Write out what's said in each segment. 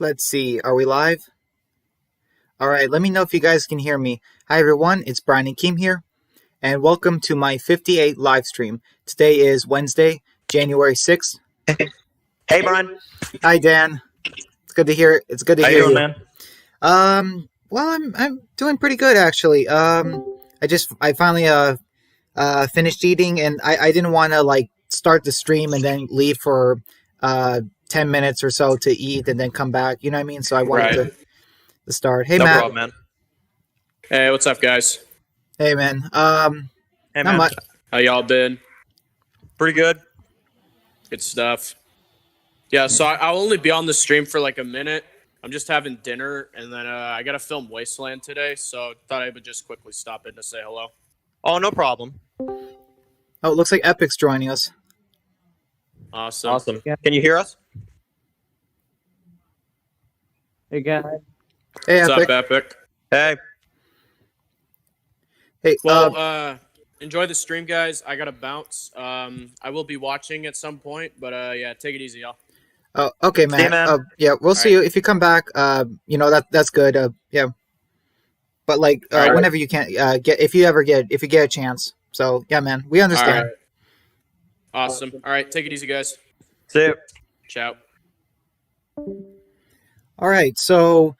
Let's see. Are we live? All right. Let me know if you guys can hear me. Hi, everyone. It's Brian and Kim here, and welcome to my 58 live stream. Today is Wednesday, January 6th. Hey, Brian. Hi, Dan. It's good to hear. It's good to How hear you doing, you. man? Well, I'm doing pretty good actually. I finally finished eating, and I didn't want to start the stream and then leave for 10 minutes or so to eat and then come back. You know what I mean? So I wanted to start. Hey, No Matt. problem, man. Hey, what's up, guys? Hey, man. Hey, Not man. much. How y'all been? Pretty good. Good stuff. Yeah, so I'll only be on the stream for like a minute. I'm just having dinner, and then I got to film Wasteland today, so thought I would just quickly stop in to say hello. Oh, no problem. Oh, it looks like Epic's joining us. Awesome. Yeah. Can you hear us? Hey guys. Hey, What's Epic. up, Epic? Hey. Hey, Well, enjoy the stream, guys. I got to bounce. I will be watching at some point, but yeah, take it easy, y'all. oh, okay, man. See you, man. Yeah, we'll see you if you come back. That's good. Yeah, but All right. whenever you can, if you get a chance. So yeah, man, we All understand. right. Awesome. All right, take it easy, guys. See you. Ciao. All right, so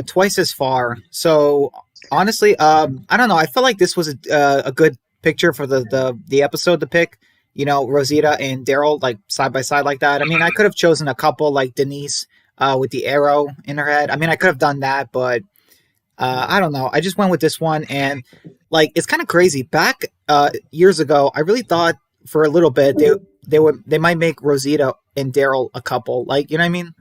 twice as far. So honestly, I don't know. I felt like this was a good picture for the episode to pick. You know, Rosita and Daryl like side by side like that. I mean, I could have chosen a couple like Denise with the arrow in her head. I mean, I could have done that, but I don't know. I just went with this one, and like it's kind of crazy. Back years ago, I really thought for a little bit they might make Rosita and Daryl a couple. Like, you know what I mean?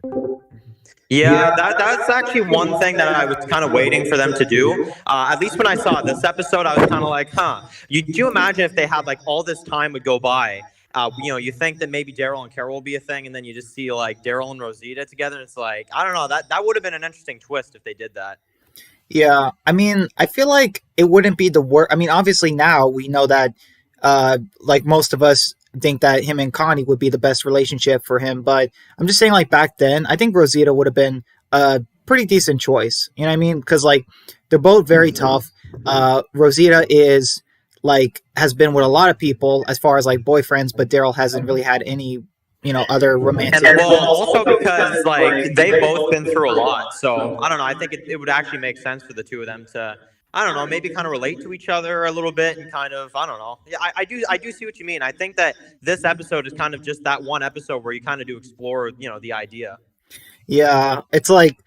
Yeah, that's actually one thing that I was kind of waiting for them to do. At least when I saw this episode, I was kind of like, huh. Do you imagine if they had like all this time would go by? You think that maybe Daryl and Carol will be a thing, and then you just see like Daryl and Rosita together. And it's like, I don't know. That would have been an interesting twist if they did that. Yeah, I mean, I feel like it wouldn't be the worst. I mean, obviously now we know that, like most of us think that him and Connie would be the best relationship for him. But I'm just saying, like back then, I think Rosita would have been a pretty decent choice. You know what I mean? Because like they're both very tough. Rosita is like has been with a lot of people as far as like boyfriends, but Daryl hasn't really had any, other romantic. And well, also because like they've both been through a lot, so I don't know. I think it would actually make sense for the two of them to, I don't know, maybe kind of relate to each other a little bit and kind of, I don't know. Yeah, I do see what you mean. I think that this episode is kind of just that one episode where you kind of do explore, the idea. Yeah, it's like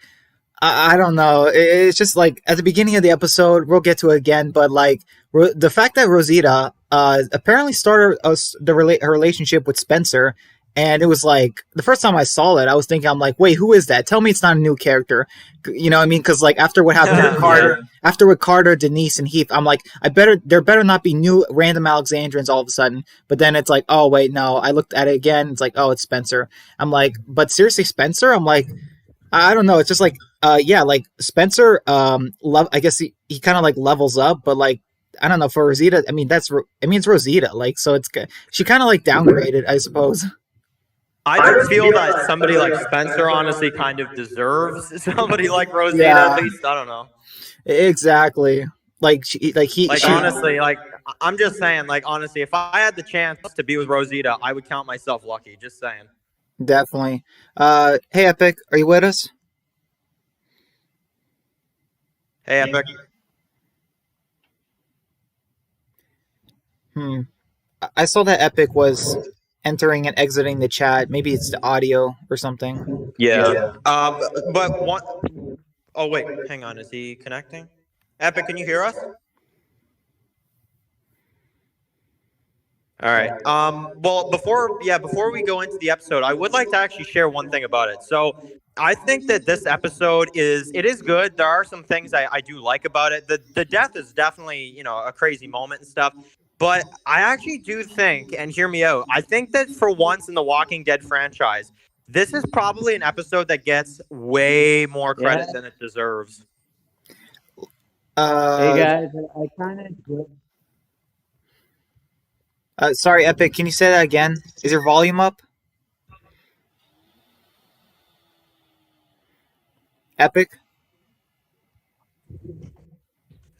I don't know. It's just like at the beginning of the episode, we'll get to it again, but like the fact that Rosita apparently started her relationship with Spencer. And it was like the first time I saw it, I was thinking, I'm like, wait, who is that? Tell me it's not a new character. You know what I mean? Because like after what happened with Carter, after with Carter, Denise, and Heath, I'm like, there better not be new random Alexandrians all of a sudden. But then it's like, oh wait, no. I looked at it again. It's like, oh, it's Spencer. I'm like, but seriously, Spencer? I'm like, I don't know. It's just like, yeah, like Spencer. I guess he kind of like levels up, but like I don't know for Rosita. I mean, it's Rosita. Like, so it's she kind of like downgraded, I suppose. I don't feel that somebody like Spencer honestly kind of deserves somebody like Rosita. Yeah. At least I don't know. Exactly. Honestly, like I'm just saying, like honestly, if I had the chance to be with Rosita, I would count myself lucky. Just saying. Definitely. Hey, Epic, are you with us? Hey, Epic. I saw that Epic was entering and exiting the chat. Maybe it's the audio or something. Yeah. But one. Oh wait, hang on. Is he connecting? Epic, can you hear us? All right. Well, before we go into the episode, I would like to actually share one thing about it. So I think that this episode is good. There are some things I do like about it. The death is definitely, a crazy moment and stuff. But I actually do think, and hear me out, I think that for once in the Walking Dead franchise, this is probably an episode that gets way more credit than it deserves. Hey guys, I kind of sorry, Epic, can you say that again? Is your volume up? Epic.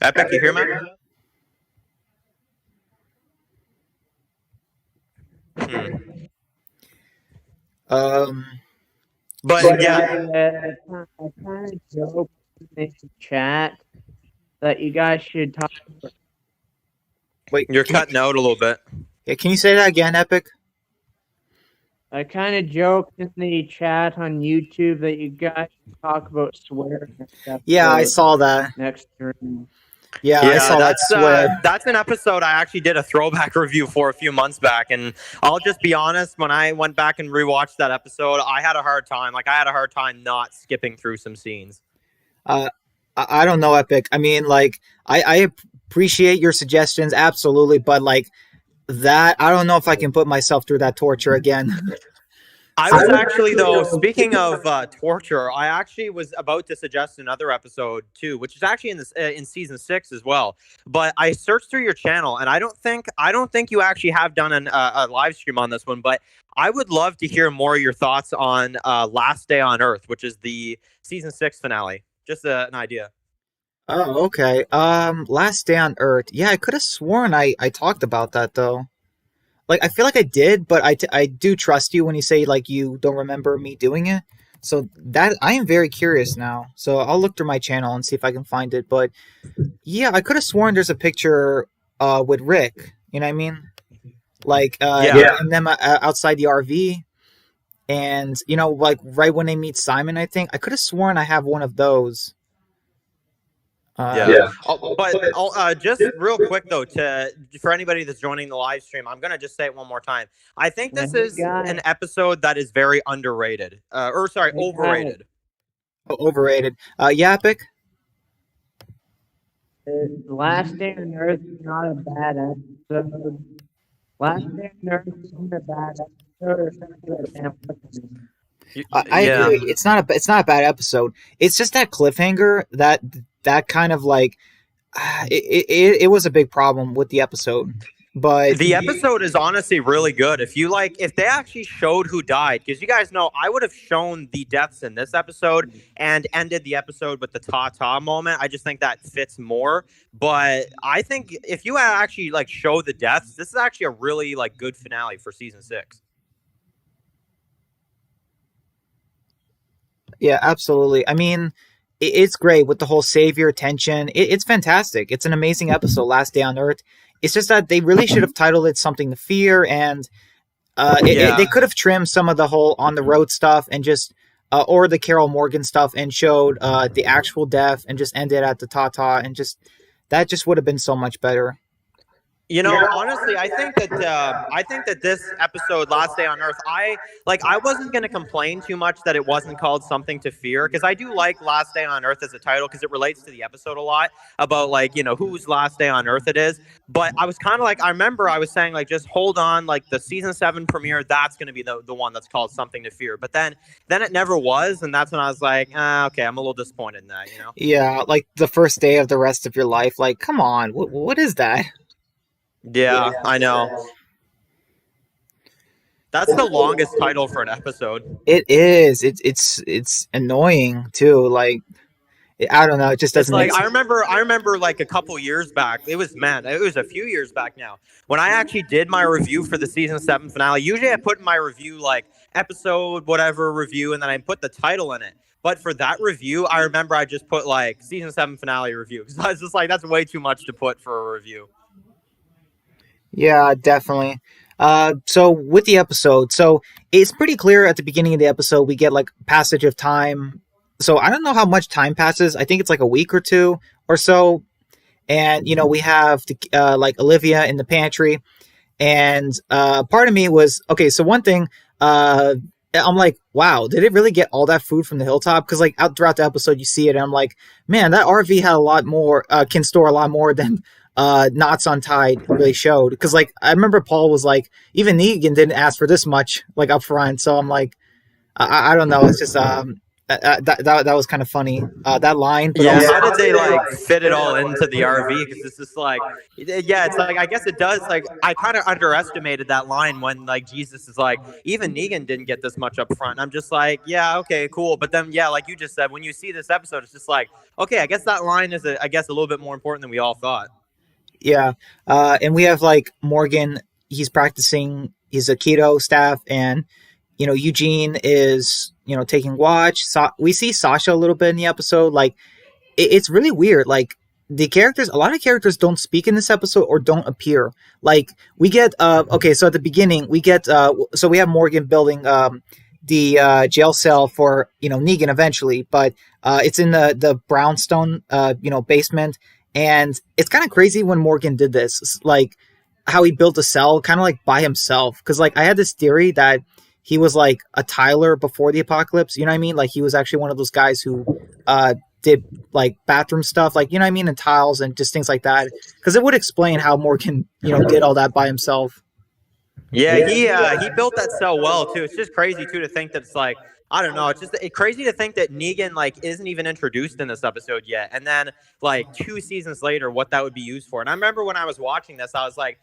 Epic, you hear me? Um, But But yeah, I kind of joked in the chat that you guys should talk. wait, you're cutting out a little bit. yeah, can you say that again, Epic? I kind of joked in the chat on YouTube that you guys should talk about swearing next Yeah, I episode, saw that. next stream. Yeah, I Yeah, saw that swear. that's an episode I actually did a throwback review for a few months back, and I'll just be honest. When I went back and rewatched that episode, I had a hard time. Like I had a hard time not skipping through some scenes. I don't know, Epic. I mean, like, I appreciate your suggestions, absolutely, but like that, I don't know if I can put myself through that torture again. I was actually, though, speaking of torture, I actually was about to suggest another episode too, which is actually in season 6 as well. But I searched through your channel, and I don't think you actually have done a live stream on this one. But I would love to hear more of your thoughts on Last Day on Earth, which is the season 6 finale. Just an idea. Oh, okay. Last Day on Earth. Yeah, I could have sworn I talked about that though. Like, I feel like I did, but I do trust you when you say like you don't remember me doing it. So that I am very curious now. So I'll look through my channel and see if I can find it. But yeah, I could have sworn there's a picture with Rick. You know what I mean? Like Yeah. and them outside the RV, and you know, like right when they meet Simon. I think I could have sworn I have one of those. Yeah. But just real quick though, for anybody that's joining the live stream, I'm gonna just say it one more time. I think this Hey, is guys. an episode that is very underrated, or sorry, Hey, overrated. Overrated. Yeah, Epic. Last Day on Earth is not a bad episode. Last Day on Earth isn't a bad episode. It's not a bad episode. I Yeah. agree. It's not a bad episode. It's just that cliffhanger that kind of like it was a big problem with the episode. But The episode is honestly really good. If they actually showed who died, because you guys know I would have shown the deaths in this episode and ended the episode with the ta-ta moment. I just think that fits more. But I think if you actually like show the deaths, this is actually a really like good finale for season 6. yeah, absolutely. I mean, it's great with the whole savior tension. It's fantastic. It's an amazing episode, Last Day on Earth. It's just that they really should have titled it something to fear, and they could have trimmed some of the whole on the road stuff and just or the Carol Morgan stuff and showed the actual death and just ended at the ta-ta, and just that just would have been so much better. You know, honestly, I think that this episode, Last Day on Earth, I wasn't going to complain too much that it wasn't called Something to Fear, because I do like Last Day on Earth as a title because it relates to the episode a lot about like, you know, whose last day on Earth it is. But I was kind of like, I remember I was saying like, just hold on, like the season 7 premiere, that's going to be the one that's called Something to Fear. But then it never was, and that's when I was like, okay, I'm a little disappointed in that, you know? Yeah, like the first day of the rest of your life. Like, come on, what is that? Yeah, I know. That's the longest title for an episode. It is. It's annoying too. Like, I don't know. It just It's doesn't like make sense. I remember like a couple years back. It was a few years back now when I actually did my review for the season 7 finale. Usually I put in my review like episode whatever review, and then I put the title in it. But for that review, I remember I just put like season 7 finale review, because I was just like, that's way too much to put for a review. Yeah, definitely. So with the episode, so it's pretty clear at the beginning of the episode we get like passage of time. So I don't know how much time passes. I think it's like a week or two or so. And you know, we have like Olivia in the pantry, and part of me was okay. So one thing, I'm like, wow, did it really get all that food from the hilltop? Because like out throughout the episode, you see it, and I'm like, man, that RV had a lot more, can store a lot more than Knots Untied really showed. Because like I remember Paul was like, even Negan didn't ask for this much like up front. So I'm like, I don't know. It's just that was kind of funny. That line, but Yeah, also how did they like fit it all into the RV? Because it's just like, yeah, it's like I guess it does. Like I kind of underestimated that line when like Jesus is like, even Negan didn't get this much up front. I'm just like, yeah, okay, cool. But then yeah, like you just said, when you see this episode, it's just like, okay, I guess that line is I guess a little bit more important than we all thought. yeah, and we have like Morgan. He's practicing. He's a keto staff, and Eugene is taking watch. We see Sasha a little bit in the episode. Like it's really weird. Like a lot of characters don't speak in this episode or don't appear. Like we get okay, so at the beginning we get so we have Morgan building the jail cell for Negan eventually, but it's in the brownstone basement, and it's kind of crazy when Morgan did this. Like how he built a cell kind of like by himself, because like I had this theory that he was like a tiler before the apocalypse, you know what I mean? Like he was actually one of those guys who did like bathroom stuff, like you know what I mean, and tiles and just things like that, because it would explain how Morgan did all that by himself. Yeah, he built that cell well too. It's just crazy too to think that it's like, I don't know. It's just crazy to think that Negan like isn't even introduced in this episode yet, and then like 2 seasons later, what that would be used for. And I remember when I was watching this, I was like,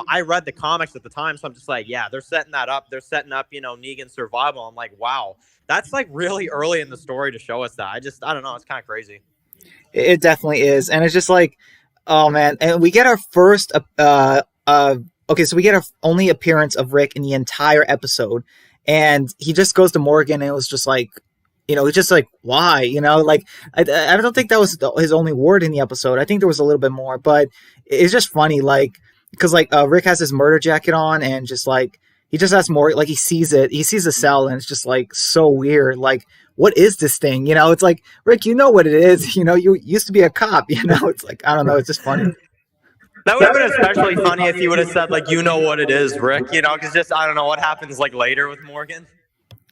I read the comics at the time, so I'm just like, yeah, they're setting that up. They're setting up, Negan's survival. I'm like, wow, that's like really early in the story to show us that. I don't know. It's kind of crazy. It definitely is, and it's just like, oh man, and we get our first okay, so we get our only appearance of Rick in the entire episode, and he just goes to Morgan, and it was just like, he's just like, why? Like, I don't think that was his only word in the episode. I think there was a little bit more, but it's just funny, like, because, like, Rick has his murder jacket on, and just, like, he just asks Morgan, like, he sees the cell, and it's just, like, so weird, like, what is this thing? It's like, Rick, you know what it is, you used to be a cop, it's like, I don't know, it's just funny. That would have been especially funny if you would have said, like, you know what it is, Rick, because just, I don't know what happens, like, later with Morgan.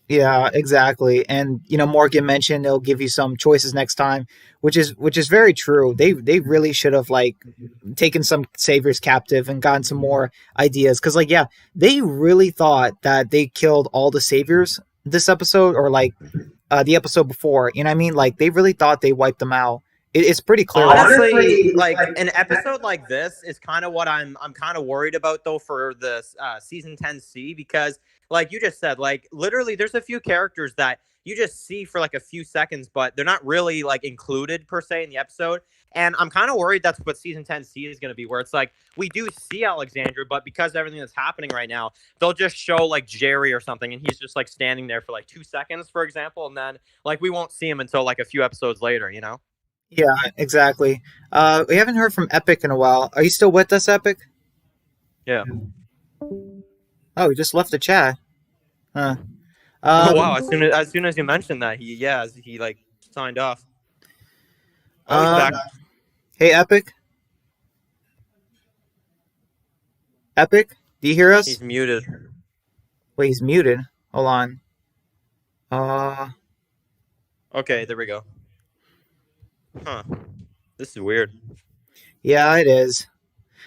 Yeah, exactly. And, Morgan mentioned they'll give you some choices next time, which is very true. They really should have, like, taken some saviors captive and gotten some more ideas. Because, like, yeah, they really thought that they killed all the saviors this episode, or, like, the episode before. You know what I mean? Like, they really thought they wiped them out. It's pretty clear. Honestly, like an episode like this is kind of what I'm kind of worried about though for this season 10C, because like you just said, like literally there's a few characters that you just see for like a few seconds, but they're not really like included per se in the episode. And I'm kind of worried that's what season 10C is going to be, where it's like we do see Alexandra, but because of everything that's happening right now, they'll just show like Jerry or something, and he's just like standing there for like 2 seconds, for example, and then like we won't see him until like a few episodes later, Yeah, exactly. We haven't heard from Epic in a while. Are you still with us, Epic? Yeah. Oh, he just left the chat. Huh. Oh wow! As soon as you mentioned that, he like signed off. Oh, he's back. Hey, Epic. Epic, do you hear us? He's muted. Wait, he's muted. Hold on. Okay, there we go. Huh. This is weird. Yeah, it is.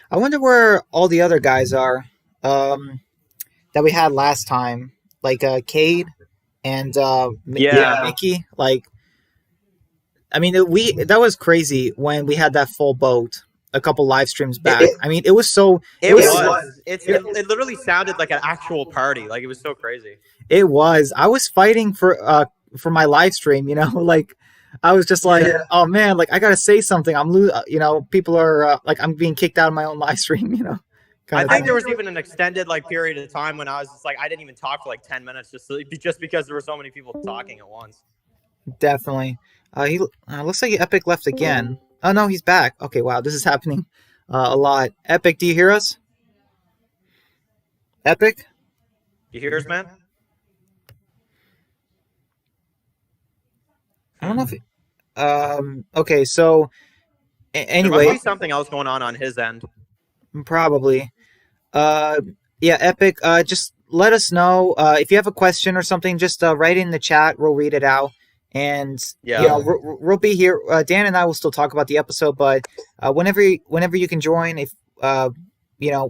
I wonder where all the other guys are that we had last time. Like Cade and Mickey. Like, I mean, that was crazy when we had that full boat a couple live streams back. I mean, it was so... It was. It literally sounded like an actual party. Like, it was so crazy. It was. I was fighting for my live stream, like... I was just like, oh man, like I gotta say something. I'm people are like, I'm being kicked out of my own live stream, I think there was even an extended like period of time when I was just like, I didn't even talk for like 10 minutes just because there were so many people talking at once. Definitely. He looks like Epic left again. Oh no, he's back. Okay, wow, this is happening a lot. Epic, do you hear us? Epic? You hear us, man? I don't know if... okay, so... Anyway... There must be something else going on his end. Probably. Yeah, Epic, just let us know. If you have a question or something, just write in the chat. We'll read it out. And, we'll be here. Dan and I will still talk about the episode, but whenever you can join, if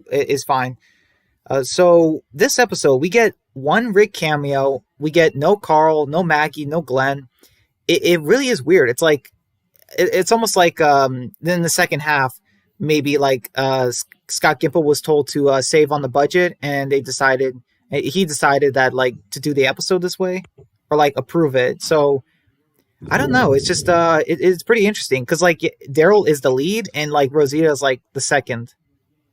is fine. So this episode, we get one Rick cameo. We get no Carl, no Maggie, no Glenn. It really is weird. It's like it's almost like in the second half, maybe like Scott Gimple was told to save on the budget, and he decided that like to do the episode this way or like approve it. So I don't know. It's just it's pretty interesting because like Daryl is the lead and like Rosita is like the second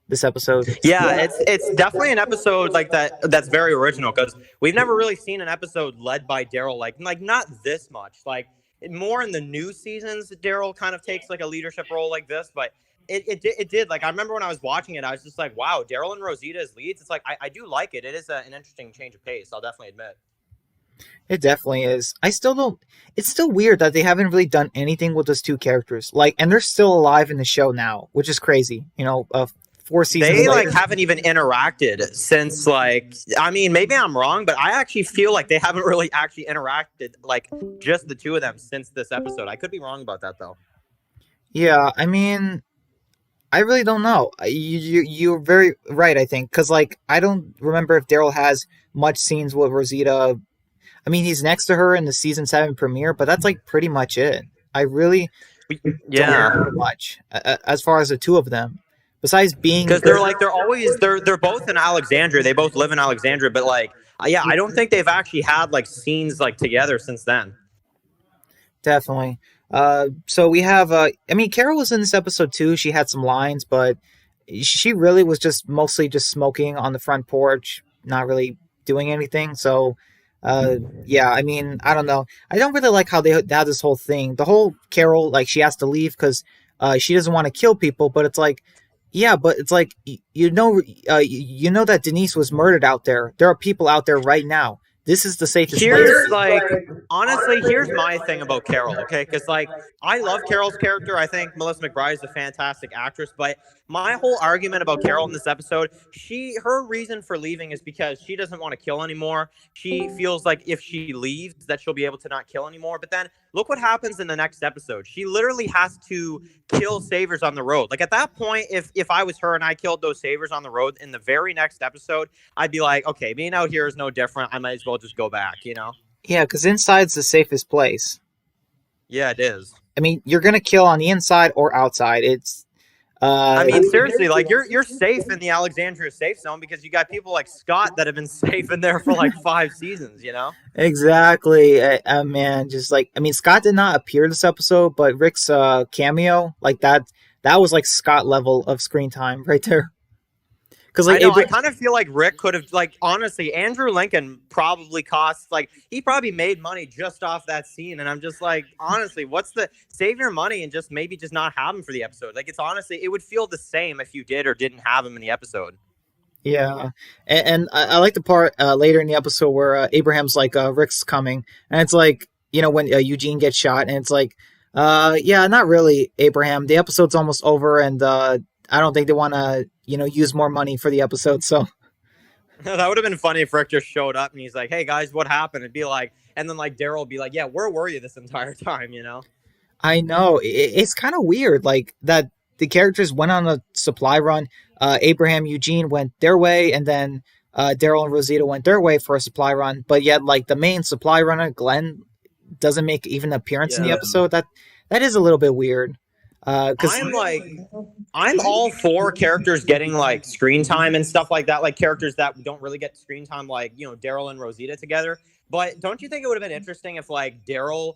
this episode. Yeah, it's definitely an episode like that that's very original because we've never really seen an episode led by Daryl like not this much. Like more in the new seasons, Daryl kind of takes like a leadership role like this, but it did like I remember when I was watching it, I was just like, wow, Daryl and Rosita as leads. It's like I do like it. It is an interesting change of pace. I'll definitely admit. It definitely is. I still don't. It's still weird that they haven't really done anything with those two characters. Like, and they're still alive in the show now, which is crazy. 4 seasons They later. like haven't even interacted since like I mean maybe I'm wrong, but I actually feel like they haven't really actually interacted like just the two of them since this episode. I could be wrong about that though. Yeah, I mean, I really don't know. You're very right. I think because like I don't remember if Daryl has much scenes with Rosita. I mean, he's next to her in the season 7 premiere, but that's like pretty much it. I really don't Yeah. remember much as far as the two of them. Besides being Because they're both in Alexandria. They both live in Alexandria, but like yeah, I don't think they've actually had like scenes like together since then. definitely. So we have. I mean, Carol was in this episode too. She had some lines, but she really was just mostly just smoking on the front porch, not really doing anything. So, yeah. I mean, I don't know. I don't really like how they had this whole thing. The whole Carol, like, she has to leave because she doesn't want to kill people. But it's like, yeah, but it's like you know that Denise was murdered out there. There are people out there right now. This is the safest Here's place. like honestly, here's my thing about Carol, okay? Because like I love Carol's character. I think Melissa McBride is a fantastic actress, but my whole argument about Carol in this episode, her reason for leaving is because she doesn't want to kill anymore. She feels like if she leaves that she'll be able to not kill anymore. But then look what happens in the next episode. She literally has to kill savers on the road. Like at that point, if I was her and I killed those savers on the road in the very next episode, I'd be like, okay, being out here is no different. I might as well just go back. Yeah, because inside's the safest place. Yeah, it is. I mean, you're gonna kill on the inside or outside. It's I mean, seriously, like you're safe in the Alexandria safe zone because you got people like Scott that have been safe in there for like 5 seasons. exactly, man. Just like I mean, Scott did not appear this episode, but Rick's cameo, like that was like Scott level of screen time right there. Because I like know. I kind of feel like Rick could have, like, honestly, Andrew Lincoln probably cost, like, he probably made money just off that scene. And I'm just like, honestly, save your money and just maybe just not have him for the episode. Like, it's honestly, it would feel the same if you did or didn't have him in the episode. yeah, and I like the part later in the episode where Abraham's like Rick's coming, and it's like when Eugene gets shot, and it's like yeah, not really, Abraham. The episode's almost over, and I don't think they want to use more money for the episode. So That would have been funny if Rick just showed up and he's like, hey, guys, what happened? It'd be like, and then like Daryl would be like, yeah, where were you this entire time? I know it's kind of weird, like that the characters went on a supply run. Abraham, Eugene went their way, and then Daryl and Rosita went their way for a supply run. But yet, like the main supply runner, Glenn, doesn't make even an appearance in the episode. That is a little bit weird. Because I'm all for characters getting like screen time and stuff like that, like characters that don't really get screen time, like Daryl and Rosita together. But don't you think it would have been interesting if like Daryl,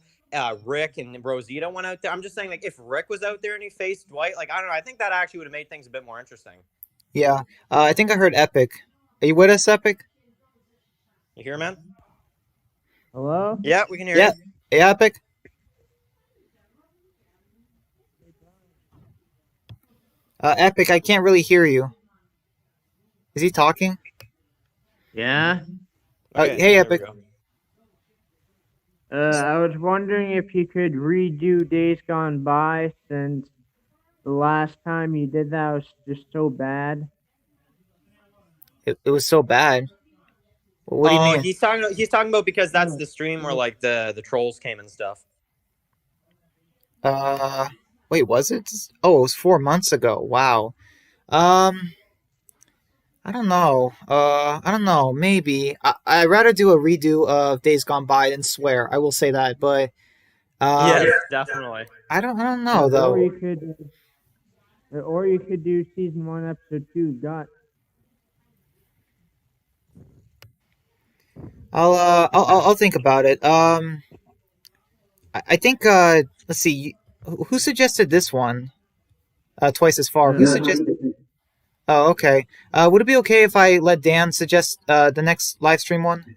Rick, and Rosita went out there? I'm just saying, like if Rick was out there and he faced Dwight, like I don't know, I think that actually would have made things a bit more interesting. yeah, I think I heard Epic. Are you with us, Epic? You hear, man? Hello? Yeah, we can hear Yeah, you. hey, Epic. Epic, I can't really hear you. Is he talking? Yeah? Okay, Hey, there we Epic. go. I was wondering if you could redo Days Gone By since the last time you did that was just so bad. It was so bad. What do you mean? He's talking about because that's the stream where like the trolls came and stuff. Wait, was it? Oh, it was 4 months ago. Wow. Um, I don't know. I don't know. Maybe I'd rather do a redo of Days Gone By than Swear. I will say that, but um, Yes, definitely. I don't Yeah, know though. or you could do season 1, episode 2. Got I'll think about it. I think let's see. Who suggested this one? Twice as far. Who suggested? Oh, okay. Would it be okay if I let Dan suggest the next live stream one?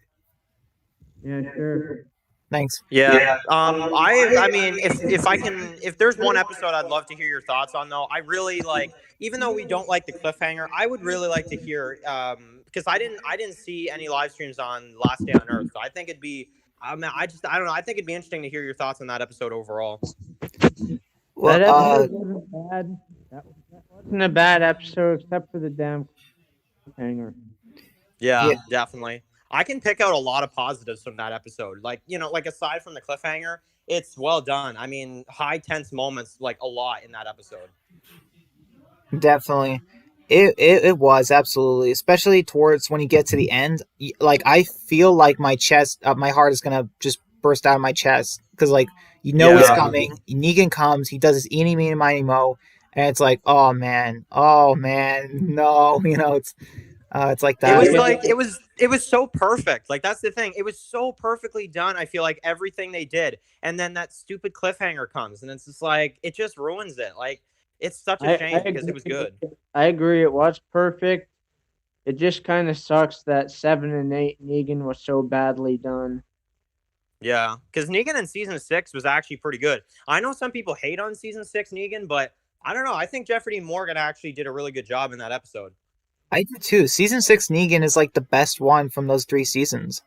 yeah, sure. Thanks. Yeah. I mean, if I can, if there's one episode I'd love to hear your thoughts on, though, I really like. Even though we don't like the cliffhanger, I would really like to hear, because I didn't see any live streams on Last Day on Earth, so I think it'd be. I mean, I don't know. I think it'd be interesting to hear your thoughts on that episode overall. Well, That episode wasn't bad. That wasn't a bad episode except for the damn cliffhanger. Yeah, yeah, definitely. I can pick out a lot of positives from that episode. Like, like aside from the cliffhanger, it's well done. I mean, high tense moments, like a lot in that episode. definitely. It was absolutely, especially towards when you get to the end. Like I feel like my chest, my heart is gonna just burst out of my chest because like it's Yeah. coming. Negan comes, he does his eeny meeny miny mo, and it's like, oh man, no, it's like It that. was like it was so perfect. Like that's the thing. It was so perfectly done. I feel like everything they did, and then that stupid cliffhanger comes, and it's just like it just ruins it. Like it's such a I shame because it was good. I agree. It was perfect. It just kind of sucks that 7 and 8 Negan was so badly done. Yeah, because Negan in season 6 was actually pretty good. I know some people hate on season 6 Negan, but I don't know. I think Jeffrey Dean Morgan actually did a really good job in that episode. I do too. Season 6 Negan is like the best one from those 3 seasons,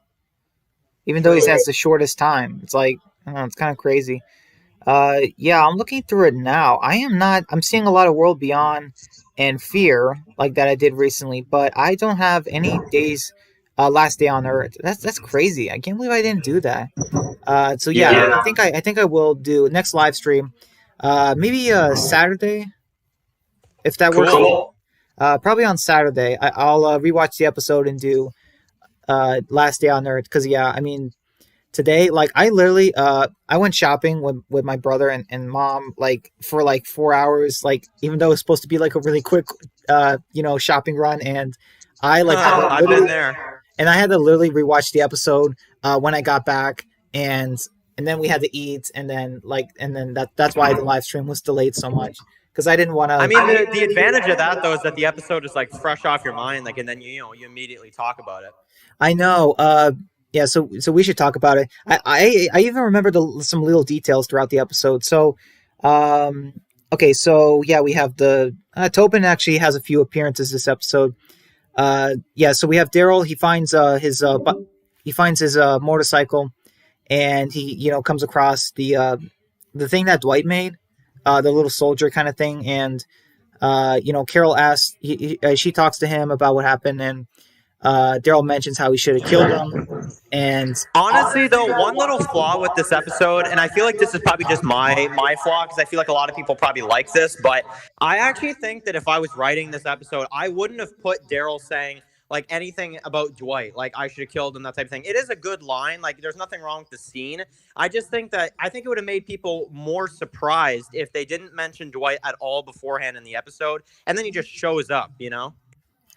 even though he True. has the shortest time. It's like, I don't know, it's kind of crazy. Yeah, I'm looking through it now. I am not. I'm seeing a lot of World Beyond and Fear like that I did recently, but I don't have any days. Last Day on Earth. That's crazy. I can't believe I didn't do that. So yeah, Yeah. I think I will do next live stream. Maybe Saturday if that works. Cool. Probably on Saturday. I'll rewatch the episode and do Last Day on Earth because yeah, I mean today like I literally I went shopping with my brother and mom like for like 4 hours like even though it was supposed to be like a really quick shopping run and I like had to I've been there. and I had to literally rewatch the episode when I got back and then we had to eat and then that's why the live stream was delayed so much because I didn't want to. I mean, the advantage of that though is that the episode is like fresh off your mind, like, and then you immediately talk about it. I know. Yeah. So we should talk about it. I even remember some little details throughout the episode. So, okay. So yeah, we have the Tobin actually has a few appearances this episode. Yeah. So we have Daryl. He finds his motorcycle, and he comes across the thing that Dwight made, the little soldier kind of thing, and Carol asks. She talks to him about what happened, and Daryl mentions how he should have killed him. And Honestly, though, one little flaw with this episode, and I feel like this is probably just my flaw because I feel like a lot of people probably like this, but I actually think that if I was writing this episode, I wouldn't have put Daryl saying like anything about Dwight, like I should have killed him, that type of thing. It is a good line, like there's nothing wrong with the scene. I just think it would have made people more surprised if they didn't mention Dwight at all beforehand in the episode, and then he just shows up, you know?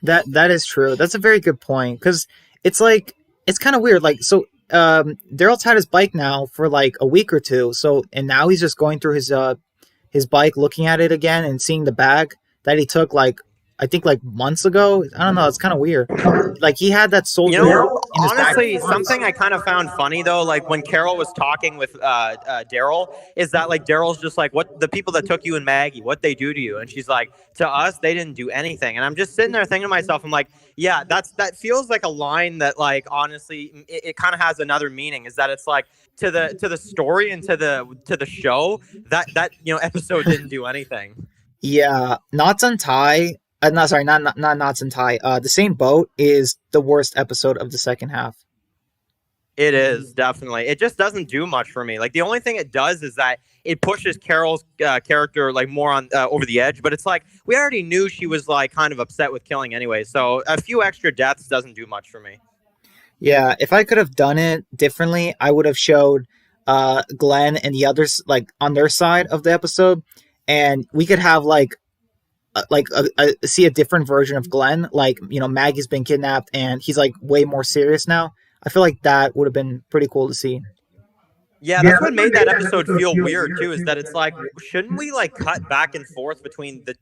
that is true. That's a very good point because it's like it's kind of weird. Like so, Daryl's had his bike now for like a week or two. So and now he's just going through his bike, looking at it again, and seeing the bag that he took like I think like months ago. I don't know. It's kind of weird. Like he had that soldier. Honestly, something I kind of found funny though, like when Carol was talking with Daryl, is that like Daryl's just like, "What the people that took you and Maggie, what they do to you?" And she's like, "To us, they didn't do anything." And I'm just sitting there thinking to myself, I'm like, "Yeah, that feels like a line that like honestly, it kind of has another meaning. Is that it's like to the story and to the show that episode didn't do anything." Yeah, Knots Untie. No, sorry, not Knots Untie. The Same Boat is the worst episode of the second half. It is definitely. It just doesn't do much for me. Like the only thing it does is that it pushes Carol's character like more on over the edge. But it's like we already knew she was like kind of upset with killing anyway, so a few extra deaths doesn't do much for me. Yeah, if I could have done it differently, I would have showed Glenn and the others like on their side of the episode, and we could have see a different version of Glenn. Like, Maggie's been kidnapped and he's like way more serious now. I feel like that would have been pretty cool to see. Yeah, that's what made that episode feel weird too. Is that it's like, shouldn't we like cut back and forth between the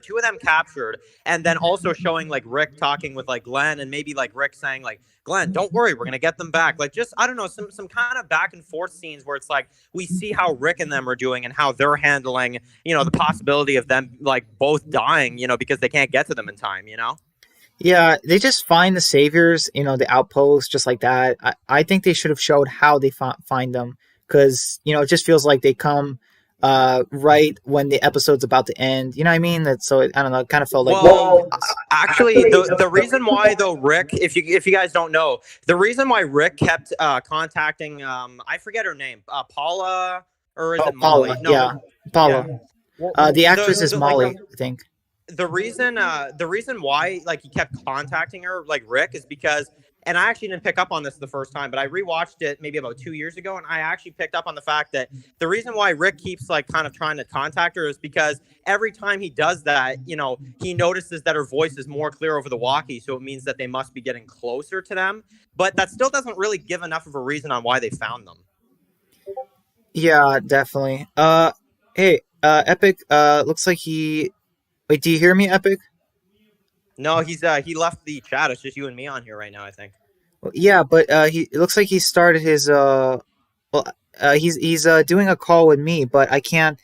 two of them captured, and then also showing like Rick talking with like Glenn, and maybe like Rick saying like, Glenn, don't worry, we're gonna get them back. Like, just I don't know, some kind of back and forth scenes where it's like we see how Rick and them are doing and how they're handling, the possibility of them like both dying, because they can't get to them in time. Yeah, they just find the saviors, the outpost, just like that. I think they should have showed how they find them, because it just feels like they come right when the episode's about to end. You know what I mean? I don't know. It kind of felt like. Well, actually, the reason why though, Rick, if you guys don't know, the reason why Rick kept contacting, I forget her name, Paula, or is it Molly? Paula, No, yeah, Paula. yeah. Well, The actress is Molly, like, I think. the reason why like he kept contacting her like Rick is because, and I actually didn't pick up on this the first time, but I rewatched it maybe about 2 years ago, and I actually picked up on the fact that the reason why Rick keeps like kind of trying to contact her is because every time he does that, he notices that her voice is more clear over the walkie, so it means that they must be getting closer to them. But that still doesn't really give enough of a reason on why they found them. Yeah, definitely. Hey, Epic. Looks like he. Wait, do you hear me, Epic? No, he left the chat. It's just you and me on here right now, I think. Well, yeah, but it looks like he started his he's doing a call with me, but I can't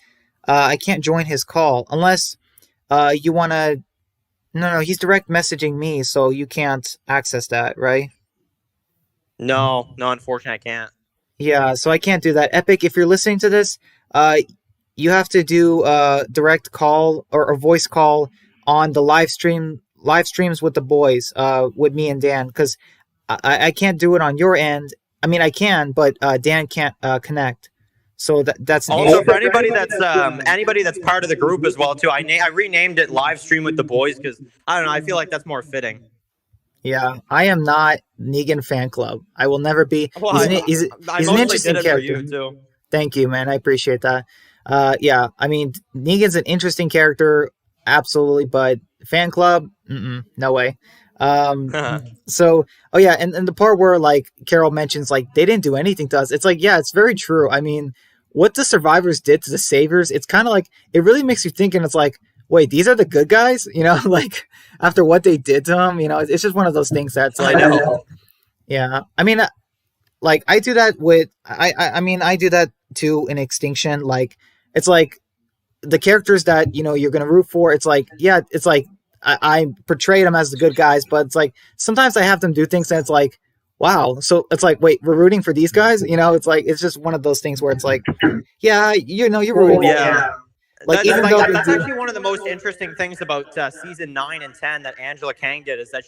join his call unless you want to. No, he's direct messaging me, so you can't access that, right? No, unfortunately, I can't. Yeah, so I can't do that. Epic, if you're listening to this, you have to do a direct call or a voice call on the live streams with the boys, with me and Dan, because I can't do it on your end. I mean, I can, but Dan can't connect. So that's an Also issue. for anybody that's part of the group as well too. I renamed it Live Stream with the Boys because I don't know. I feel like that's more fitting. Yeah, I am not Negan fan club. I will never be. Well, He's an interesting did it character. for you too. Thank you, man. I appreciate that. Yeah, I mean, Negan's an interesting character, absolutely, but fan club, no way. So, oh yeah, and the part where like Carol mentions like they didn't do anything to us, it's like, yeah, it's very true. I mean, what the survivors did to the saviors, it's kind of like it really makes you think, and it's like, wait, these are the good guys, like after what they did to them, it's just one of those things that's like, I know. Yeah, I mean, like I do that with I mean I do that too in Extinction. Like it's like the characters that you're gonna root for. It's like, yeah, it's like I portray them as the good guys, but it's like sometimes I have them do things and it's like, wow. So it's like, wait, we're rooting for these guys. It's like it's just one of those things where it's like, yeah, you're rooting. Yeah. Like, that's actually one of the most interesting things about season 9 and 10 that Angela Kang did, is that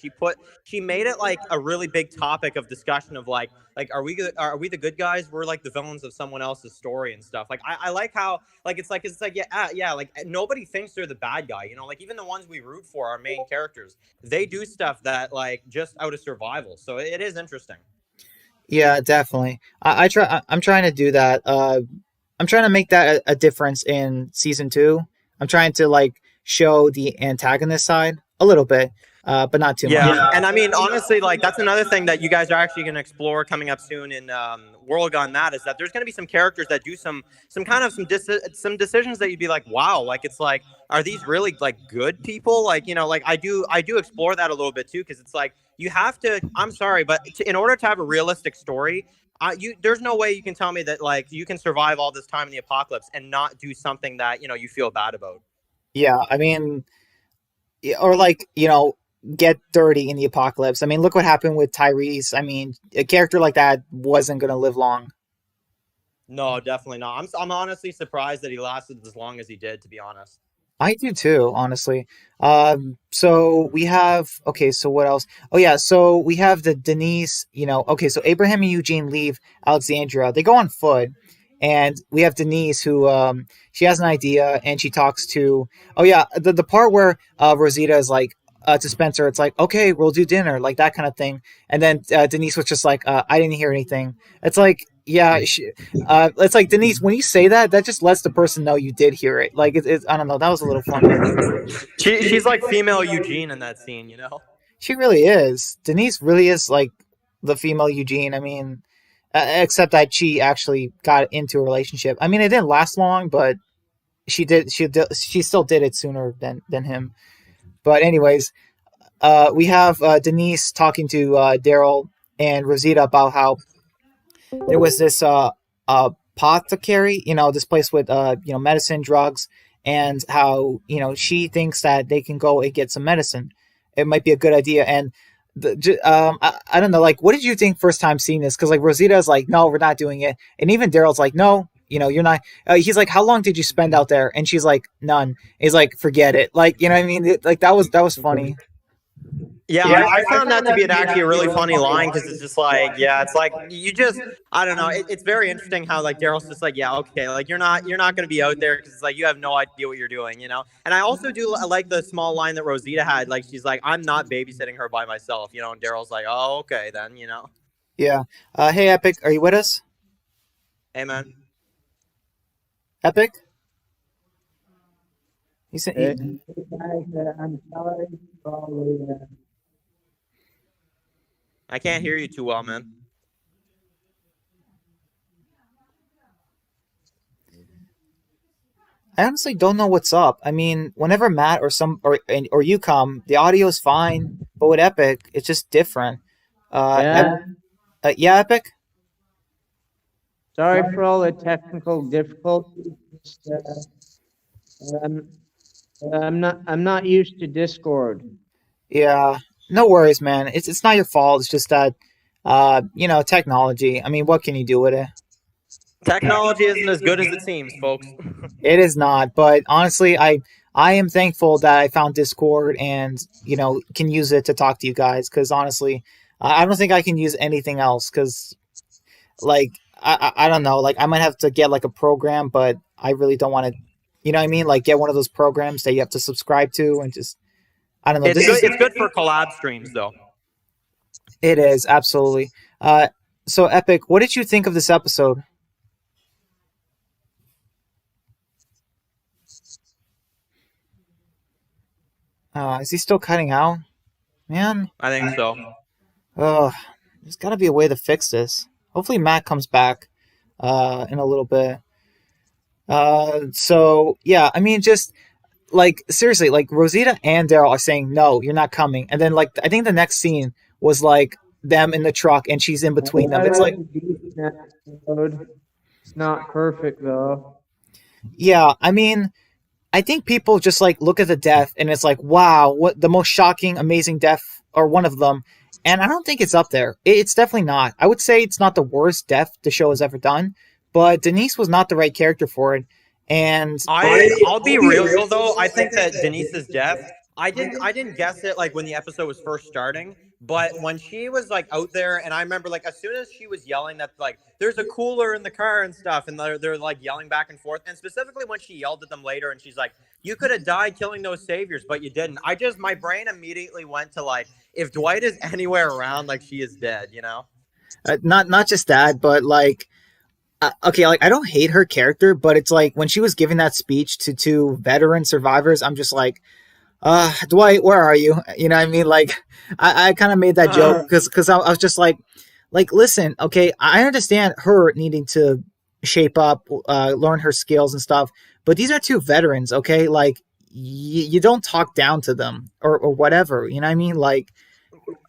she made it like a really big topic of discussion of like are we the good guys? We're like the villains of someone else's story and stuff. Like I like how like it's like yeah, like nobody thinks they're the bad guy. Like even the ones we root for, our main characters, they do stuff that like just out of survival. So it is interesting. Yeah, definitely. I'm trying to do that. I'm trying to make that a difference in season 2. I'm trying to like show the antagonist side a little bit, but not too much. Yeah, and I mean honestly, like that's another thing that you guys are actually going to explore coming up soon in World Gone Mad, is that there's going to be some characters that do some decisions that you'd be like, wow, like it's like, are these really like good people? Like like I do explore that a little bit too, because it's like you have to. I'm sorry, but in order to have a realistic story. There's no way you can tell me that like you can survive all this time in the apocalypse and not do something that you feel bad about. Yeah, I mean, or like get dirty in the apocalypse. I mean, look what happened with Tyrese. I mean, a character like that wasn't gonna live long. No, definitely not. I'm honestly surprised that he lasted as long as he did, to be honest. I do too, honestly. So we have, okay, so what else? Oh yeah, so we have the Denise, okay, so Abraham and Eugene leave Alexandria. They go on foot, and we have Denise who she has an idea and she talks to. Oh yeah, the part where Rosita is like. To Spencer, it's like, okay, we'll do dinner, like that kind of thing. And then Denise was just like, I didn't hear anything. It's like, yeah, it's like Denise, when you say that, that just lets the person know you did hear it. Like, I don't know, that was a little funny. She's like female Eugene in that scene, you know. She really is. Denise really is like the female Eugene. I mean, except that she actually got into a relationship. I mean, it didn't last long, but she still did it sooner than him. But anyways, we have Denise talking to Daryl and Rosita about how there was this apothecary, this place with medicine, drugs, and how she thinks that they can go and get some medicine. It might be a good idea, and I don't know, like, what did you think first time seeing this? Because like Rosita's like, no, we're not doing it, and even Daryl's like, no. You're not. He's like, how long did you spend out there? And she's like, none. He's like, forget it. Like, what I mean? Like that was funny. Yeah, I found that to be actually a really funny line because it's just like, yeah, it's like you just, I don't know. It's very interesting how like Daryl's just like, yeah, okay, like you're not going to be out there because it's like you have no idea what you're doing, And I also do like the small line that Rosita had, like she's like, I'm not babysitting her by myself, And Daryl's like, oh, okay, then, Yeah. Hey, Epic, are you with us? Hey, man. Epic. Hey, guys, I'm sorry for all the. I can't hear you too well, man. I honestly don't know what's up. I mean, whenever Matt or you come, the audio is fine, but with Epic, it's just different. Yeah. Yeah, Epic. Sorry for all the technical difficulties. I'm not used to Discord. Yeah, no worries, man. It's not your fault. It's just that, technology. I mean, what can you do with it? Technology isn't as good as it seems, folks. It is not, but honestly, I am thankful that I found Discord and can use it to talk to you guys. Because honestly, I don't think I can use anything else. Because like I don't know, like I might have to get like a program, but I really don't want to. You know what I mean? Like get one of those programs that you have to subscribe to and just. I don't know. It's good for collab streams, though. It is, absolutely. So, Epic, what did you think of this episode? Is he still cutting out? Man. I think so. There's got to be a way to fix this. Hopefully Matt comes back in a little bit. So, yeah, I mean, just... Like, seriously, like, Rosita and Daryl are saying, no, you're not coming. And then, like, I think the next scene was, like, them in the truck, and she's in between them. It's like... It's not perfect, though. Yeah, I mean, I think people just, like, look at the death, and it's like, wow, what the most shocking, amazing death, or one of them. And I don't think it's up there. It's definitely not. I would say it's not the worst death the show has ever done, but Denise was not the right character for it. And I'll be real though. I think that Denise's death. I didn't guess it like when the episode was first starting, but when she was like out there, and I remember like as soon as she was yelling that like there's a cooler in the car and stuff, and they're like yelling back and forth, and specifically when she yelled at them later, and she's like, "You could have died killing those saviors, but you didn't." My brain immediately went to like, if Dwight is anywhere around, like she is dead, Not just that, but like. Okay, like I don't hate her character, but it's like when she was giving that speech to two veteran survivors, I'm just like, Dwight, where are you? You know what I mean? Like, I kind of made that joke because I was just like, listen, okay, I understand her needing to shape up, learn her skills and stuff, but these are two veterans, okay? Like, you don't talk down to them or whatever, you know what I mean? Like,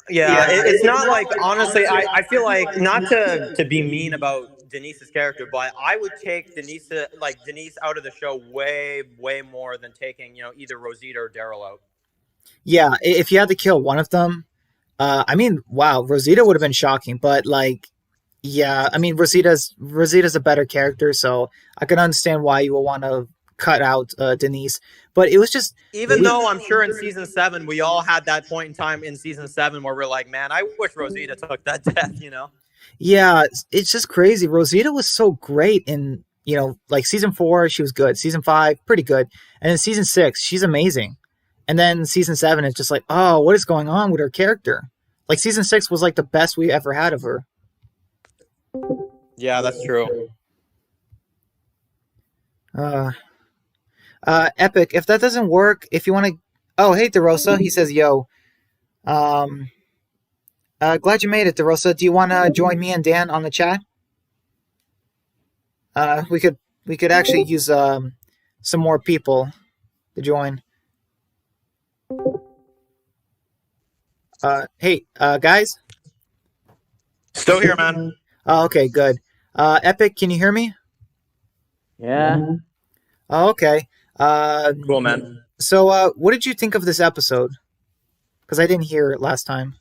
yeah, it's not like, honestly, I feel like, not to be mean about Denise's character, but I would take Denise out of the show way more than taking either Rosita or Daryl out. Yeah, if you had to kill one of them, I mean, wow, Rosita would have been shocking, but like, yeah, I mean, Rosita's a better character, so I can understand why you would want to cut out Denise, but it was just though I'm sure in season 7 we all had that point in time in season 7 where we're like, man, I wish Rosita took that death, Yeah, it's just crazy. Rosita was so great in like season 4, she was good. Season 5, pretty good. And then season 6, she's amazing. And then season 7, it's just like, oh, what is going on with her character? Like season 6 was like the best we ever had of her. Yeah, that's true. Epic. If that doesn't work, if you want to, oh hey DeRosa, he says yo. Glad you made it, DeRosa. Do you want to join me and Dan on the chat? We could actually use some more people to join. Hey, guys. Still here, man. Oh, okay, good. Epic, can you hear me? Yeah. Oh, okay. Cool, man. So, what did you think of this episode? Because I didn't hear it last time.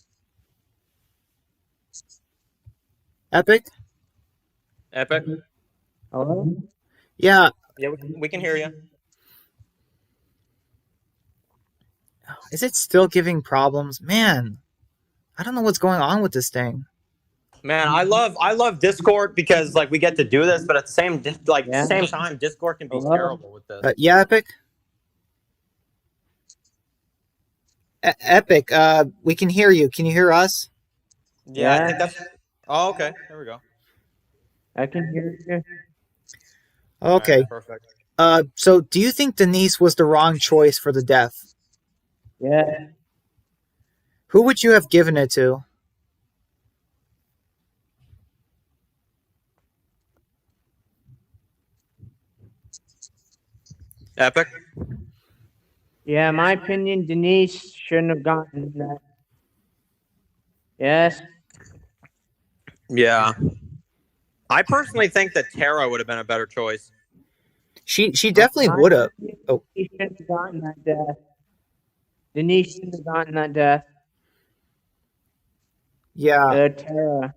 Epic? Epic? Hello? Yeah. Yeah, we can hear you. Is it still giving problems? Man, I don't know what's going on with this thing. Man, I love Discord because like we get to do this, but at the same same time, Discord can be terrible with this. Yeah, Epic? Epic, we can hear you. Can you hear us? Yeah, I think that's... Oh, okay. There we go. I can hear you. Okay. Right, perfect. So do you think Denise was the wrong choice for the death? Yeah. Who would you have given it to? Epic? Yeah, my opinion, Denise shouldn't have gotten that. Yes. Yeah. I personally think that Tara would have been a better choice. She definitely would have. Oh. Denise shouldn't have gotten that death. Denise shouldn't have gotten that death. Yeah. Tara.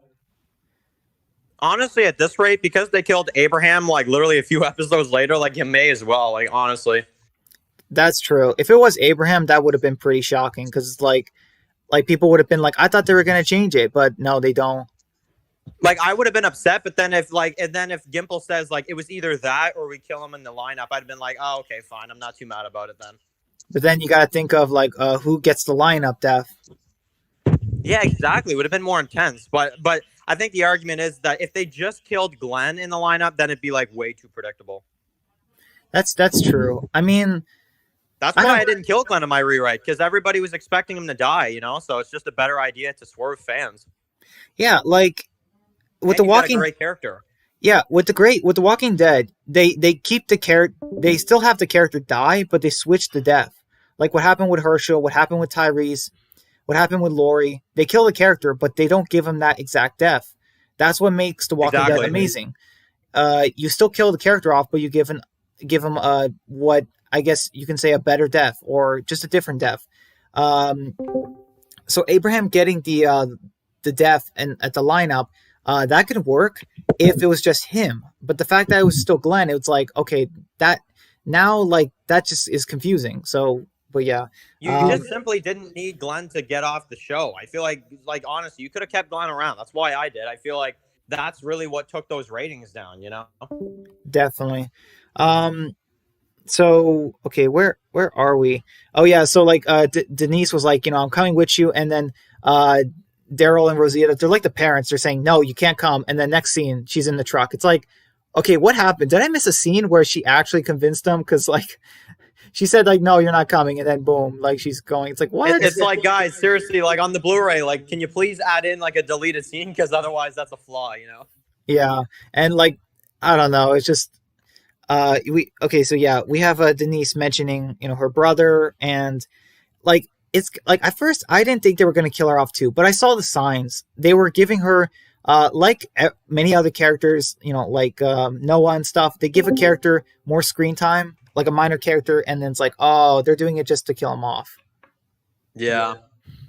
Honestly, at this rate, because they killed Abraham like literally a few episodes later, like you may as well. Like honestly, that's true. If it was Abraham, that would have been pretty shocking because like people would have been like, I thought they were gonna change it, but no, they don't. Like I would have been upset, but then if Gimple says like it was either that or we kill him in the lineup, I'd have been like, oh okay, fine, I'm not too mad about it then. But then you got to think of like who gets the lineup death. Yeah, exactly. It would have been more intense, but I think the argument is that if they just killed Glenn in the lineup, then it'd be like way too predictable. That's true. I mean, that's why I didn't kill Glenn in my rewrite because everybody was expecting him to die, you know. So it's just a better idea to swerve fans. Yeah, like with and the Walking, got a great character. Yeah, with the Walking Dead, they keep the character. They still have the character die, but they switch the death. Like what happened with Herschel, what happened with Tyrese, what happened with Lori. They kill the character, but they don't give him that exact death. That's what makes the Walking Dead amazing. You still kill the character off, but you give him what I guess you can say a better death or just a different death. So Abraham getting the death and at the lineup, that could work if it was just him. But the fact that it was still Glenn, it was like, okay, that now like that just is confusing. So, but yeah, you just simply didn't need Glenn to get off the show. I feel like honestly, you could have kept Glenn around. That's why I did. I feel like that's really what took those ratings down. You know, definitely. So okay, where are we? Oh yeah, so like Denise was like, I'm coming with you, and then Daryl and Rosita, they're like the parents. They're saying, no, you can't come. And then next scene, she's in the truck. It's like, okay, what happened? Did I miss a scene where she actually convinced them? Because like, she said like, no, you're not coming. And then boom, like she's going. It's like, what? It's like, guys, seriously, like on the Blu-ray, like, can you please add in like a deleted scene? Because otherwise that's a flaw, you know? Yeah. And like, I don't know. It's just, so yeah, we have Denise mentioning, her brother, and like, it's like at first I didn't think they were going to kill her off too, but I saw the signs. They were giving her, like many other characters, like Noah and stuff. They give a character more screen time, like a minor character, and then it's like, oh, they're doing it just to kill him off. Yeah,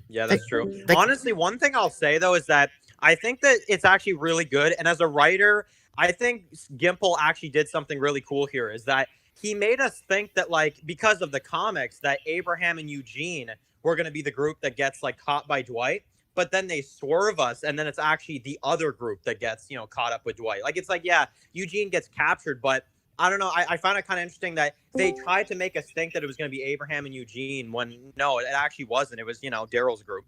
that's true. Honestly, one thing I'll say though is that I think that it's actually really good, and as a writer, I think Gimple actually did something really cool here. Is that he made us think that like because of the comics that Abraham and Eugene were going to be the group that gets like caught by Dwight. but then they swerve us, and then it's actually the other group that gets caught up with Dwight. Like it's like yeah, Eugene gets captured, but I don't know. I found it kind of interesting that they tried to make us think that it was going to be Abraham and Eugene when no, it actually wasn't. It was Daryl's group.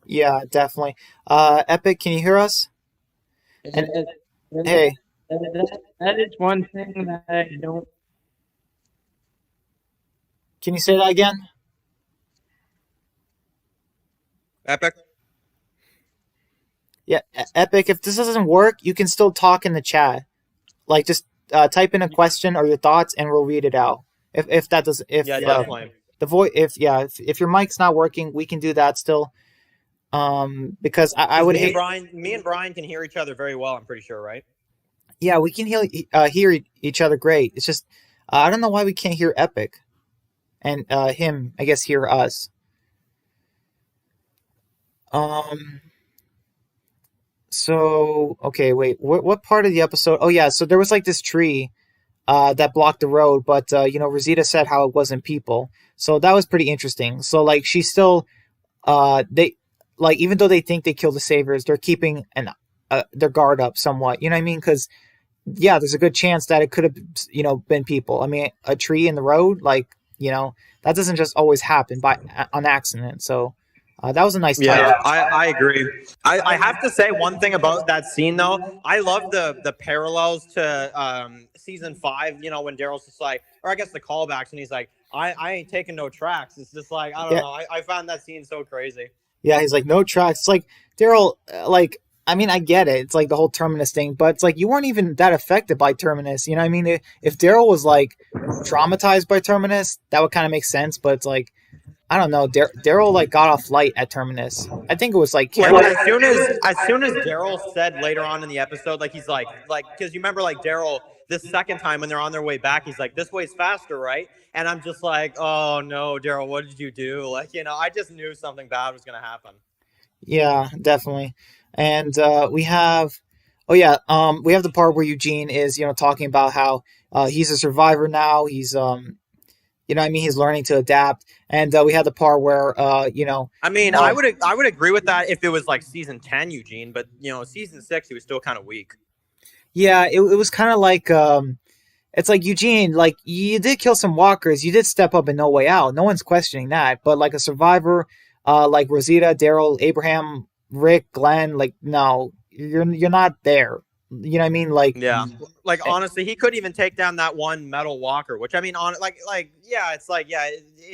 Yeah, definitely. Epic, can you hear us? And hey, That is one thing that I don't. can you say that again? Epic. Yeah, Epic. If this doesn't work, you can still talk in the chat. Like just type in a question or your thoughts, and we'll read it out. If that does, if Yeah, definitely. the voice, if your mic's not working, we can do that still. Because I would hate. Me and Brian can hear each other very well. I'm pretty sure, right? Yeah, we can hear each other great. It's just I don't know why we can't hear Epic, and him, I guess, hear us. So okay, wait. What part of the episode? Oh yeah, so there was like this tree, that blocked the road, but Rosita said how it wasn't people. So that was pretty interesting. So like she still, they like even though they think they killed the Saviors, they're keeping their guard up somewhat. You know what I mean? Because yeah, there's a good chance that it could have been people. I mean, a tree in the road, like that doesn't just always happen on accident. So that was a nice touch. Yeah, I agree. I have to say one thing about that scene though. I love the parallels to season 5. When Daryl's just like, or I guess the callbacks, and he's like, I ain't taking no tracks. It's just like I don't know. I found that scene so crazy. Yeah, he's like, no tracks. It's like, Daryl, like, I mean, I get it. It's like the whole Terminus thing, but it's like you weren't even that affected by Terminus. You know what I mean? If Daryl was like traumatized by Terminus, that would kind of make sense, but it's like, I don't know. Daryl like got off light at Terminus. I think it was like as soon as Daryl said later on in the episode, like he's like because you remember like Daryl the second time when they're on their way back, he's like, this way's faster, right? And I'm just like, oh no, Daryl, what did you do? Like I just knew something bad was gonna happen. Yeah, definitely. And we have the part where Eugene is talking about how he's a survivor now. He's he's learning to adapt. And we had the part where I mean, I would agree with that if it was like season 10 Eugene, but season 6 he was still kind of weak. Yeah, it was kind of like it's like Eugene, like you did kill some walkers, you did step up in No Way Out. No one's questioning that, but like a survivor, like Rosita, Daryl, Abraham, Rick, Glenn, like no, you're not there. You know what I mean? Like like honestly, he could even take down that one metal walker, which I mean, it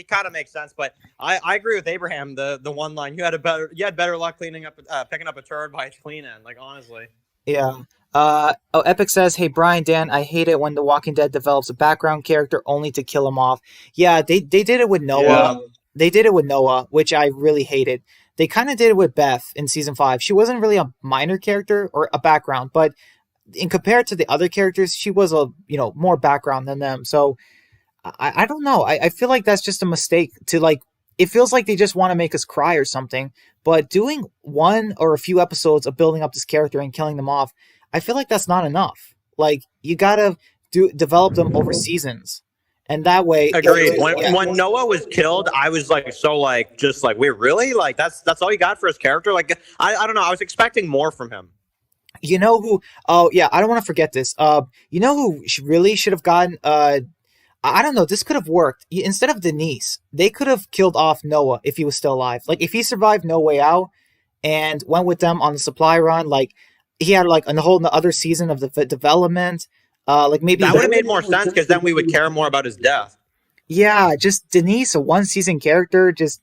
kind of makes sense. But I agree with Abraham. The one line you had better luck picking up a turd by its clean end. Like honestly. Yeah. Epic says, hey, Brian, Dan, I hate it when The Walking Dead develops a background character only to kill him off. Yeah, they did it with Noah. Yeah. They did it with Noah, which I really hated. They kind of did it with Beth in season 5. She wasn't really a minor character or a background, but in compared to the other characters, she was more background than them. So I don't know. I feel like that's just a mistake to like. It feels like they just want to make us cry or something. But doing one or a few episodes of building up this character and killing them off, I feel like that's not enough. Like you gotta develop them over seasons, and that way. Agreed. When Noah was killed, I was like, wait, really? Like that's all you got for his character? Like I don't know. I was expecting more from him. You know who? Oh yeah, I don't want to forget this. You know who really should have gotten? I don't know. This could have worked. Instead of Denise, they could have killed off Noah if he was still alive. Like if he survived No Way Out and went with them on the supply run, like he had like a whole other season of the development. Like maybe that would have made more sense because then we would care more about his death. Yeah, just Denise, a one season character. Just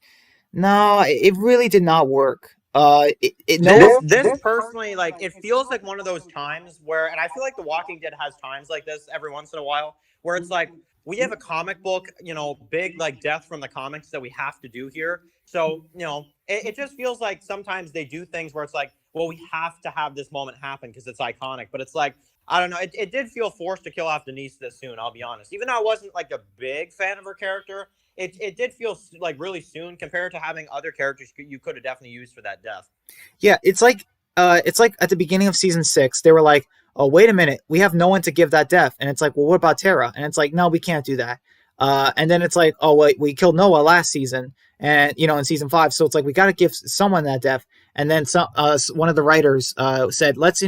no, it really did not work. This personally, like, it feels like one of those times where, and I feel like The Walking Dead has times like this every once in a while, where it's like we have a comic book, big like death from the comics that we have to do here. So it just feels like sometimes they do things where it's like, well, we have to have this moment happen because it's iconic. But it's like, I don't know, it did feel forced to kill off Denise this soon. I'll be honest, even though I wasn't like a big fan of her character. It did feel like really soon compared to having other characters you could have definitely used for that death. Yeah, it's like at the beginning of season 6, they were like, oh, wait a minute, we have no one to give that death. And it's like, well, what about Tara? And it's like, no, we can't do that. And then it's like, oh, wait, we killed Noah last season and, in season 5. So it's like, we got to give someone that death. and then one of the writers said, let's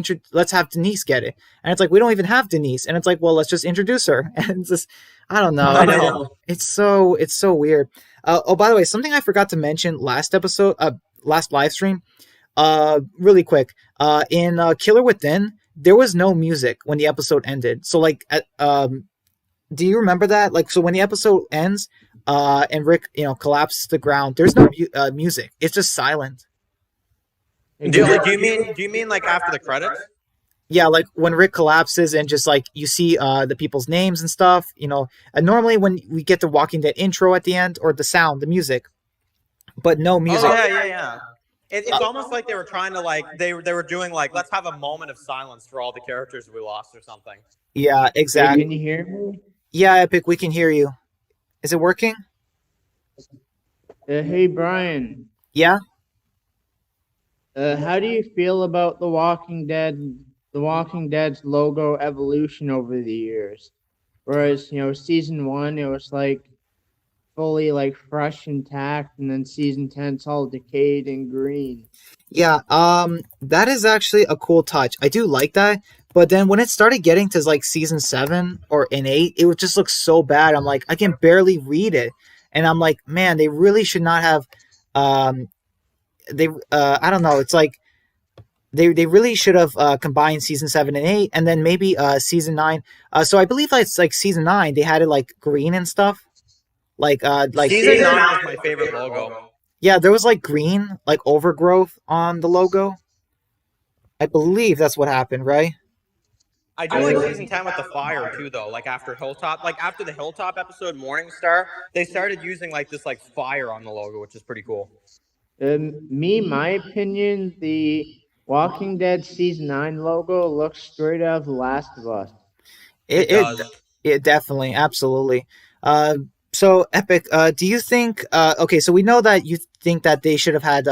have Denise get it, and it's like we don't even have Denise, and it's like, well, let's just introduce her, and it's just I don't know, I know. it's so weird. Oh, by the way, something I forgot to mention last episode, last live stream, really quick, in Killer Within, there was no music when the episode ended. So like, do you remember that? Like, so when the episode ends, and Rick, collapses to the ground, there's no music. It's just silent. Do you mean like after the credits? Yeah, like when Rick collapses and just like you see the people's names and stuff. And normally when we get the Walking Dead intro at the end or the sound, the music, but no music. Oh yeah. It's almost like they were trying to like they were doing like let's have a moment of silence for all the characters we lost or something. Yeah, Hey, exactly. can you hear me? Yeah, Epic, we can hear you. Is it working? Hey, Brian. Yeah. How do you feel about The Walking Dead's logo evolution over the years? Whereas, season 1, it was like fully like fresh, intact, and then season 10, it's all decayed and green. Yeah, that is actually a cool touch. I do like that, but then when it started getting to like season 7 or in 8, it would just look so bad. I'm like, I can barely read it, and I'm like, man, they really should not have. I don't know. It's like they really should have combined season 7 and 8, and then maybe season 9. So I believe it's like season 9 they had it like green and stuff. Like Season 9 was my favorite logo. Yeah, there was like green, like overgrowth on the logo. I believe that's what happened, right? I do like season 10 with the fire too, though. Like after Hilltop, like after the Hilltop episode, Morningstar, they started using like this like fire on the logo, which is pretty cool. My opinion, the Walking Dead season 9 logo looks straight out of The Last of Us. It does. it definitely, absolutely. So Epic, do you think? Okay, so we know that you think that they should have had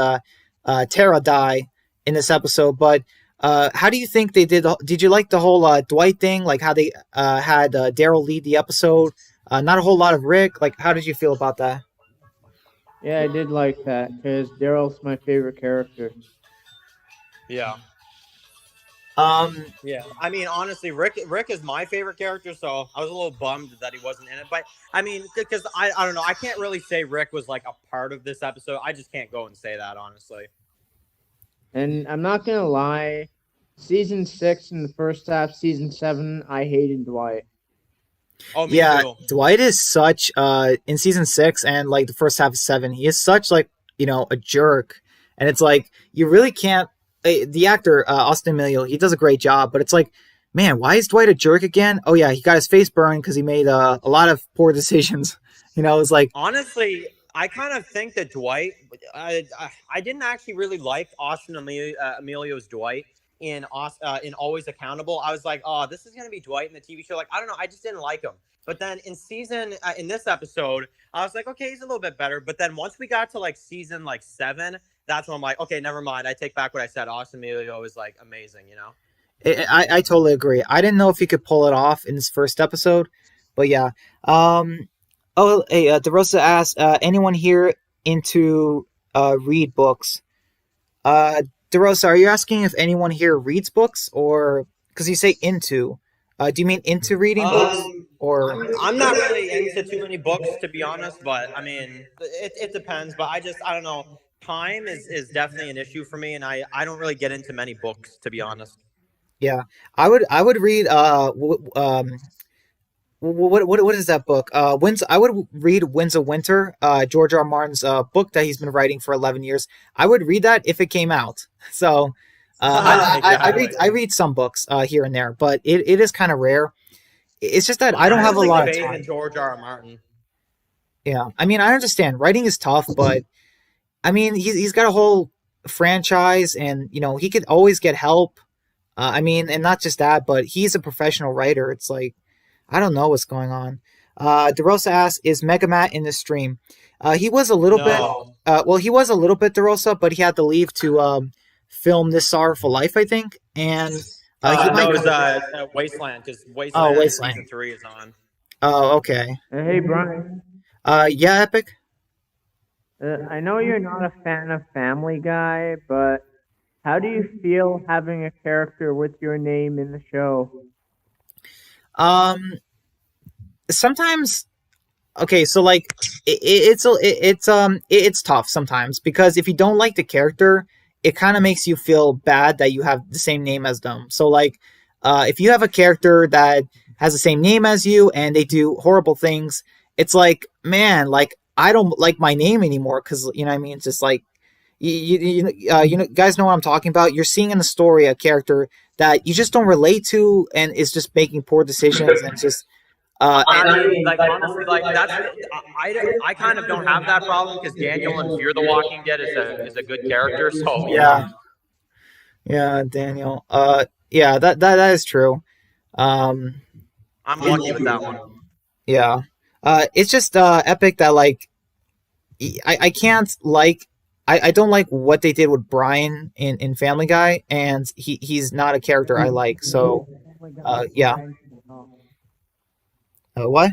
Tara die in this episode, but how do you think they did? Did you like the whole Dwight thing? Like how they had Daryl lead the episode? Not a whole lot of Rick. Like, how did you feel about that? Yeah, I did like that because Daryl's my favorite character. Yeah. Um, Yeah. I mean, honestly, Rick is my favorite character, so I was a little bummed that he wasn't in it. But I mean, because I don't know, I can't really say Rick was like a part of this episode. I just can't go and say that, honestly. And I'm not gonna lie, season 6 in the first half, season 7, I hated Dwight. Oh, me yeah, too. Dwight is such in season 6 and like the first half of 7, he is such like a jerk, and it's like you really can't. The actor Austin Emilio, he does a great job, but it's like, man, why is Dwight a jerk again? Oh yeah, he got his face burned because he made a lot of poor decisions. It's like Honestly, I kind of think that Dwight. I didn't actually really like Austin Emilio's Dwight in Always Accountable. I was like, oh, this is gonna be Dwight in the TV show. Like, I don't know, I just didn't like him. But then in this episode, I was like, okay, he's a little bit better. But then once we got to like season like 7, that's when I'm like, okay, never mind. I take back what I said. Austin Emilio is like amazing, I totally agree. I didn't know if he could pull it off in this first episode, but yeah. Oh, hey, DeRosa asked, anyone here into read books? DeRosa, are you asking if anyone here reads books, or because you say into? Do you mean into reading books, or? I'm not really into too many books, to be honest. But I mean, it depends. But I don't know. Time is definitely an issue for me, and I don't really get into many books, to be honest. Yeah, I would read what is that book? I would read Winds of Winter, George R. R. Martin's book that he's been writing for 11 years. I would read that if it came out. So I read some books here and there, but it is kind of rare. It's just that I don't have a lot of time. George R. R. Martin. Yeah, I mean, I understand writing is tough, but I mean, he's got a whole franchise, and he could always get help. I mean, and not just that, but he's a professional writer. It's like, I don't know what's going on. DeRosa asks, is Megamat in the stream? He was a little bit. Well, he was a little bit, DeRosa, but he had to leave to film This Sorrowful Life, I think. And he was Wasteland, because Wasteland season 3 is on. Oh, okay. Hey, Brian. Yeah, Epic. I know you're not a fan of Family Guy, but How do you feel having a character with your name in the show? Um, Sometimes, okay, so like it's tough sometimes because if you don't like the character, it kind of makes you feel bad that you have the same name as them. So like, if you have a character that has the same name as you and they do horrible things, it's like, man, like I don't like my name anymore because you know what I mean. It's just like you know, guys know what I'm talking about. You're seeing in the story a character that you just don't relate to and is just making poor decisions and just I and mean, like honestly, like I kind of don't have that problem because Daniel in Fear the Walking Dead is a good character. So you know, yeah, yeah, Daniel. Yeah, that is true. Um, I'm lucky with that one. yeah. It's just epic that like I can't like I don't like what they did with Brian in Family Guy, and he's not a character I like. So Family Guy, yeah. Brian's the dog. What?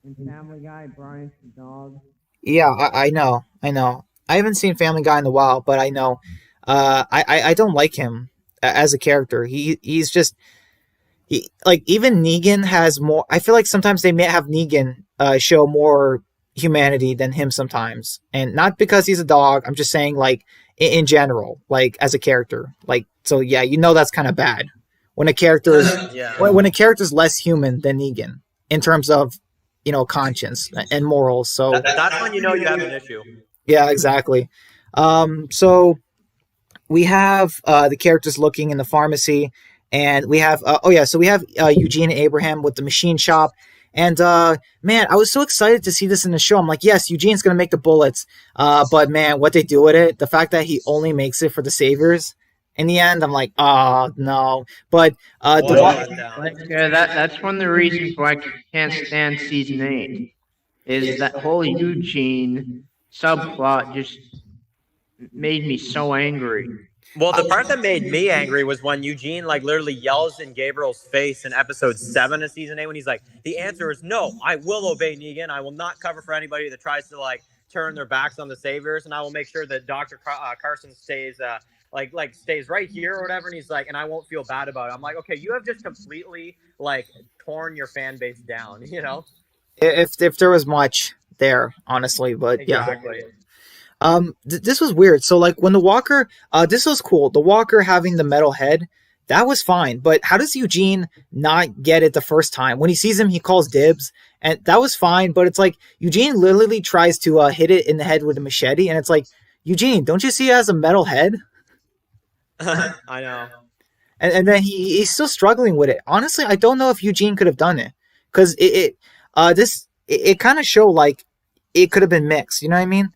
In Family Guy, Brian's the dog. Yeah, I know, I know. I haven't seen Family Guy in a while, but I know. I don't like him as a character. He's just like even Negan has more. I feel like sometimes they may have Negan show more humanity than him sometimes, and not because he's a dog. I'm just saying like in general, like as a character. Like so, yeah, you know that's kind of bad when a character is Yeah, when a character is less human than Negan in terms of conscience and morals. So that's when you know you have an issue. yeah, exactly. So we have the characters looking in the pharmacy, and we have oh yeah, so we have Eugene and Abraham with the machine shop, and man, I was so excited to see this in the show. I'm like, yes, Eugene's gonna make the bullets, but man, what they do with it, the fact that he only makes it for the saviors. In the end, I'm like, oh no. But What a letdown. Like that's one of the reasons why I can't stand season 8. Is that whole Eugene subplot just made me so angry. Well, the part that made me angry was when Eugene like literally yells in Gabriel's face in episode 7 of season 8 when he's like, "The answer is no. I will obey Negan. I will not cover for anybody that tries to like turn their backs on the saviors, and I will make sure that Doctor Carson stays stays right here or whatever." And he's like, "And I won't feel bad about it." I'm like, okay, you have just completely like torn your fan base down. You know? if there was much there, honestly, but yeah. Exactly. This was weird. So like when the Walker, this was cool. The Walker having the metal head, that was fine. But how does Eugene not get it the first time? When he sees him, he calls dibs, and that was fine. But it's like Eugene literally tries to hit it in the head with a machete, and it's like, Eugene, don't you see it as a metal head? I know. And then he's still struggling with it. Honestly, I don't know if Eugene could have done it because it kind of showed like it could have been mixed. You know what I mean?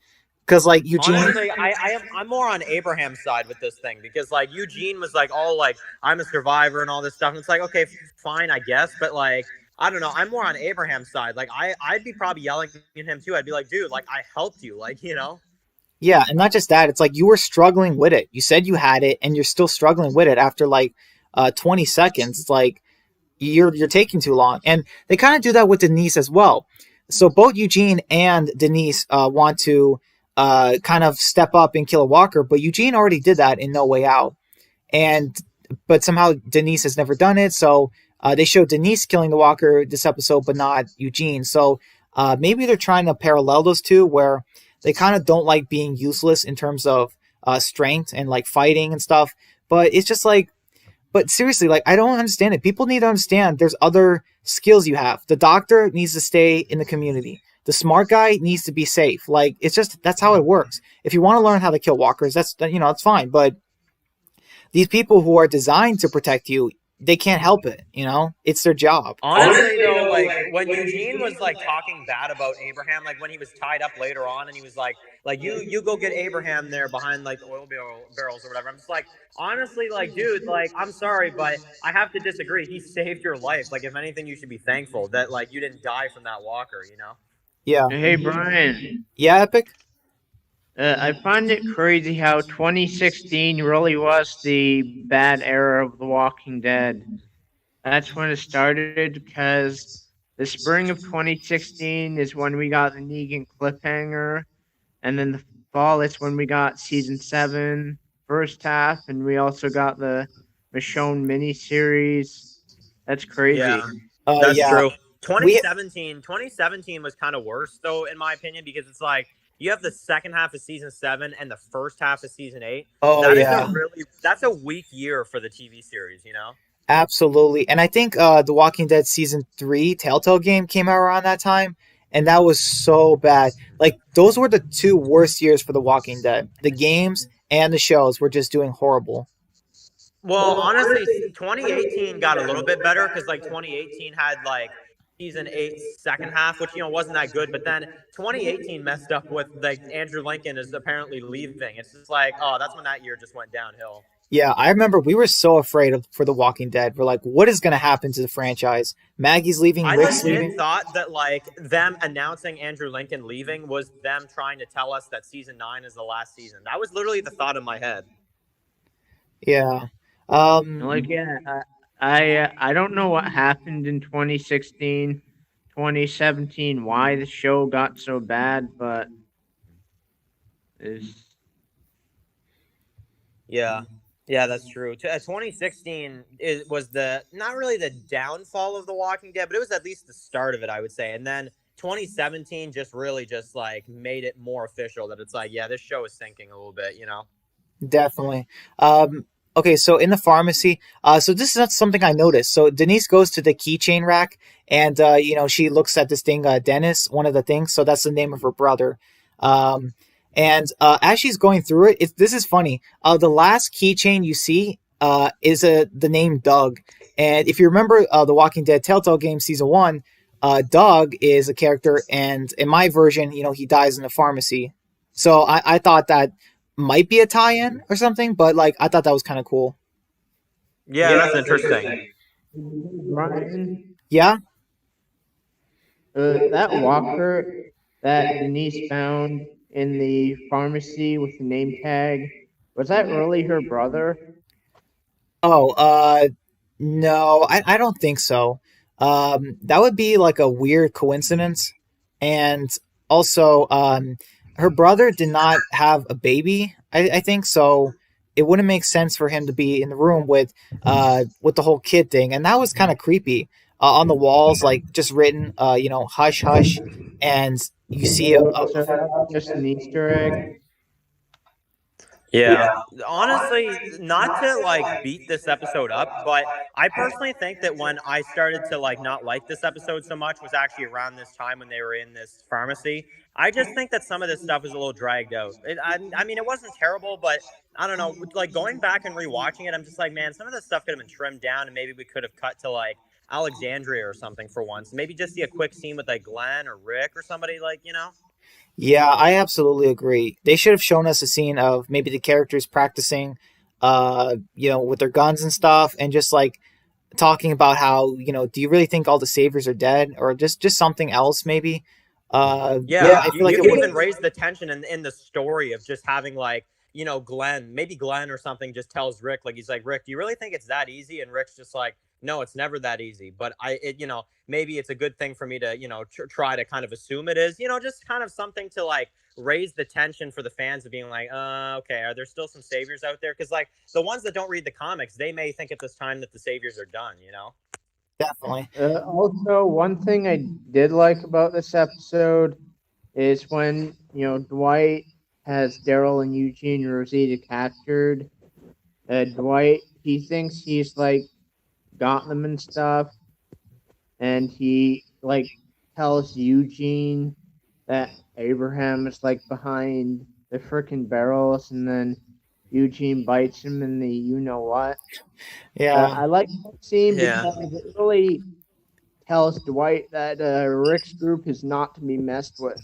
Because like Eugene, Honestly, I'm more on Abraham's side with this thing because like Eugene was like all like I'm a survivor and all this stuff, and it's like okay, fine, I guess, but like I don't know, I'm more on Abraham's side. Like I'd be probably yelling at him too. I'd be like, dude, like I helped you, like you know. yeah, and not just that. It's like you were struggling with it. You said you had it, and you're still struggling with it after like 20 seconds. It's like you're taking too long, and they kind of do that with Denise as well. So both Eugene and Denise want to kind of step up and kill a Walker, but Eugene already did that in No Way Out, and but somehow Denise has never done it. So they show Denise killing the Walker this episode, but not Eugene. So maybe they're trying to parallel those two, where they kind of don't like being useless in terms of strength and like fighting and stuff. But it's just like, but seriously, like I don't understand it. People need to understand there's other skills you have. The doctor needs to stay in the community. The smart guy needs to be safe. Like it's just that's how it works. If you want to learn how to kill walkers, that's that's fine. But these people who are designed to protect you, they can't help it. It's their job. Honestly, though, like when Eugene was like talking bad about Abraham, like when he was tied up later on, and he was like you go get Abraham there behind like the oil barrels or whatever. I'm just like, honestly, like dude, like I'm sorry, but I have to disagree. He saved your life. Like if anything, you should be thankful that like you didn't die from that walker. You know? Yeah. Hey Brian, Yeah, Epic. I find it crazy how 2016 really was the bad era of The Walking Dead. That's when it started because the spring of 2016 is when we got the Negan cliffhanger, and then the fall is when we got season 7 first half, and we also got the Michonne miniseries. That's crazy. Yeah, that's Yeah, true. we. 2017 was kind of worse though, in my opinion, because it's like you have the second half of season 7 and the first half of season 8. Oh That is a yeah, really that's a weak year for the TV series, you know. absolutely. And I think The Walking Dead season 3 Telltale game came out around that time, and that was so bad. Like those were the two worst years for The Walking Dead. The games and the shows were just doing horrible. Well, honestly, 2018 got a little bit better because like 2018 had like season 8 second half, which wasn't that good. But then 2018 messed up with like Andrew Lincoln is apparently leaving. It's just like, oh, that's when that year just went downhill. Yeah, I remember we were so afraid for The Walking Dead. We're like, what is going to happen to the franchise? Maggie's leaving, I Rick's legit leaving. thought that like them announcing Andrew Lincoln leaving was them trying to tell us that season 9 is the last season. That was literally the thought in my head. Yeah. Like, yeah, I don't know what happened in 2016, 2017, why the show got so bad, but is Yeah. Yeah, that's true. 2016 was the not really the downfall of The Walking Dead, but it was at least the start of it, I would say. And then 2017 just really just like made it more official that it's like, yeah, this show is sinking a little bit, you know. Definitely. Okay, so in the pharmacy, so this is not something I noticed. So Denise goes to the keychain rack, and she looks at this thing, Dennis, one of the things. So that's the name of her brother. Um, and as she's going through it, this is funny. The last keychain you see is the name Doug. And if you remember the Walking Dead Telltale game season 1, Doug is a character, and in my version, he dies in the pharmacy. So I thought that might be a tie-in or something, but like I thought that was kind of cool. Yeah, that's interesting. Brian, Yeah. that walker that Denise found in the pharmacy with the name tag, was that really her brother? Oh, no, I don't think so. That would be like a weird coincidence, and also, her brother did not have a baby. I think so. It wouldn't make sense for him to be in the room with the whole kid thing, and that was kind of creepy. On the walls, like just written, hush, hush, and you see So that's just an Easter egg. Yeah. Honestly, not to like beat this episode up, but I personally think that when I started to like not like this episode so much was actually around this time when they were in this pharmacy. I just think that some of this stuff was a little dragged out. I mean, it wasn't terrible, but I don't know. Like going back and rewatching it, I'm just like, man, some of this stuff could have been trimmed down, and maybe we could have cut to like Alexandria or something for once. Maybe just see a quick scene with like Glenn or Rick or somebody like, you know. Yeah, I absolutely agree. They should have shown us a scene of maybe the characters practicing, with their guns and stuff, and just like talking about how, do you really think all the saviors are dead, or just something else maybe? Yeah, I you, feel like you it can would. even raise the tension in the story of just having like, Glenn, maybe Glenn or something just tells Rick, like, he's like, Rick, do you really think it's that easy? And Rick's just like, no, it's never that easy. But maybe it's a good thing for me to, try to kind of assume it is, just kind of something to like raise the tension for the fans of being like, okay, are there still some saviors out there? Because like the ones that don't read the comics, they may think at this time that the saviors are done, Definitely. Also, one thing I did like about this episode is when Dwight has Daryl and Eugene and Rosita captured. Dwight, he thinks he's like got them and stuff, and he like tells Eugene that Abraham is like behind the frickin' barrels, and then Eugene bites him in the you know what. Yeah. I like that scene Yeah. because it really tells Dwight that Rick's group is not to be messed with.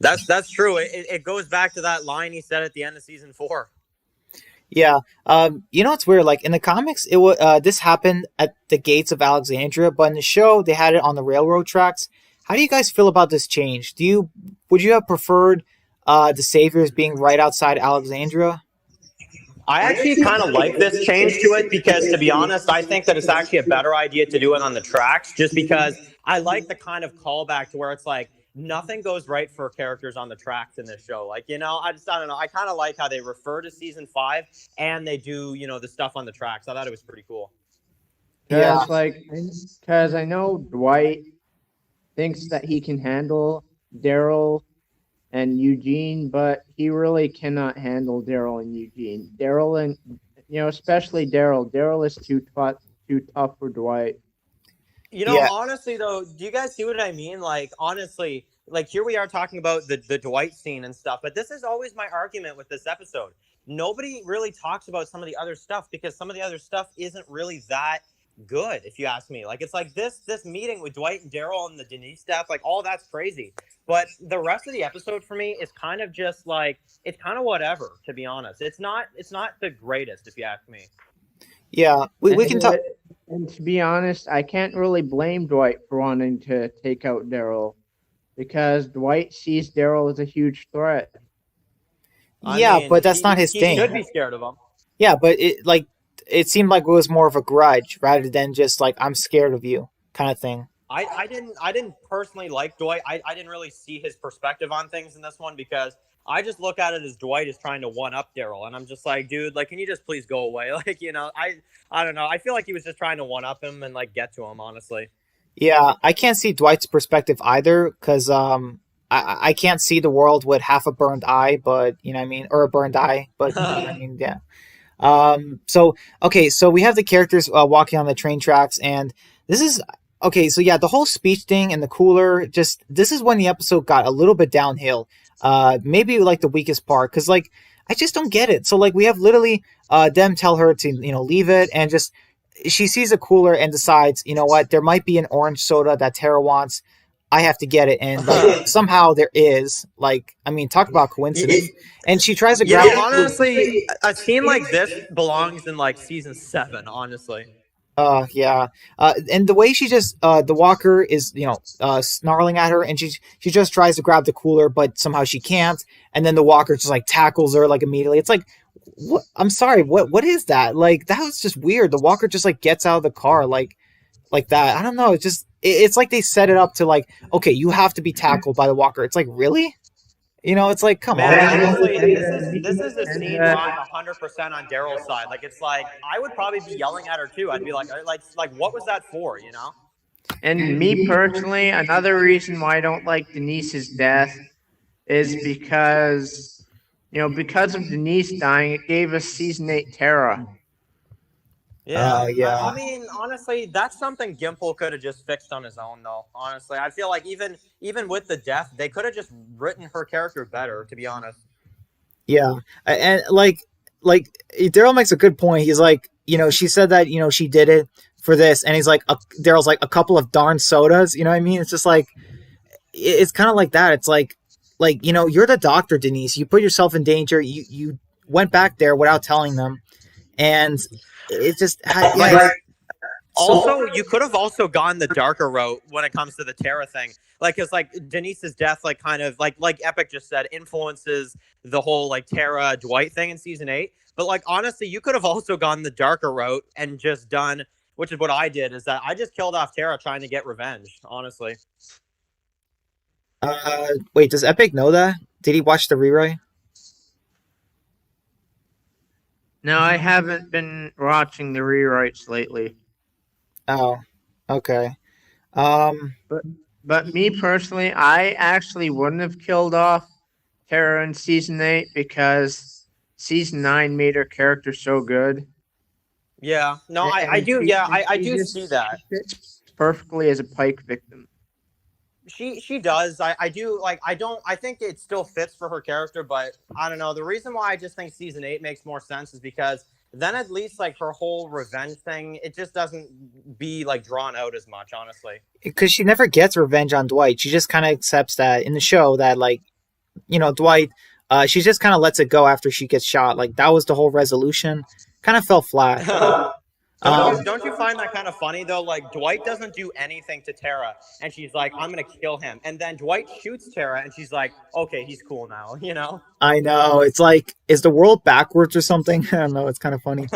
That's true. It goes back to that line he said at the end of season 4. Yeah. What's weird? Like in the comics, this happened at the gates of Alexandria, but in the show, they had it on the railroad tracks. How do you guys feel about this change? Would you have preferred the saviors being right outside Alexandria? I actually kind of like this change to it because, to be honest, I think that it's actually a better idea to do it on the tracks just because I like the kind of callback to where it's like, nothing goes right for characters on the tracks in this show. Like, I don't know. I kind of like how they refer to season 5 and they do, the stuff on the tracks. I thought it was pretty cool. Yeah. Because I know Dwight thinks that he can handle Daryl and Eugene, but he really cannot handle Daryl and Eugene. Daryl and especially Daryl. Daryl is too tough for Dwight. Yeah. Honestly, though, do you guys see what I mean? Like, honestly, like here we are talking about the Dwight scene and stuff, but this is always my argument with this episode. Nobody really talks about some of the other stuff because some of the other stuff isn't really that good, if you ask me. Like, it's like this meeting with Dwight and Daryl and the Denise stuff, like all that's crazy. But the rest of the episode for me is kind of just like, it's kind of whatever, to be honest. It's not the greatest, if you ask me. Yeah, we can talk. And to be honest, I can't really blame Dwight for wanting to take out Daryl because Dwight sees Daryl as a huge threat. Yeah, but that's not his thing. He should be scared of him. Yeah, but it seemed like it was more of a grudge rather than just like I'm scared of you kind of thing. I didn't personally like Dwight. I didn't really see his perspective on things in this one because I just look at it as Dwight is trying to one up Daryl, and I'm just like, dude, like, can you just please go away? Like, I don't know. I feel like he was just trying to one up him and like get to him, honestly. Yeah, I can't see Dwight's perspective either because I can't see the world with half a burned eye, but you know what I mean, or a burned eye, but you know what I mean, yeah. So we have the characters walking on the train tracks, and this is okay. So yeah, the whole speech thing and the cooler, this is when the episode got a little bit downhill. Maybe like the weakest part, because like I just don't get it. So like we have literally them tell her to leave it, and just she sees a cooler and decides, you know what, there might be an orange soda that Tara wants. I have to get it, and like, somehow there is. Like, I mean, talk about coincidence. And she tries to grab. Honestly, a scene like this belongs in like season 7. Honestly. Yeah. And the way she just the walker is snarling at her, and she just tries to grab the cooler, but somehow she can't. And then the walker just like tackles her like immediately. It's like, what? I'm sorry. What is that? Like, that was just weird. The walker just like gets out of the car like that. I don't know. It's like they set it up to like, okay, you have to be tackled by the walker. It's like, really? It's like, come on. Honestly, this is a scene where I'm 100% on Daryl's side. Like, it's like I would probably be yelling at her too. I'd be like, what was that for? And me personally, another reason why I don't like Denise's death is because of Denise dying, it gave us season 8 Tara. Yeah, yeah. I mean, honestly, that's something Gimple could have just fixed on his own, though. Honestly, I feel like even with the death, they could have just written her character better, to be honest. Yeah, and like Daryl makes a good point. He's like, she said that she did it for this, and he's like, Daryl's like, a couple of darn sodas. You know what I mean? It's just like, it's kind of like that. It's like you're the doctor, Denise. You put yourself in danger. You went back there without telling them, and it just also, you could have also gone the darker route when it comes to the Tara thing. Like, because like Denise's death, like kind of like Epic just said, influences the whole like Tara Dwight thing in season 8. But like honestly, you could have also gone the darker route and just done, which is what I did, is that I just killed off Tara trying to get revenge. Honestly. Wait, does Epic know that? Did he watch the rewrite? No, I haven't been watching the rewrites lately. Oh, okay. But me personally, I actually wouldn't have killed off Tara in season 8 because season 9 made her character so good. Yeah, no, I do. Yeah, I do see that. She fits perfectly as a Pike victim. She does. I do. Like, I think it still fits for her character, but I don't know. The reason why I just think season 8 makes more sense is because then at least like her whole revenge thing, it just doesn't be like drawn out as much, honestly. Because she never gets revenge on Dwight. She just kind of accepts that in the show that like, Dwight, she just kind of lets it go after she gets shot. Like, that was the whole resolution. Kind of fell flat. Don't you find that kind of funny though? Like, Dwight doesn't do anything to Tara, and she's like, "I'm gonna kill him," and then Dwight shoots Tara, and she's like, "Okay, he's cool now," I know. It's like, is the world backwards or something? I don't know. It's kind of funny.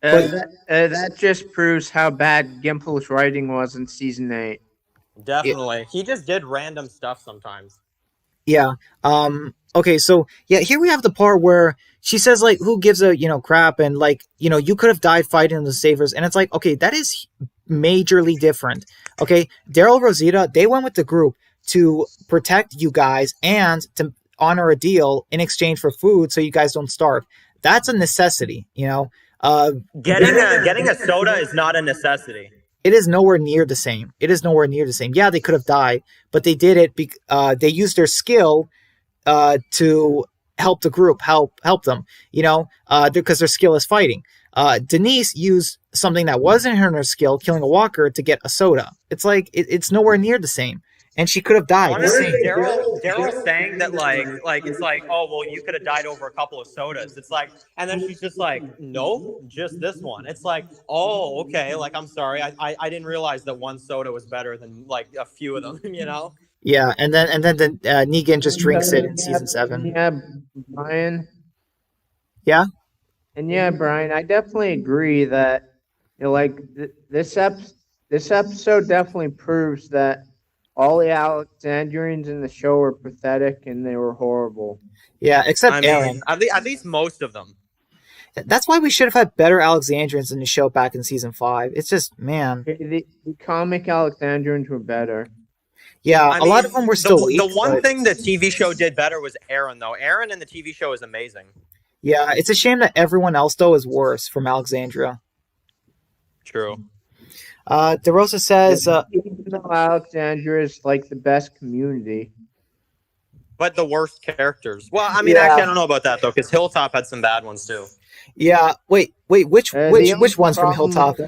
That just proves how bad Gimple's writing was in season 8. Definitely. He just did random stuff sometimes. Yeah. Okay, so yeah, here we have the part where she says like, "Who gives a crap?" And like, you could have died fighting the Savers, and it's like, okay, that is majorly different. Okay, Daryl, Rosita, they went with the group to protect you guys and to honor a deal in exchange for food, so you guys don't starve. That's a necessity, Uh, Getting a soda is not a necessity. it is nowhere near the same. It is nowhere near the same. Yeah, they could have died, but they did it. They used their skill to help the group, help them, because their skill is fighting. Denise used something that wasn't her skill, killing a walker, to get a soda. It's like it's nowhere near the same, and she could have died. Honestly, Daryl saying that like it's like, oh well, you could have died over a couple of sodas. It's like, and then she's just like, no, just this one. It's like, oh okay, like I'm sorry, I didn't realize that one soda was better than like a few of them, you know. Yeah, and then Negan just drinks it in season 7. Yeah, Brian. Yeah. And yeah, Brian, I definitely agree that like this episode definitely proves that all the Alexandrians in the show were pathetic and they were horrible. Yeah, except I mean, Aaron. at least most of them. That's why we should have had better Alexandrians in the show back in season 5. It's just, man. The comic Alexandrians were better. Yeah, a lot of them were still weak. The one thing the TV show did better was Aaron, though. Aaron in the TV show is amazing. Yeah, it's a shame that everyone else, though, is worse from Alexandria. True. DeRosa says... even though Alexandria is like the best community. But the worst characters. Well, I mean, actually, I don't know about that, though, because Hilltop had some bad ones, too. Yeah, wait, which ones from Hilltop?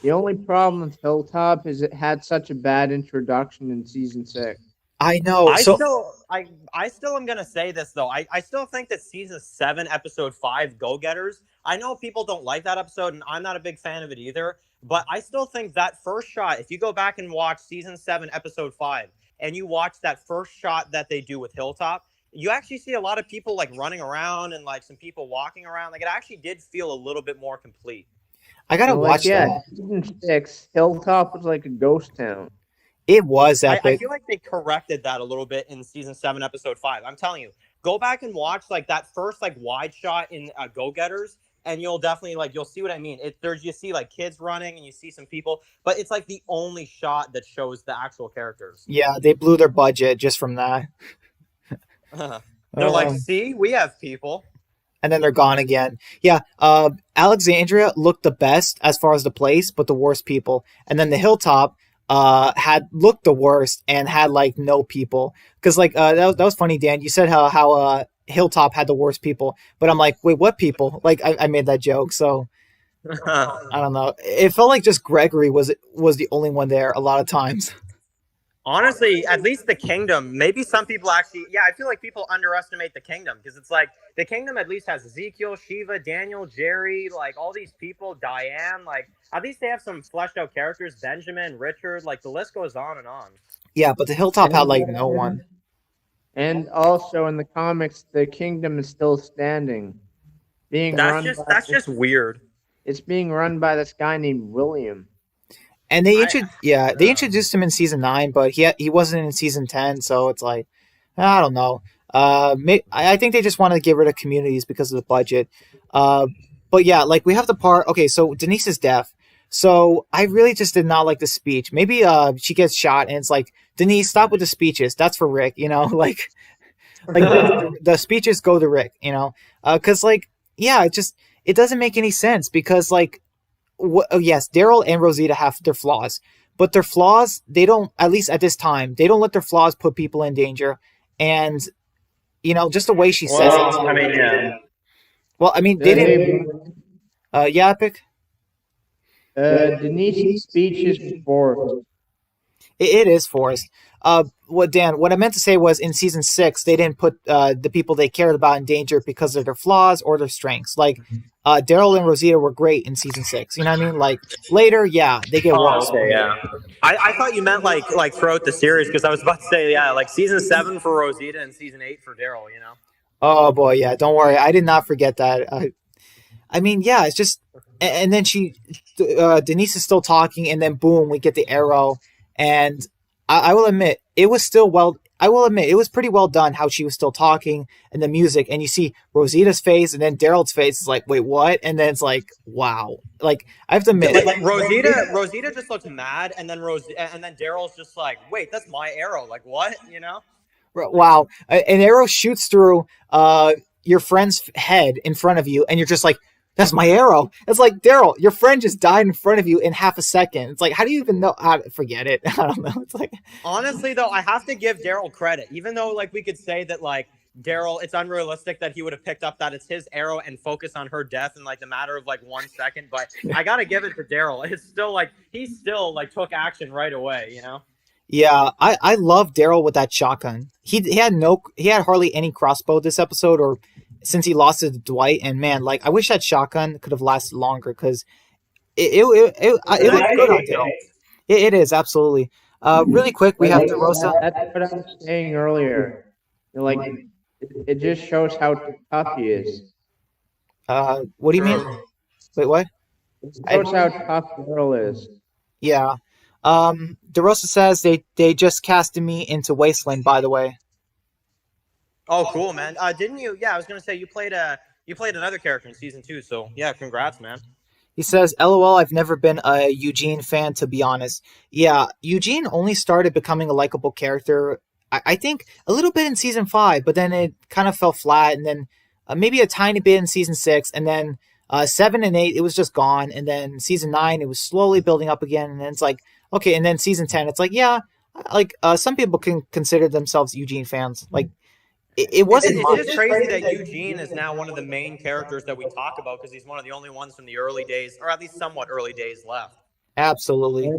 The only problem with Hilltop is it had such a bad introduction in season 6. I know. I still am gonna say this though. I still think that season 7, episode 5, Go Getters. I know people don't like that episode, and I'm not a big fan of it either. But I still think that first shot, if you go back and watch season 7, episode 5, and you watch that first shot that they do with Hilltop, you actually see a lot of people like running around and like some people walking around. Like it actually did feel a little bit more complete. I gotta watch that. Season 6, Hilltop was like a ghost town. It was epic. I feel like they corrected that a little bit in season 7, episode 5. I'm telling you, go back and watch like that first like wide shot in Go Getters, and you'll definitely you'll see what I mean. You see like kids running and you see some people, but it's like the only shot that shows the actual characters. Yeah, they blew their budget just from that. They're like, see, we have people. And then they're gone again. Yeah, Alexandria looked the best as far as the place, but the worst people. And then the Hilltop had looked the worst and had like no people. Because like that was funny, Dan. You said how Hilltop had the worst people, but I'm like, wait, what people? Like I made that joke, so I don't know. It felt like just Gregory was the only one there a lot of times. Honestly, at least the Kingdom. Maybe some people actually, I feel like people underestimate the Kingdom because it's like the Kingdom at least has Ezekiel, Shiva, Daniel, Jerry, like all these people, Diane. Like at least they have some fleshed out characters. Benjamin, Richard, like the list goes on and on. Yeah, but the Hilltop had like no one. And also in the comics, the Kingdom is still standing. That's just weird. It's being run by this guy named William. And they introduced him in season 9, but he wasn't in season 10, so it's like I don't know. I think they just wanted to get rid of communities because of the budget. But yeah, like we have the part. Okay, so Denise is deaf, so I really just did not like the speech. Maybe she gets shot, and it's like, Denise, stop with the speeches. That's for Rick, like the speeches go to Rick, because it doesn't make any sense because like. Yes, Daryl and Rosita have their flaws, but their flaws, they don't, at least at this time, they don't let their flaws put people in danger. And, just the way she says it. I mean, yeah. Well, I mean, they didn't. Yeah, Epic? Denise's speech is forced. It is forced. What I meant to say was in season 6, they didn't put the people they cared about in danger because of their flaws or their strengths. Like, Daryl and Rosita were great in season 6. You know what I mean? Like later, they get worse. Okay, yeah. I thought you meant like throughout the series because I was about to say like season 7 for Rosita and season 8 for Daryl. Oh boy, yeah. Don't worry, I did not forget that. I mean, it's just, and then Denise is still talking, and then boom, we get the arrow, And I will admit it was still well. I will admit it was pretty well done how she was still talking and the music, and you see Rosita's face, and then Daryl's face is like, wait, what? And then it's like, wow. Like I have to admit, Like Rosita just looks mad, and then Daryl's just like, wait, that's my arrow. Like what? You know? wow, an arrow shoots through your friend's head in front of you, and you're just like, that's my arrow. It's like, Daryl, your friend just died in front of you in half a second. It's like, how do you even know how to forget it? I don't know. It's like, honestly though, I have to give Daryl credit, even though like we could say that like Daryl, it's unrealistic that he would have picked up that it's his arrow and focused on her death in like the matter of like 1 second. But I gotta give it to Daryl. It's still like he still like took action right away. You know? yeah, I love Daryl with that shotgun. He had hardly any crossbow this episode, or since he lost it to Dwight. And man, like I wish that shotgun could have lasted longer because it looked good on Daryl. It is absolutely. Really quick, we have DeRosa. That's what I was saying earlier. Like, it just shows how tough he is. What do you mean? Wait, what? It shows how tough Daryl is. Yeah. DeRosa says they just casted me into Wasteland, by the way. Oh, cool, man. Didn't you? Yeah, I was gonna say you played another character in season 2. So yeah, congrats, man. He says, LOL, I've never been a Eugene fan, to be honest. Yeah, Eugene only started becoming a likable character, I think, a little bit in season 5, but then it kind of fell flat, and then maybe a tiny bit in season 6, and then 7 and 8, it was just gone, and then season 9, it was slowly building up again, and then it's like, okay, and then season 10, it's like, yeah, like some people can consider themselves Eugene fans. Like, it wasn't It's much. just crazy that Eugene is now one of the main characters that we talk about because he's one of the only ones from the early days, or at least somewhat early days left. Absolutely.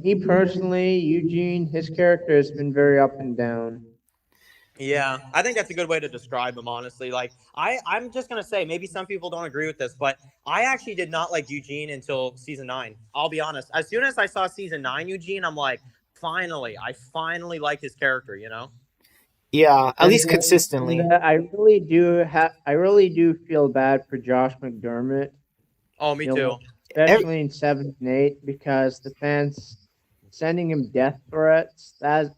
Me personally, Eugene, his character has been very up and down. Yeah, I think that's a good way to describe him, honestly. Like, I'm just going to say, maybe some people don't agree with this, but I actually did not like Eugene until season 9. I'll be honest. As soon as I saw season 9 Eugene, I'm like, I finally like his character, you know? Yeah, at least consistently. I really do feel bad for Josh McDermott. Oh, me too. Especially in 7 and 8, because the fans sending him death threats. That's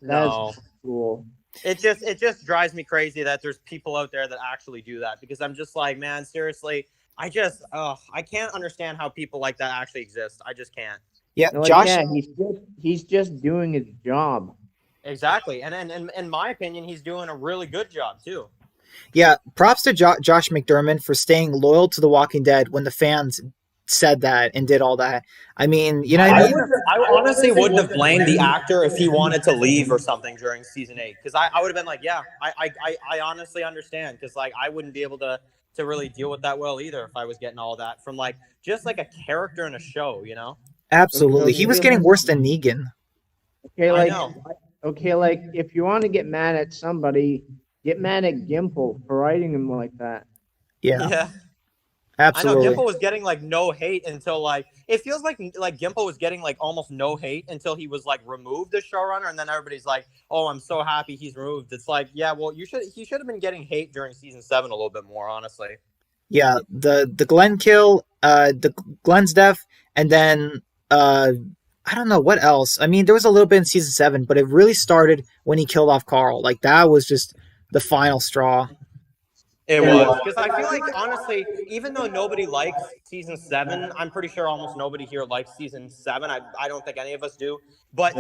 cool. It just drives me crazy that there's people out there that actually do that, because I'm just like, man, seriously, I can't understand how people like that actually exist. I just can't. Yeah, like, Josh. Yeah, he's just doing his job. Exactly, and in my opinion, he's doing a really good job too. Yeah, props to Josh McDermott for staying loyal to The Walking Dead when the fans said that and did all that. I mean, you know what I mean? I honestly wouldn't have blamed the actor if he wanted to leave or something during season 8, because I would have been like, yeah, I honestly understand, because like I wouldn't be able to really deal with that well either if I was getting all that from like just like a character in a show, you know? Absolutely, he was getting worse than Negan. Okay, like, okay, like if you want to get mad at somebody, get mad at Gimple for writing him like that. Yeah. Absolutely. I know Gimple was getting like no hate until like it feels like Gimple was getting like almost no hate until he was like removed as showrunner, and then everybody's like, "Oh, I'm so happy he's removed." It's like, yeah, well, he should have been getting hate during season 7 a little bit more, honestly. Yeah, the Glenn kill, the Glenn's death, and then I don't know what else. I mean, there was a little bit in season 7, but it really started when he killed off Carl. Like that was just the final straw. It was, because I feel like, honestly, even though nobody likes season 7, I'm pretty sure almost nobody here likes season 7. I don't think any of us do. But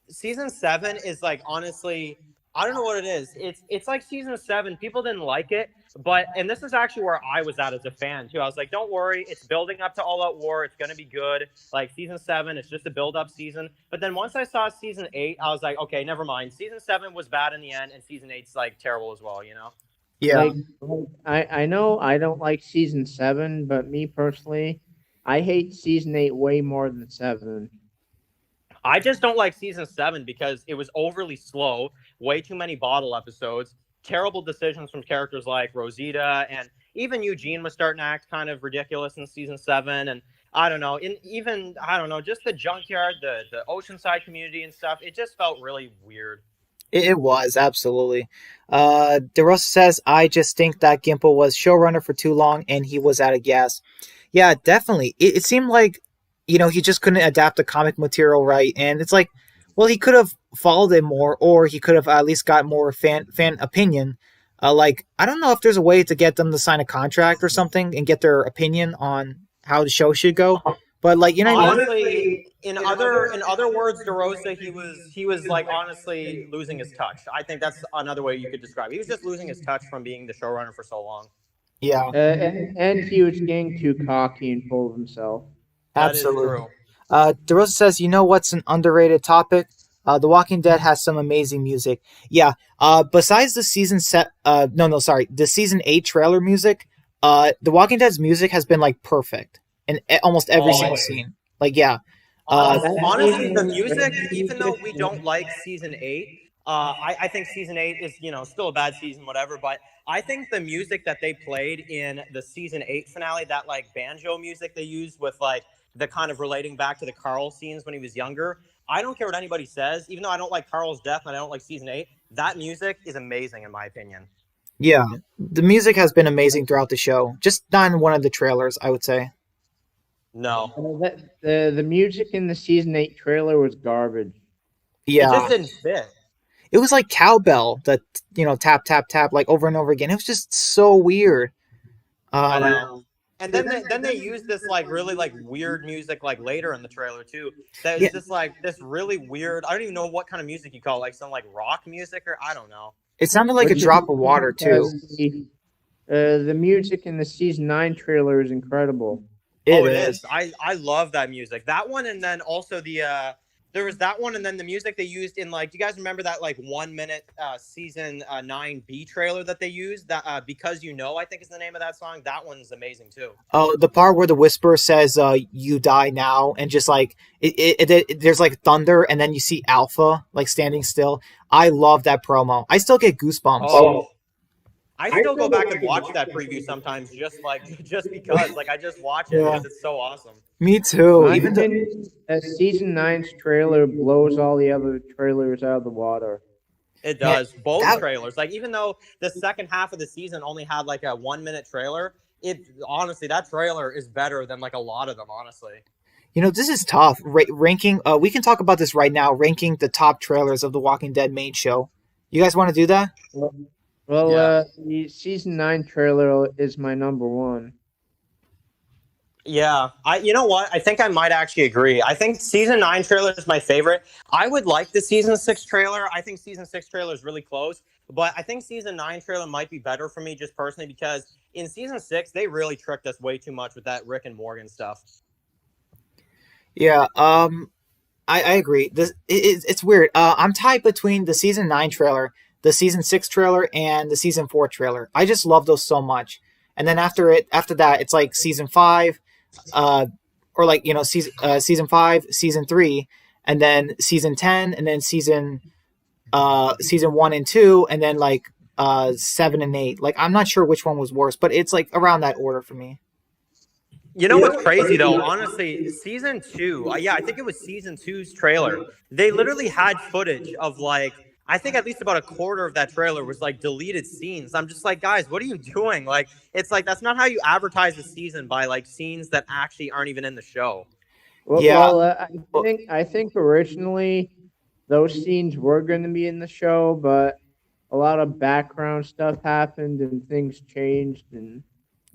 season 7 is like, honestly, I don't know what it is. It's like season 7. People didn't like it, and this is actually where I was at as a fan too. I was like, don't worry, it's building up to All Out War. It's gonna be good. Like season 7, it's just a build-up season. But then once I saw season 8, I was like, okay, never mind. Season 7 was bad in the end, and season 8's like terrible as well. You know? Yeah. Like, I know I don't like season 7, but me personally, I hate season 8 way more than 7. I just don't like season 7 because it was overly slow, way too many bottle episodes, terrible decisions from characters like Rosita, and even Eugene was starting to act kind of ridiculous in season 7. And I don't know, just the junkyard, the Oceanside community and stuff, it just felt really weird. It was, absolutely. DeRosa says, I just think that Gimple was showrunner for too long and he was out of gas. Yeah, definitely. It seemed like, he just couldn't adapt the comic material right, and it's like, well, he could have followed it more, or he could have at least got more fan opinion. Like, I don't know if there's a way to get them to sign a contract or something and get their opinion on how the show should go. But like, you know what I mean? Honestly, in other words, DeRosa, he was like honestly losing his touch. I think that's another way you could describe it. He was just losing his touch from being the showrunner for so long. Yeah, And he was getting too cocky and full of himself. That is absolutely. true. DeRosa says, you know what's an underrated topic? The Walking Dead has some amazing music. Yeah. Besides the the season 8 trailer music, The Walking Dead's music has been like perfect in almost every single scene. Like, yeah. Honestly, the music, even though we don't like season 8, I think season 8 is still a bad season, whatever. But I think the music that they played in the season 8 finale, that like banjo music they used with like the kind of relating back to the Carl scenes when he was younger. I don't care what anybody says, even though I don't like Carl's death and I don't like season 8. That music is amazing in my opinion. Yeah. The music has been amazing throughout the show. Just not in one of the trailers, I would say. No, The music in the season 8 trailer was garbage. it Yeah. just didn't fit. It was like cowbell that, tap, tap, tap, like over and over again. It was just so weird. I know. And then they used this like really like weird music like later in the trailer too. That is Yeah. just like this really weird. I don't even know what kind of music you call it, like some like rock music or I don't know. It sounded like a Which drop of water, too. The music in the season 9 trailer is incredible. It is. I love that music. That one, and then also the there was that one, and then the music they used in like. Do you guys remember that like 1 minute season 9B trailer that they used? That Because You Know, I think is the name of that song. That one's amazing too. Oh, the part where the whisper says, "You die now," and just like there's like thunder, and then you see Alpha like standing still. I love that promo. I still get goosebumps. Oh. I still go back and watch that preview sometimes, just because, like I just watch it because it's so awesome. Me too. My Even though, opinion, season 9's trailer blows all the other trailers out of the water. It does. Both trailers. Like even though the second half of the season only had like a 1 minute trailer, it honestly that trailer is better than like a lot of them. Honestly. this is tough. Ranking. We can talk about this right now. Ranking the top trailers of the Walking Dead main show. You guys want to do that? Well, Yeah. the season 9 trailer is my number 1. Yeah, you know what? I think I might actually agree. I think season 9 trailer is my favorite. I would like the season 6 trailer. I think season 6 trailer is really close, but I think season 9 trailer might be better for me just personally because in season 6 they really tricked us way too much with that Rick and Morgan stuff. Yeah. I agree. It's weird. I'm tied between the season 9 trailer, the season 6 trailer, and the season 4 trailer. I just love those so much. And then after that, it's like season 5, or like season 5, season 3, and then season 10, and then season 1 and 2, and then like 7 and 8. Like I'm not sure which one was worse, but it's like around that order for me. You know what's crazy though? Honestly, season 2, yeah, I think it was season 2's trailer. They literally had footage of like, I think at least about a quarter of that trailer was like deleted scenes. I'm just like, guys, what are you doing? Like, it's like that's not how you advertise a season by like scenes that actually aren't even in the show. Well, Yeah. I think originally those scenes were going to be in the show, but a lot of background stuff happened and things changed and.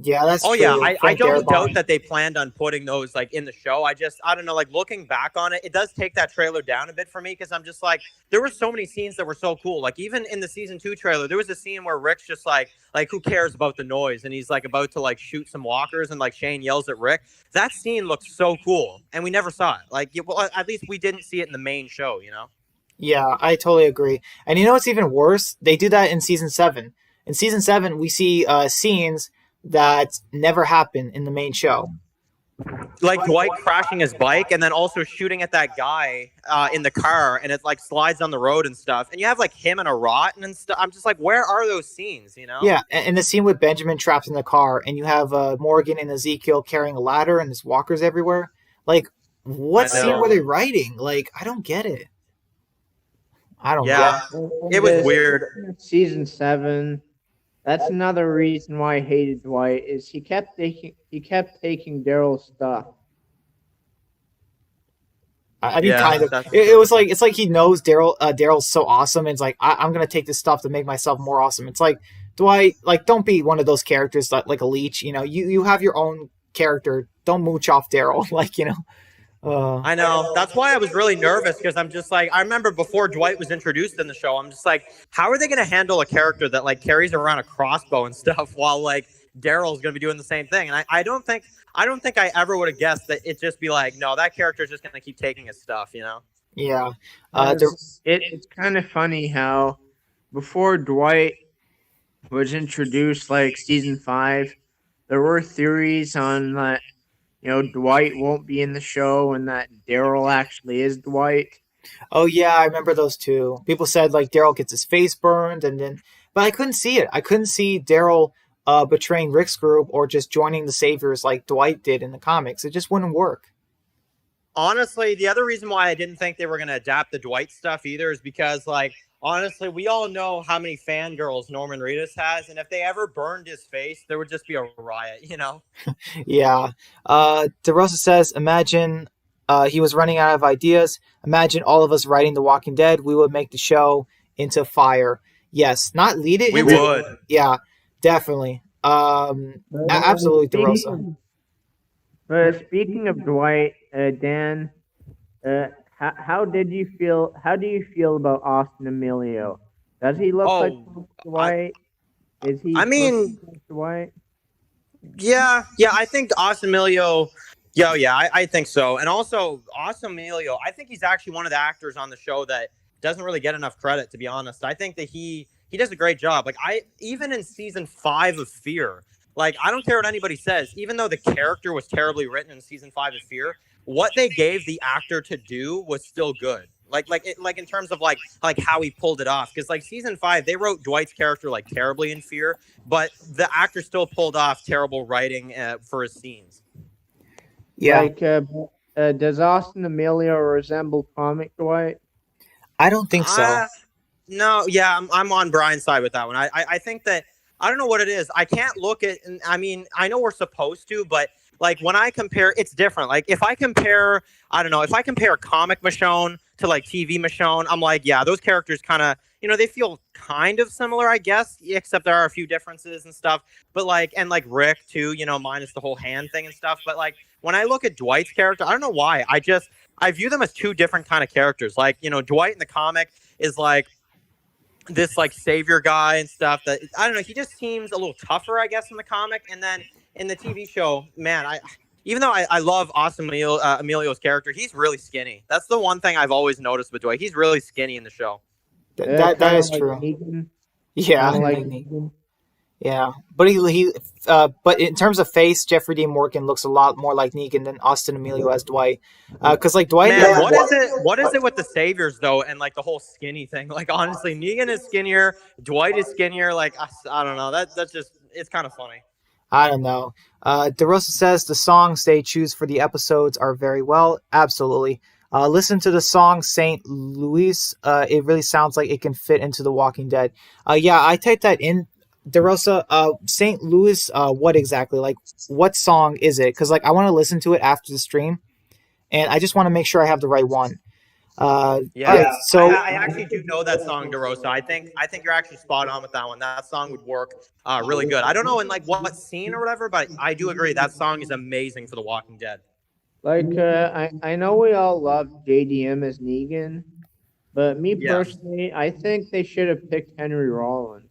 Yeah, that's Oh true. yeah, I Frank don't Darabont. doubt that they planned on putting those like in the show. I don't know, like looking back on it, it does take that trailer down a bit for me because I'm just like, there were so many scenes that were so cool. Like even in the season 2 trailer, there was a scene where Rick's just like who cares about the noise, and he's like about to like shoot some walkers, and like Shane yells at Rick. That scene looks so cool, and we never saw it. Like, well, at least we didn't see it in the main show, you know. Yeah, I totally agree. And you know what's even worse? They do that in season 7. In season 7, we see scenes that never happen in the main show. Like Dwight crashing his bike and then also shooting at that guy in the car, and it like slides down the road and stuff. And you have like him in a rotten and stuff. I'm just like, where are those scenes? You know? Yeah, and the scene with Benjamin trapped in the car, and you have Morgan and Ezekiel carrying a ladder, and there's walkers everywhere. Like, what I know. scene were they writing? Like, I don't get it. I don't Yeah, get it. it was weird. Season 7. That's another reason why I hated Dwight is he kept taking Daryl's stuff. I mean, Yeah, kind of. that's It true. was like it's like he knows Daryl. Daryl's so awesome, and it's like I'm gonna take this stuff to make myself more awesome. It's like Dwight, like don't be one of those characters that like a leech. You know, you have your own character. Don't mooch off Daryl. Like you know. I know. That's why I was really nervous because I'm just like I remember before Dwight was introduced in the show, I'm just like, how are they going to handle a character that like carries around a crossbow and stuff while like Daryl's going to be doing the same thing? And I don't think I ever would have guessed that it'd just be like, no, that character's just going to keep taking his stuff, you know? Yeah. It's kind of funny how before Dwight was introduced, like season 5, there were theories on that Dwight won't be in the show and that Daryl actually is Dwight. Oh yeah, I remember those two. People said like Daryl gets his face burned, and then, but I couldn't see it. I couldn't see Daryl betraying Rick's group or just joining the Saviors like Dwight did in the comics. It just wouldn't work. Honestly, the other reason why I didn't think they were going to adapt the Dwight stuff either is because, like, honestly, we all know how many fangirls Norman Reedus has, and if they ever burned his face, there would just be a riot, you know? Yeah. DeRosa says, imagine he was running out of ideas. Imagine all of us writing The Walking Dead. We would make the show into fire. Yes, not lead it We into. would. Yeah, definitely. Absolutely, DeRosa. Speaking of Dwight, Dan, how did you feel? How do you feel about Austin Emilio? Does he look like Oh, Dwight? Is he? I mean, like Dwight? yeah, I think Austin Emilio. Yeah, I think so. And also, Austin Emilio, I think he's actually one of the actors on the show that doesn't really get enough credit, to be honest. I think that he does a great job. Like even in season 5 of Fear, like I don't care what anybody says, even though the character was terribly written in season 5 of Fear, what they gave the actor to do was still good. Like in terms of like how he pulled it off, because like season 5 they wrote Dwight's character like terribly in Fear, but the actor still pulled off terrible writing for his scenes. Yeah. Like, does Austin Emilio resemble comic Dwight? I don't think so. No, yeah, I'm on Brian's side with that one. I think that I don't know what it is. I can't look at. I mean, I know we're supposed to, but like when I compare, it's different. Like if I compare, I don't know, if I compare comic Michonne to like TV Michonne, I'm like, yeah, those characters kind of, they feel kind of similar, I guess, except there are a few differences and stuff. But like, and like Rick too, minus the whole hand thing and stuff. But like when I look at Dwight's character, I don't know why. I view them as two different kind of characters. Like, Dwight in the comic is like this like savior guy and stuff that I don't know. He just seems a little tougher, I guess, in the comic. And then in the TV show, man, even though I love Austin Emilio's character, he's really skinny. That's the one thing I've always noticed with Dwight. He's really skinny in the show. That is like true. Negan. Yeah, Like Negan. Yeah, but but in terms of face, Jeffrey Dean Morgan looks a lot more like Negan than Austin Emilio as Dwight. Because like Dwight, man, what is it with the saviors though, and like the whole skinny thing? Like honestly, Negan is skinnier, Dwight is skinnier. Like I don't know. That's just it's kind of funny. I don't know. DeRosa says the songs they choose for the episodes are very well. Absolutely. Listen to the song St. Louis. It really sounds like it can fit into The Walking Dead. Yeah, I typed that in. DeRosa, St. Louis, what exactly? Like, what song is it? Because, like, I want to listen to it after the stream, and I just want to make sure I have the right one. Yeah, so I actually do know that song, DeRosa. I think you're actually spot on with that one. That song would work really good. I don't know in like what scene or whatever, but I do agree that song is amazing for The Walking Dead. Like, I know we all love JDM as Negan, but me personally, I think they should have picked Henry Rollins.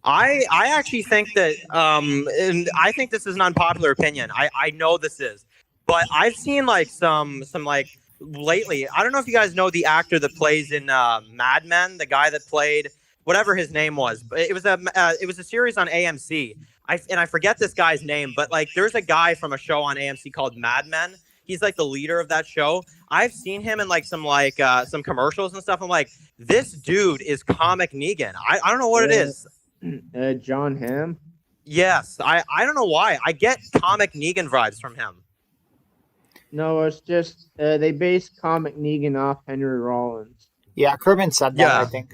I actually think that and I think this is an unpopular opinion. I know this is, but I've seen like some like lately. I don't know if you guys know the actor that plays in Mad Men, the guy that played whatever his name was. But it was a series on AMC. I forget this guy's name, but like there's a guy from a show on AMC called Mad Men. He's like the leader of that show. I've seen him in like some commercials and stuff. I'm like, this dude is comic Negan. I don't know what it is. John Hamm? Yes. I don't know why. I get comic Negan vibes from him. No, it's just they based comic Negan off Henry Rollins. Yeah, Kerman said that, I think.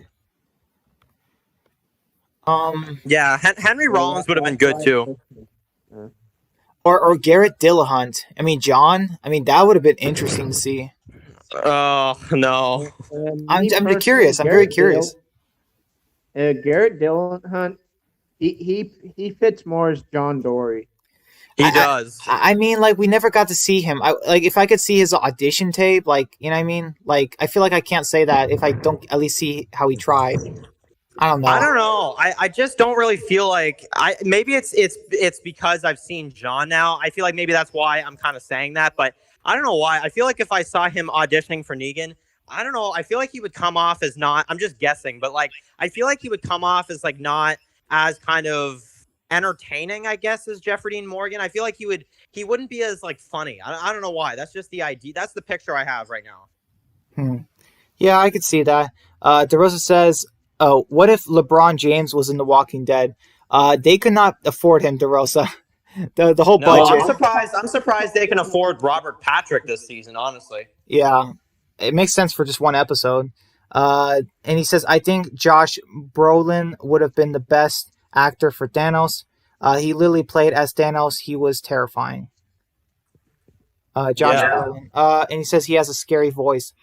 Yeah, Henry Rollins would have been good too. Or Garrett Dillahunt. I mean, John. I mean, that would have been interesting to see. Oh no. I'm Me personally, curious. I'm very curious. Garrett Dillahunt, he fits more as John Dory. He does. I mean, like, we never got to see him. Like, if I could see his audition tape, like, you know what I mean? Like, I feel like I can't say that if I don't at least see how he tried. I don't I know. don't know. I just don't really feel like maybe it's because I've seen John now. I feel like maybe that's why I'm kind of saying that, but I don't know why. I feel like if I saw him auditioning for Negan, I don't know. I feel like he would come off as not. I'm just guessing, but like I feel like he would come off as like not as kind of entertaining, I guess, as Jeffrey Dean Morgan. I feel like he wouldn't be as like funny. I don't know why. That's just the idea. That's the picture I have right now. Hmm. Yeah, I could see that. DeRosa says, "Oh, what if LeBron James was in The Walking Dead? They could not afford him, DeRosa. The whole No, budget. I'm surprised. I'm surprised they can afford Robert Patrick this season. Honestly. Yeah, it makes sense for just one episode." And he says, "I think Josh Brolin would have been the best actor for Thanos. He literally played as Thanos. He was terrifying." Josh Yeah. Brolin. And he says he has a scary voice.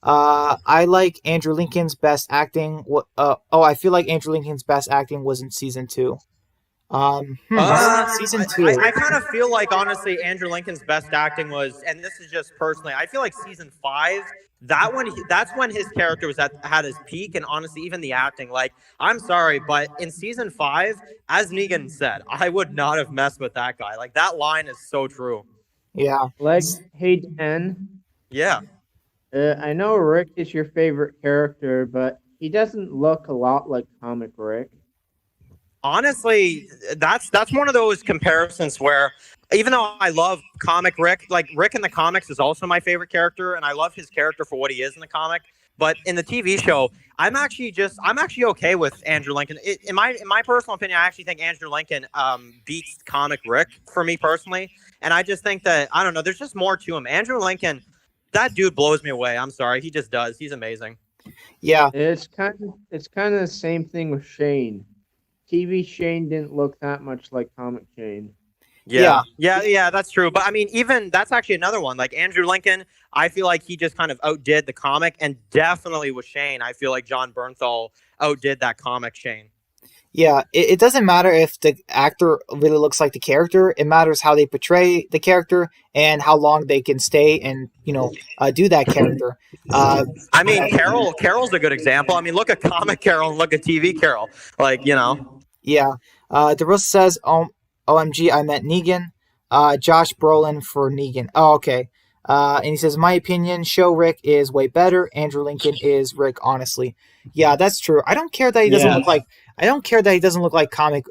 I like Andrew Lincoln's best acting. I feel like Andrew Lincoln's best acting was in season 2. Season 2. I kind of feel like honestly, Andrew Lincoln's best acting was, and this is just personally, I feel like season 5. That's when his character was had his peak, and honestly, even the acting. Like, I'm sorry, but in season 5, as Negan said, I would not have messed with that guy. Like, that line is so true. Yeah. Like, hey, N. Yeah. I know Rick is your favorite character, but he doesn't look a lot like comic Rick. Honestly, that's one of those comparisons where even though I love comic Rick, like Rick in the comics is also my favorite character, and I love his character for what he is in the comic. But in the TV show, I'm actually okay with Andrew Lincoln. In my personal opinion, I actually think Andrew Lincoln beats comic Rick for me personally, and I just think that I don't know. There's just more to him. Andrew Lincoln, that dude blows me away. I'm sorry, he just does. He's amazing. Yeah. It's kind of the same thing with Shane. TV Shane didn't look that much like comic Shane. Yeah, that's true. But I mean, even that's actually another one. Like Andrew Lincoln, I feel like he just kind of outdid the comic, and definitely with Shane, I feel like John Bernthal outdid that comic Shane. Yeah, it doesn't matter if the actor really looks like the character. It matters how they portray the character and how long they can stay and do that character. I mean, Carol's a good example. I mean, look at comic Carol and look at TV Carol. Like Yeah. DeRosa says, "OMG, I meant Negan." Josh Brolin for Negan. Oh, okay. And he says, "My opinion, show Rick is way better. Andrew Lincoln is Rick, honestly." Yeah, that's true. I don't care that he doesn't look like. I don't care that he doesn't look like comic.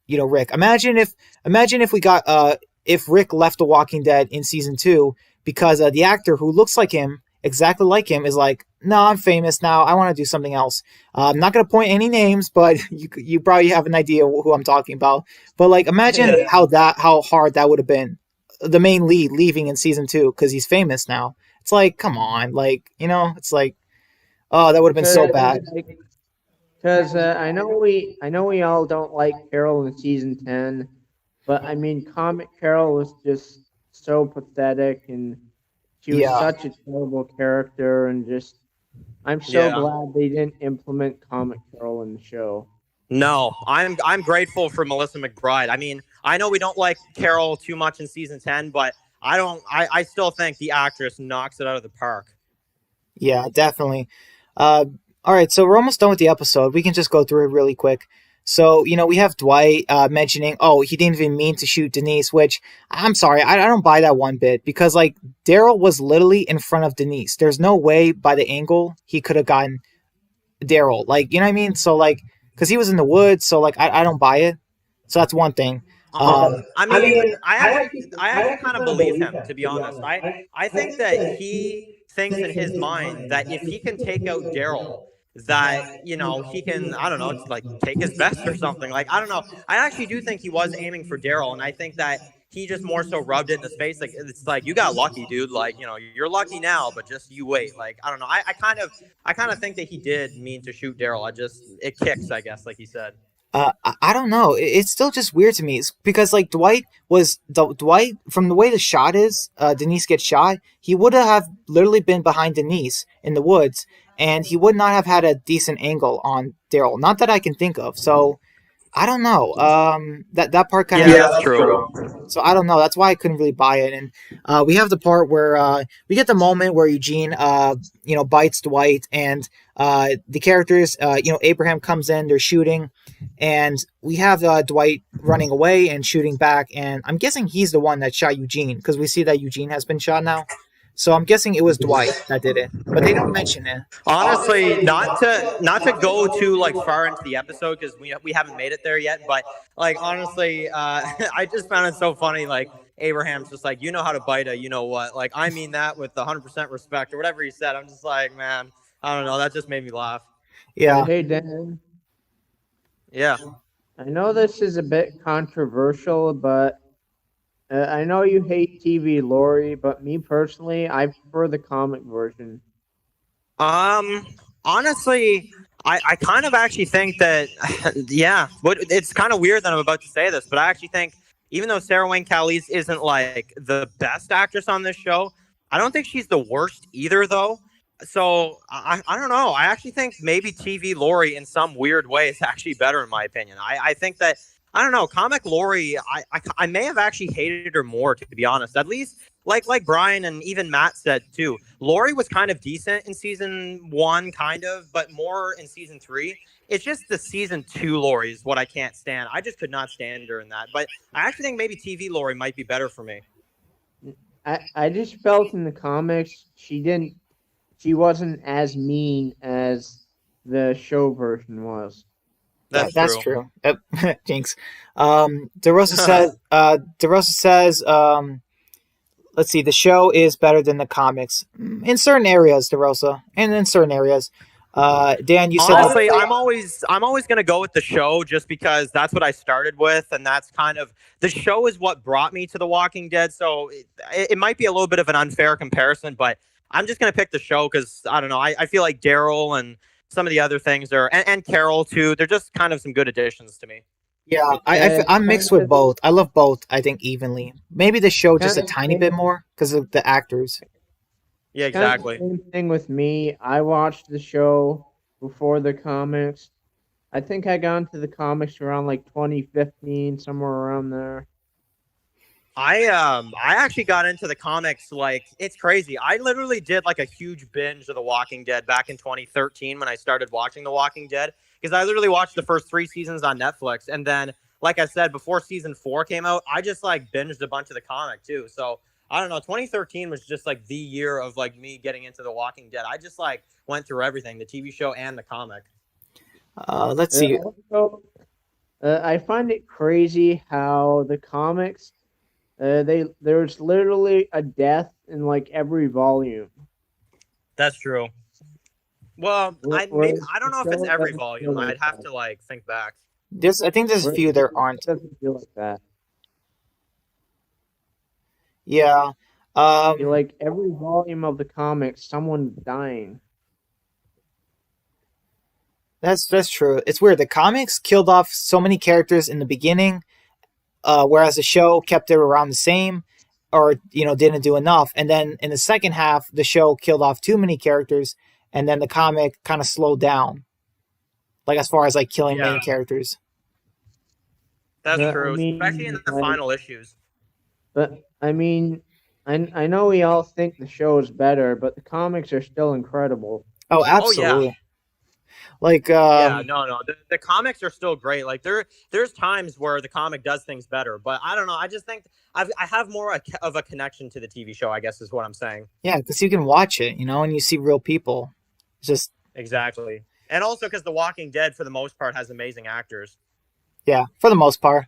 Rick. Imagine if we got if Rick left The Walking Dead in season 2 because the actor who looks like him, exactly like him, is like, "No, I'm famous now. I want to do something else." I'm not going to point any names, but you probably have an idea who I'm talking about. But like, imagine how hard that would have been. The main lead leaving in season 2 because he's famous now. It's like, come on, like it's like, oh, that would have been so bad. Because I know we all don't like Carol in season 10, but I mean, comic Carol was just so pathetic, and she was such a terrible character, and just I'm so glad they didn't implement comic Carol in the show. No, I'm grateful for Melissa McBride. I mean, I know we don't like Carol too much in season 10, but I still think the actress knocks it out of the park. Yeah, definitely. All right, so we're almost done with the episode. We can just go through it really quick. So, we have Dwight mentioning, he didn't even mean to shoot Denise, which, I'm sorry, I don't buy that one bit. Because, like, Daryl was literally in front of Denise. There's no way by the angle he could have gotten Daryl. Like, you know what I mean? So, like, because he was in the woods, so, like, I don't buy it. So that's one thing. I actually kind of believe him, to be honest. I think that he thinks in his mind that if he can take out Daryl, that he can, I don't know, it's like take his vest or something. Like, I don't know. I actually do think he was aiming for Daryl, and I think that he just more so rubbed it in his face. Like, it's like, you got lucky, dude. Like, you're lucky now, but just you wait. Like, I don't know. I kind of think that he did mean to shoot Daryl. It kicks, I guess, like he said. I don't know. It's still just weird to me because like Dwight from the way the shot is, Denise gets shot. He would have literally been behind Denise in the woods, and he would not have had a decent angle on Daryl. Not that I can think of. So I don't know. That part kind of Yeah, that's true. so I don't know. That's why I couldn't really buy it. And we have the part where we get the moment where Eugene, bites Dwight, and the characters, Abraham comes in. They're shooting, and we have Dwight running away and shooting back. And I'm guessing he's the one that shot Eugene because we see that Eugene has been shot now. So I'm guessing it was Dwight that did it, but they don't mention it. Honestly, not to go too like far into the episode because we haven't made it there yet. But like honestly, I just found it so funny. Like Abraham's just like, you know how to bite a, you know what? Like I mean that with 100% respect or whatever he said. I'm just like, man, I don't know. That just made me laugh. Yeah. Hey, Dan. Yeah. I know this is a bit controversial, but I know you hate TV Lori, but me personally, I prefer the comic version. Honestly, I kind of actually think that, yeah, but it's kind of weird that I'm about to say this, but I actually think even though Sarah Wayne Callies isn't like the best actress on this show, I don't think she's the worst either, though. So I don't know. I actually think maybe TV Lori in some weird way is actually better in my opinion. I think that I don't know, comic Lori. I may have actually hated her more to be honest. At least like Brian and even Matt said too. Lori was kind of decent in season 1, kind of, but more in season 3. It's just the season 2 Lori is what I can't stand. I just could not stand her in that. But I actually think maybe TV Lori might be better for me. I just felt in the comics she wasn't as mean as the show version was. That's true. Jinx. DeRosa says, let's see, the show is better than the comics in certain areas, DeRosa, and in certain areas. Dan, you said honestly, I'm always gonna go with the show just because that's what I started with, and that's kind of the show is what brought me to The Walking Dead. So it might be a little bit of an unfair comparison, but I'm just gonna pick the show because I don't know. I feel like Daryl and some of the other things are, and Carol too. They're just kind of some good additions to me. Yeah, I'm mixed with both. I love both, I think, evenly. Maybe the show just a tiny bit more because of the actors. Yeah, exactly. Kind of the same thing with me. I watched the show before the comics. I think I got into the comics around like 2015, somewhere around there. I actually got into the comics like it's crazy. I literally did like a huge binge of The Walking Dead back in 2013 when I started watching The Walking Dead because I literally watched the first 3 seasons on Netflix and then like I said before season 4 came out, I just like binged a bunch of the comic too. So I don't know, 2013 was just like the year of like me getting into The Walking Dead. I just like went through everything, the TV show and the comic. Let's see. Also, I find it crazy how the comics there's literally a death in like every volume. That's true. Well, I don't know if it's every volume. I'd have to like think back. I think there's a few there aren't. It doesn't feel like that. Yeah. I feel like every volume of the comics, someone's dying. That's true. It's weird. The comics killed off so many characters in the beginning, whereas the show kept it around the same, or didn't do enough. And then in the second half, the show killed off too many characters, and then the comic kind of slowed down, like as far as like killing main characters. That's true, especially in the final issues. But I mean, I know we all think the show is better, but the comics are still incredible. Oh, absolutely. Yeah. Like no, the comics are still great. Like there's times where the comic does things better, but I don't know. I just think I have more of a connection to the TV show, I guess is what I'm saying. Yeah, because you can watch it, and you see real people. It's just exactly, and also because The Walking Dead, for the most part, has amazing actors. Yeah, for the most part.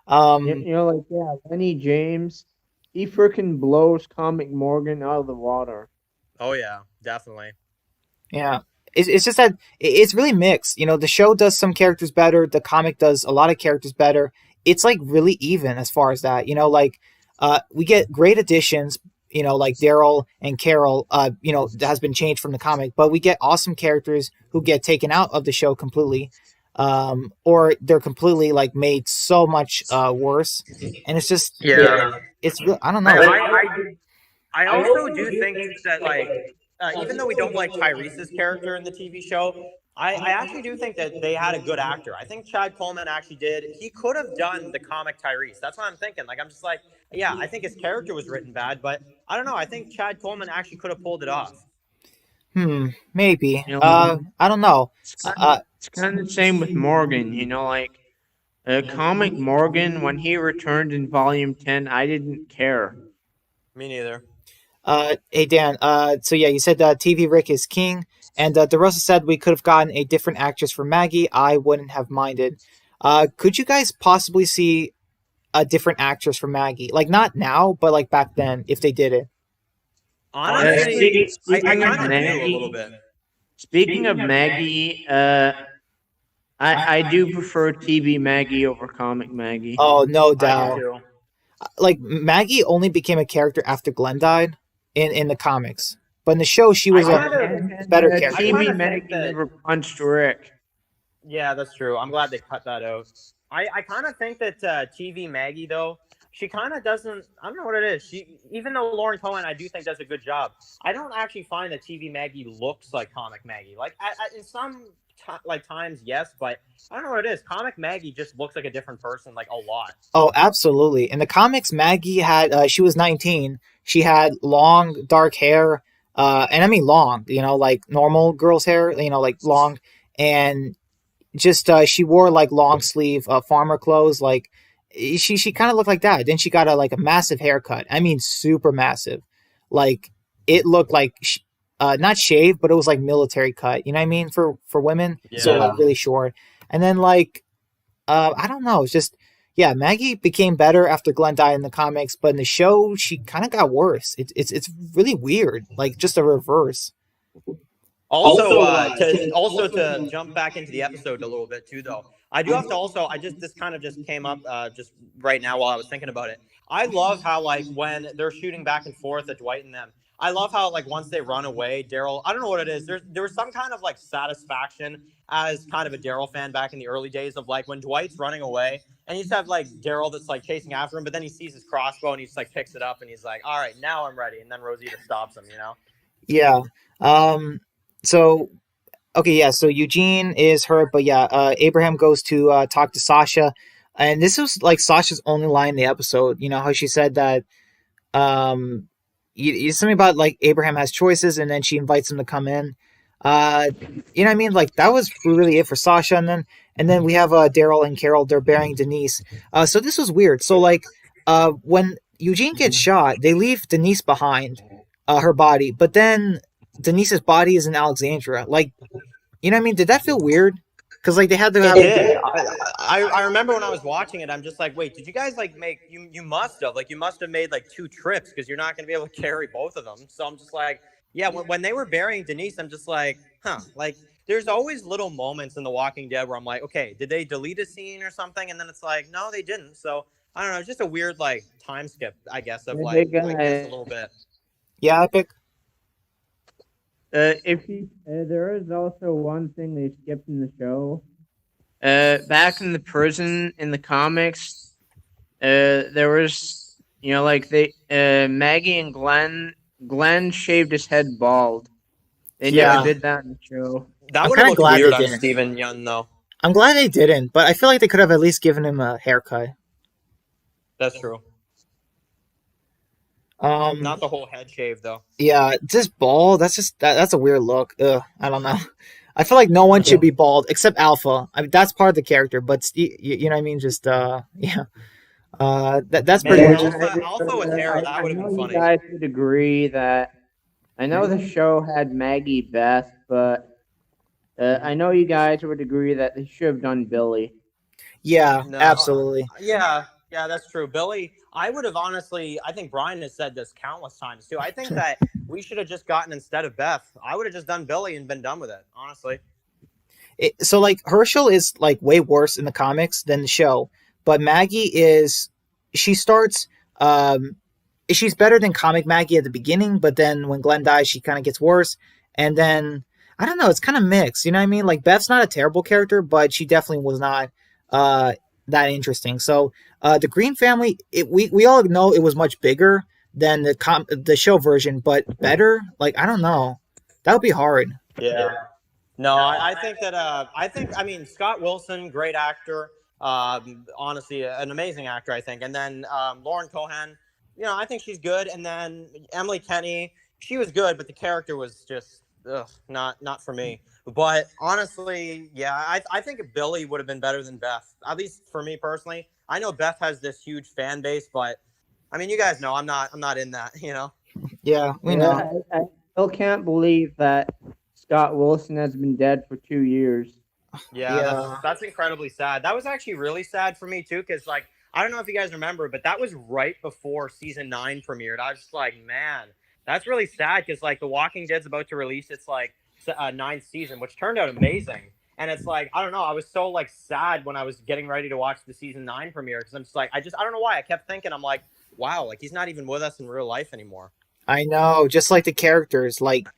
Lenny James, he freaking blows Comic Morgan out of the water. Oh yeah, definitely. Yeah. It's just that it's really mixed. The show does some characters better. The comic does a lot of characters better. It's like really even as far as that. We get great additions. Like Daryl and Carol. Has been changed from the comic, but we get awesome characters who get taken out of the show completely. or they're completely like made so much worse, and it's just Yeah. it's real. I don't I know. I I, I also do think that like even though we don't like Tyrese's character in the TV show, I actually do think that they had a good actor. I think Chad Coleman actually did. He could have done the comic Tyrese. That's what I'm thinking. Like I'm just like, yeah, I think his character was written bad, but I don't know. I think Chad Coleman actually could have pulled it off. Maybe. You know, I don't know. it's kind of the same with Morgan. You know, like comic Morgan when he returned in Volume 10, I didn't care. Me neither. Hey Dan. So yeah, you said TV Rick is king, and DeRosa said we could have gotten a different actress for Maggie. I wouldn't have minded. Could you guys possibly see a different actress for Maggie? Like not now, but like back then, if they did it. Honestly, I Speaking of kind of do a little Maggie, bit. speaking of Maggie, I do prefer TV Maggie over comic Maggie. Oh, no I do doubt. too. Like Maggie only became a character after Glenn died in the comics, but in the show she was I a kind of, better I character. kind TV of think Maggie that never punched Rick. Yeah, that's true. I'm glad they cut that out. I kind of think that TV Maggie though, she kind of doesn't. I don't know what it is. She even though Lauren Cohen, I do think does a good job. I don't actually find that TV Maggie looks like comic Maggie. Like in some like times, yes, but I don't know what it is. Comic Maggie just looks like a different person, like a lot. Oh, absolutely. In the comics, Maggie had she was 19. She had long dark hair, and I mean long. Like normal girls' hair. Like long, and just she wore like long sleeve farmer clothes. Like she kind of looked like that. Then she got a massive haircut. I mean, super massive. Like it looked like not shaved, but it was like military cut. You know what I mean, for women. So Yeah. like really short. And then like I don't know. It's just yeah. Maggie became better after Glenn died in the comics, but in the show she kind of got worse. It's really weird. Like just a reverse. Also, to jump back into the episode a little bit too, though, I do have to also. I just this kind of just came up just right now while I was thinking about it. I love how like when they're shooting back and forth at Dwight and them. I love how like once they run away, Daryl. I don't know what it is. There was some kind of like satisfaction as kind of a Daryl fan back in the early days of like when Dwight's running away and you just have like Daryl that's like chasing after him, but then he sees his crossbow and he just like picks it up and he's like, all right, now I'm ready. And then Rosita stops him. Yeah. So okay, yeah. So Eugene is hurt, but yeah, Abraham goes to talk to Sasha, and this was like Sasha's only line in the episode. You know how she said that um, something about like Abraham has choices, and then she invites him to come in. You know what I mean? Like that was really it for Sasha, and then we have Daryl and Carol. They're burying Denise. So this was weird. So like when Eugene gets shot, they leave Denise behind, her body, but then Denise's body is in Alexandria. Like, you know what I mean? Did that feel weird? Because like they had to It have. did. I remember when I was watching it, I'm just like, wait, did you guys like make you must have made like 2 trips because you're not going to be able to carry both of them. So I'm just like, yeah, when they were burying Denise, I'm just like, huh, like there's always little moments in The Walking Dead where I'm like, okay, did they delete a scene or something? And then it's like, no, they didn't. So I don't know, it's just a weird like time skip, I guess, of like I guess a little bit. Yeah, Epic. There is also one thing they skipped in the show. Back in the prison in the comics, there was like Maggie and Glenn shaved his head bald. They Yeah. never did that in the show. That I'm would have kinda looked glad they weird on didn't. Steven Yeun though. I'm glad they didn't, but I feel like they could have at least given him a haircut. That's true. Not the whole head shave though. Yeah, just bald. That's a weird look. Ugh, I don't know. I feel like no one should be bald except Alpha. I mean, that's part of the character, but you know what I mean. Just yeah. That's pretty Man, much. Alpha with hair, that would have been funny. You guys would agree that I know the show had Maggie Beth, but I know you guys would agree that they should have done Billy. Yeah, No. absolutely. Yeah, that's true. Billy, I would have honestly, I think Brian has said this countless times too. I think that we should have just gotten instead of Beth. I would have just done Billy and been done with it, honestly. So like Herschel is like way worse in the comics than the show, but Maggie is she starts she's better than comic Maggie at the beginning, but then when Glenn dies, she kind of gets worse, and then I don't know. It's kind of mixed. You know what I mean? Like Beth's not a terrible character, but she definitely was not uh, that interesting. So the Green family, we all know it was much bigger than the show version, but better. Like I don't know. That would be hard. Yeah. No, I think that I mean Scott Wilson, great actor. Honestly, an amazing actor, I think. And then Lauren Cohan, I think she's good. And then Emily Kenny, she was good, but the character was just not for me. But honestly, yeah, I think Billy would have been better than Beth, at least for me personally. I know Beth has this huge fan base, but I mean, you guys know I'm not in that, Yeah, we know. Yeah, I still can't believe that Scott Wilson has been dead for 2 years. Yeah, that's Yeah. that's incredibly sad. That was actually really sad for me too, because like I don't know if you guys remember, but that was right before season 9 premiered. I was just like, man, that's really sad because like The Walking Dead's about to release its like ninth season, which turned out amazing. And it's like I don't know, I was so like sad when I was getting ready to watch the season 9 premiere because I'm just like I don't know why I kept thinking I'm like, wow, like he's not even with us in real life anymore. I know, just like the characters, like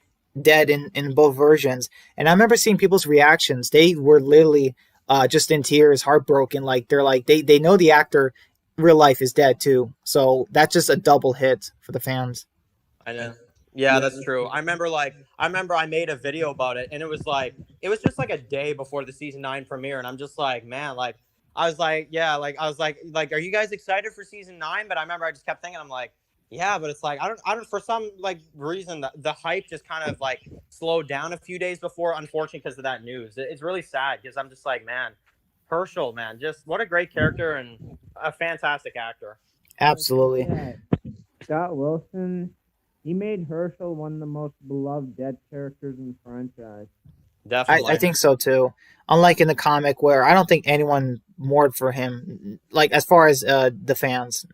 dead in both versions. And I remember seeing people's reactions. They were literally just in tears, heartbroken. Like they're like they know the actor real life is dead too. So that's just a double hit for the fans. I know. Yeah, that's true. I remember I made a video about it and it was just like a day before the season 9 premiere and I'm just like, man, like I was like, yeah, like I was like are you guys excited for season 9? But I remember I just kept thinking I'm like, yeah, but it's like I don't for some like reason the hype just kind of like slowed down a few days before unfortunately because of that news. It's really sad because I'm just like, man, Herschel, man, just what a great character and a fantastic actor. Absolutely. Yeah, Scott Wilson, he made Herschel one of the most beloved dead characters in the franchise. Definitely. I think so too. Unlike in the comic where I don't think anyone mourned for him, like as far as the fans.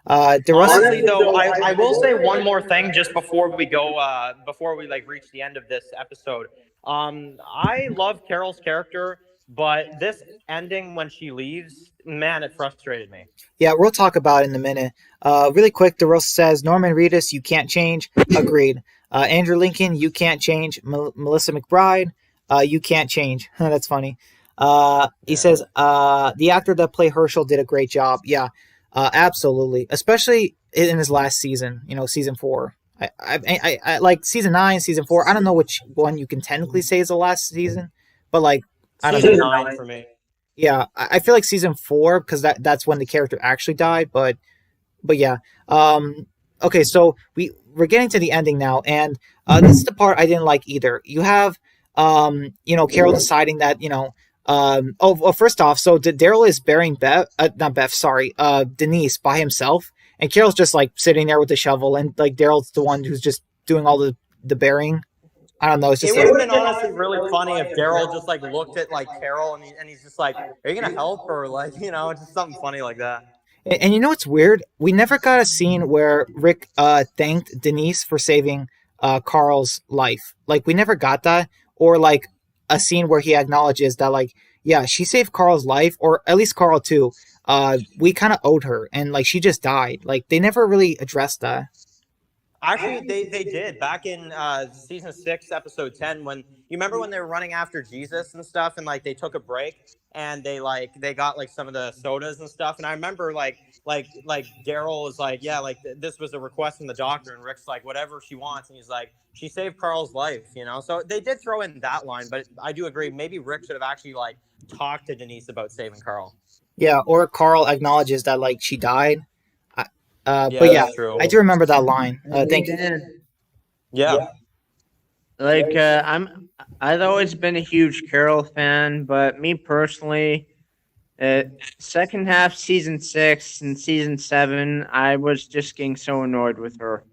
The rest. Honestly, though, I will say one more thing just before we go, before we like reach the end of this episode. I love Carol's character, but this ending when she leaves, man, it frustrated me. Yeah, we'll talk about it in a minute. Really quick, DeRosa says Norman Reedus, you can't change. Agreed. Andrew Lincoln, you can't change. Melissa McBride, you can't change. That's funny. He Yeah. says the actor that played Herschel did a great job. Yeah, absolutely. Especially in his last season. Season 4. I like season 9, season 4. I don't know which one you can technically say is the last season, but like I don't Season know. 9 for me. Yeah, I feel like season 4 because that's when the character actually died. But yeah. Okay, so we're getting to the ending now, and this is the part I didn't like either. You have Carol deciding that well, first off, so Daryl is burying not Beth, sorry, Denise by himself, and Carol's just like sitting there with the shovel, and like Daryl's the one who's just doing all the burying. I don't know. It's It just would like have been honestly really funny if Daryl just like looked at like Carol and he's just like, "Are you gonna help?" Or like, just something funny like that. And you know what's weird? We never got a scene where Rick thanked Denise for saving Carl's life. Like we never got that, or like a scene where he acknowledges that, like, yeah, she saved Carl's life, or at least Carl too. We kind of owed her, and like she just died. Like they never really addressed that. Actually, they did back in season 6, episode 10. When you remember when they were running after Jesus and stuff, and like they took a break and they got like some of the sodas and stuff. And I remember like Daryl was like, yeah, like this was a request from the doctor, and Rick's like, whatever she wants, and he's like, she saved Carl's life. So they did throw in that line, but I do agree. Maybe Rick should have actually like talked to Denise about saving Carl. Yeah, or Carl acknowledges that like she died. Yeah, But yeah, that's true. I do remember that line. Thank you. Yeah. Like I've always been a huge Carol fan, but me personally, second half season 6 and season 7, I was just getting so annoyed with her.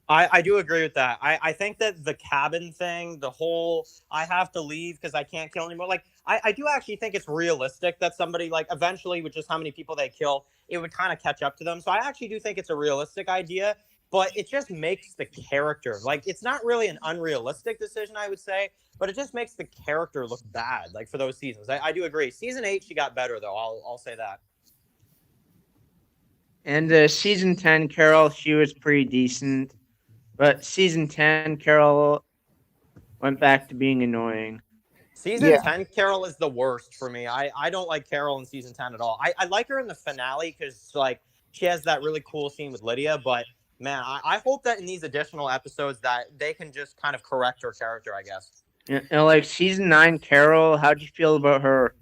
I do agree with that. I think that the cabin thing, the whole I have to leave because I can't kill anymore. Like I do actually think it's realistic that somebody like eventually with just how many people they kill, it would kind of catch up to them. So I actually do think it's a realistic idea, but it just makes the character like it's not really an unrealistic decision, I would say, but it just makes the character look bad. Like for those seasons, I do agree. Season 8, she got better though. I'll say that. And season 10, Carol, she was pretty decent. But season 10, Carol, went back to being annoying. Season Yeah. 10 Carol is the worst for me. I don't like Carol in season 10 at all. I like her in the finale because like she has that really cool scene with Lydia, but man, I hope that in these additional episodes that they can just kind of correct her character, I guess. Like season 9 Carol, how'd you feel about her?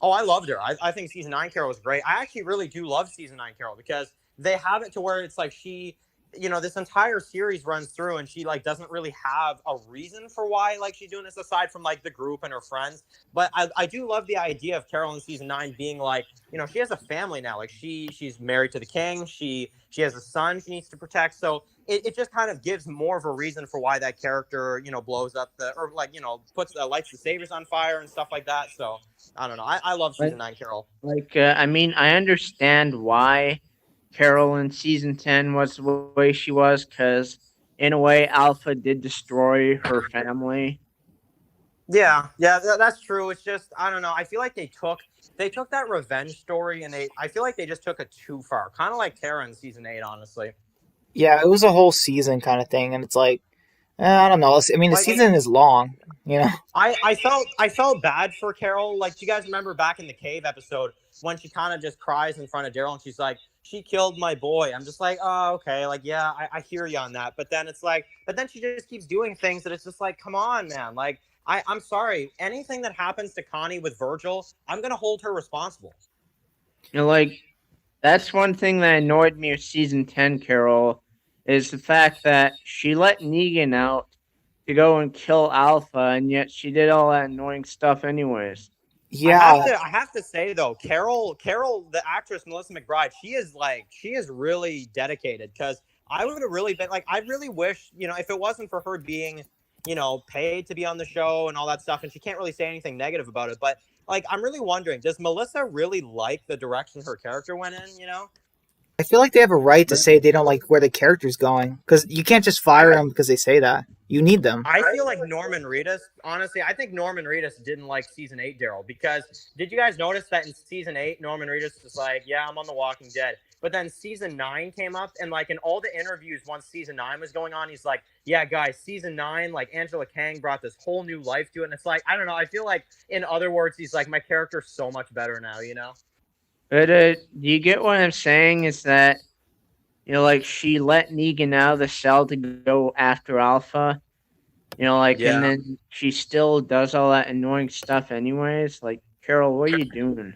Oh, I loved her. I think season 9 Carol was great. I actually really do love season 9 Carol because they have it to where it's like she, this entire series runs through and she like doesn't really have a reason for why like she's doing this aside from like the group and her friends. But I do love the idea of Carol in season 9 being like, she has a family now. Like she's married to the king. She has a son she needs to protect. So it just kind of gives more of a reason for why that character, blows up or like, puts lights the saviors on fire and stuff like that. So I don't know. I love season 9 Carol. I mean, I understand why Carol in season 10 was the way she was, because in a way, Alpha did destroy her family. Yeah, that's true. It's just I don't know. I feel like they took that revenge story and I feel like they just took it too far. Kind of like Tara in season 8, honestly. Yeah, it was a whole season kind of thing, and it's like, I don't know. I mean, the Like season is long, you know. I felt bad for Carol. Like, do you guys remember back in the cave episode when she kind of just cries in front of Daryl and she's like, "She killed my boy." I'm just like, oh, okay, like yeah, I hear you on that. But then it's like, but then she just keeps doing things that it's just like, come on, man. Like, I'm sorry. Anything that happens to Connie with Virgil, I'm gonna hold her responsible. Like, that's one thing that annoyed me with season 10, Carol, is the fact that she let Negan out to go and kill Alpha, and yet she did all that annoying stuff anyways. I Yeah, have to I have to say though, Carol, the actress Melissa McBride, she is really dedicated because I would have really been like I really wish, if it wasn't for her being, paid to be on the show and all that stuff, and she can't really say anything negative about it, but like I'm really wondering, does Melissa really like the direction her character went in? I feel like they have a right to say they don't like where the character's going because you can't just fire them because they say that. You need them. I feel like Norman Reedus, honestly, I think Norman Reedus didn't like season 8 Daryl because did you guys notice that in season 8, Norman Reedus was like, yeah, I'm on The Walking Dead. But then season 9 came up and like in all the interviews once season 9 was going on, he's like, yeah, guys, season 9, like Angela Kang brought this whole new life to it. And it's like, I don't know. I feel like in other words, he's like, my character's so much better now. But do you get what I'm saying? Is that, like she let Negan out of the cell to go after Alpha, Yeah. and then she still does all that annoying stuff anyways. Like, Carol, what are you doing?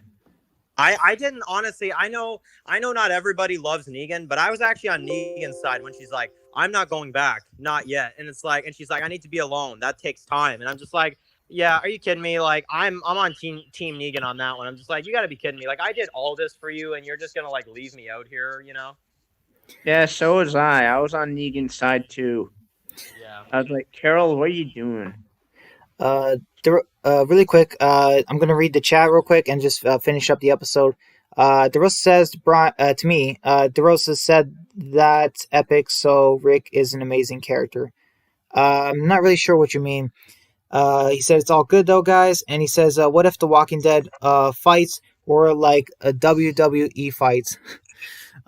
I didn't honestly. I know not everybody loves Negan, but I was actually on Negan's side when she's like, "I'm not going back, not yet." And it's like, and she's like, "I need to be alone. That takes time." And I'm just like, "Yeah, are you kidding me? Like, I'm on team Negan on that one. I'm just like, you got to be kidding me. Like, I did all this for you, and you're just gonna like leave me out here? Yeah, so was I. I was on Negan's side too. Yeah. I was like, Carol, what are you doing? Really quick, I'm gonna read the chat real quick and just finish up the episode. DeRosa says to me, DeRosa said that's epic, so Rick is an amazing character. I'm not really sure what you mean. He said it's all good though, guys, and he says, what if the Walking Dead fights were like a WWE fights?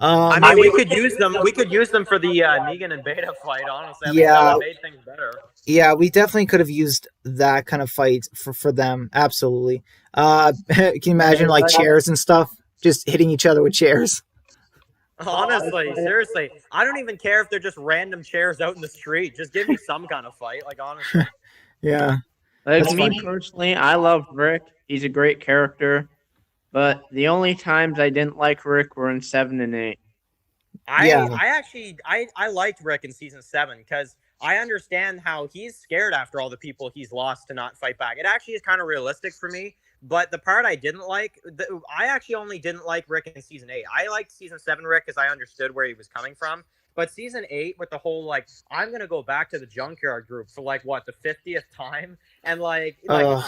I mean, we could use them. We could use them for the Negan and Beta fight. Honestly, I mean, that would have made things better. Yeah, we definitely could have used that kind of fight for them. Absolutely. Can you imagine like chairs and stuff, just hitting each other with chairs? Honestly, seriously, I don't even care if they're just random chairs out in the street. Just give me some kind of fight. Like honestly. Yeah. Like That's me funny. personally, I love Rick. He's a great character. But the only times I didn't like Rick were in 7 and 8. I liked Rick in season 7 because I understand how he's scared after all the people he's lost to not fight back. It actually is kind of realistic for me. But the part I didn't like, I actually only didn't like Rick in season 8. I liked season 7 Rick because I understood where he was coming from. But season 8 with the whole like, I'm gonna go back to the junkyard group for like what the 50th time, and I'm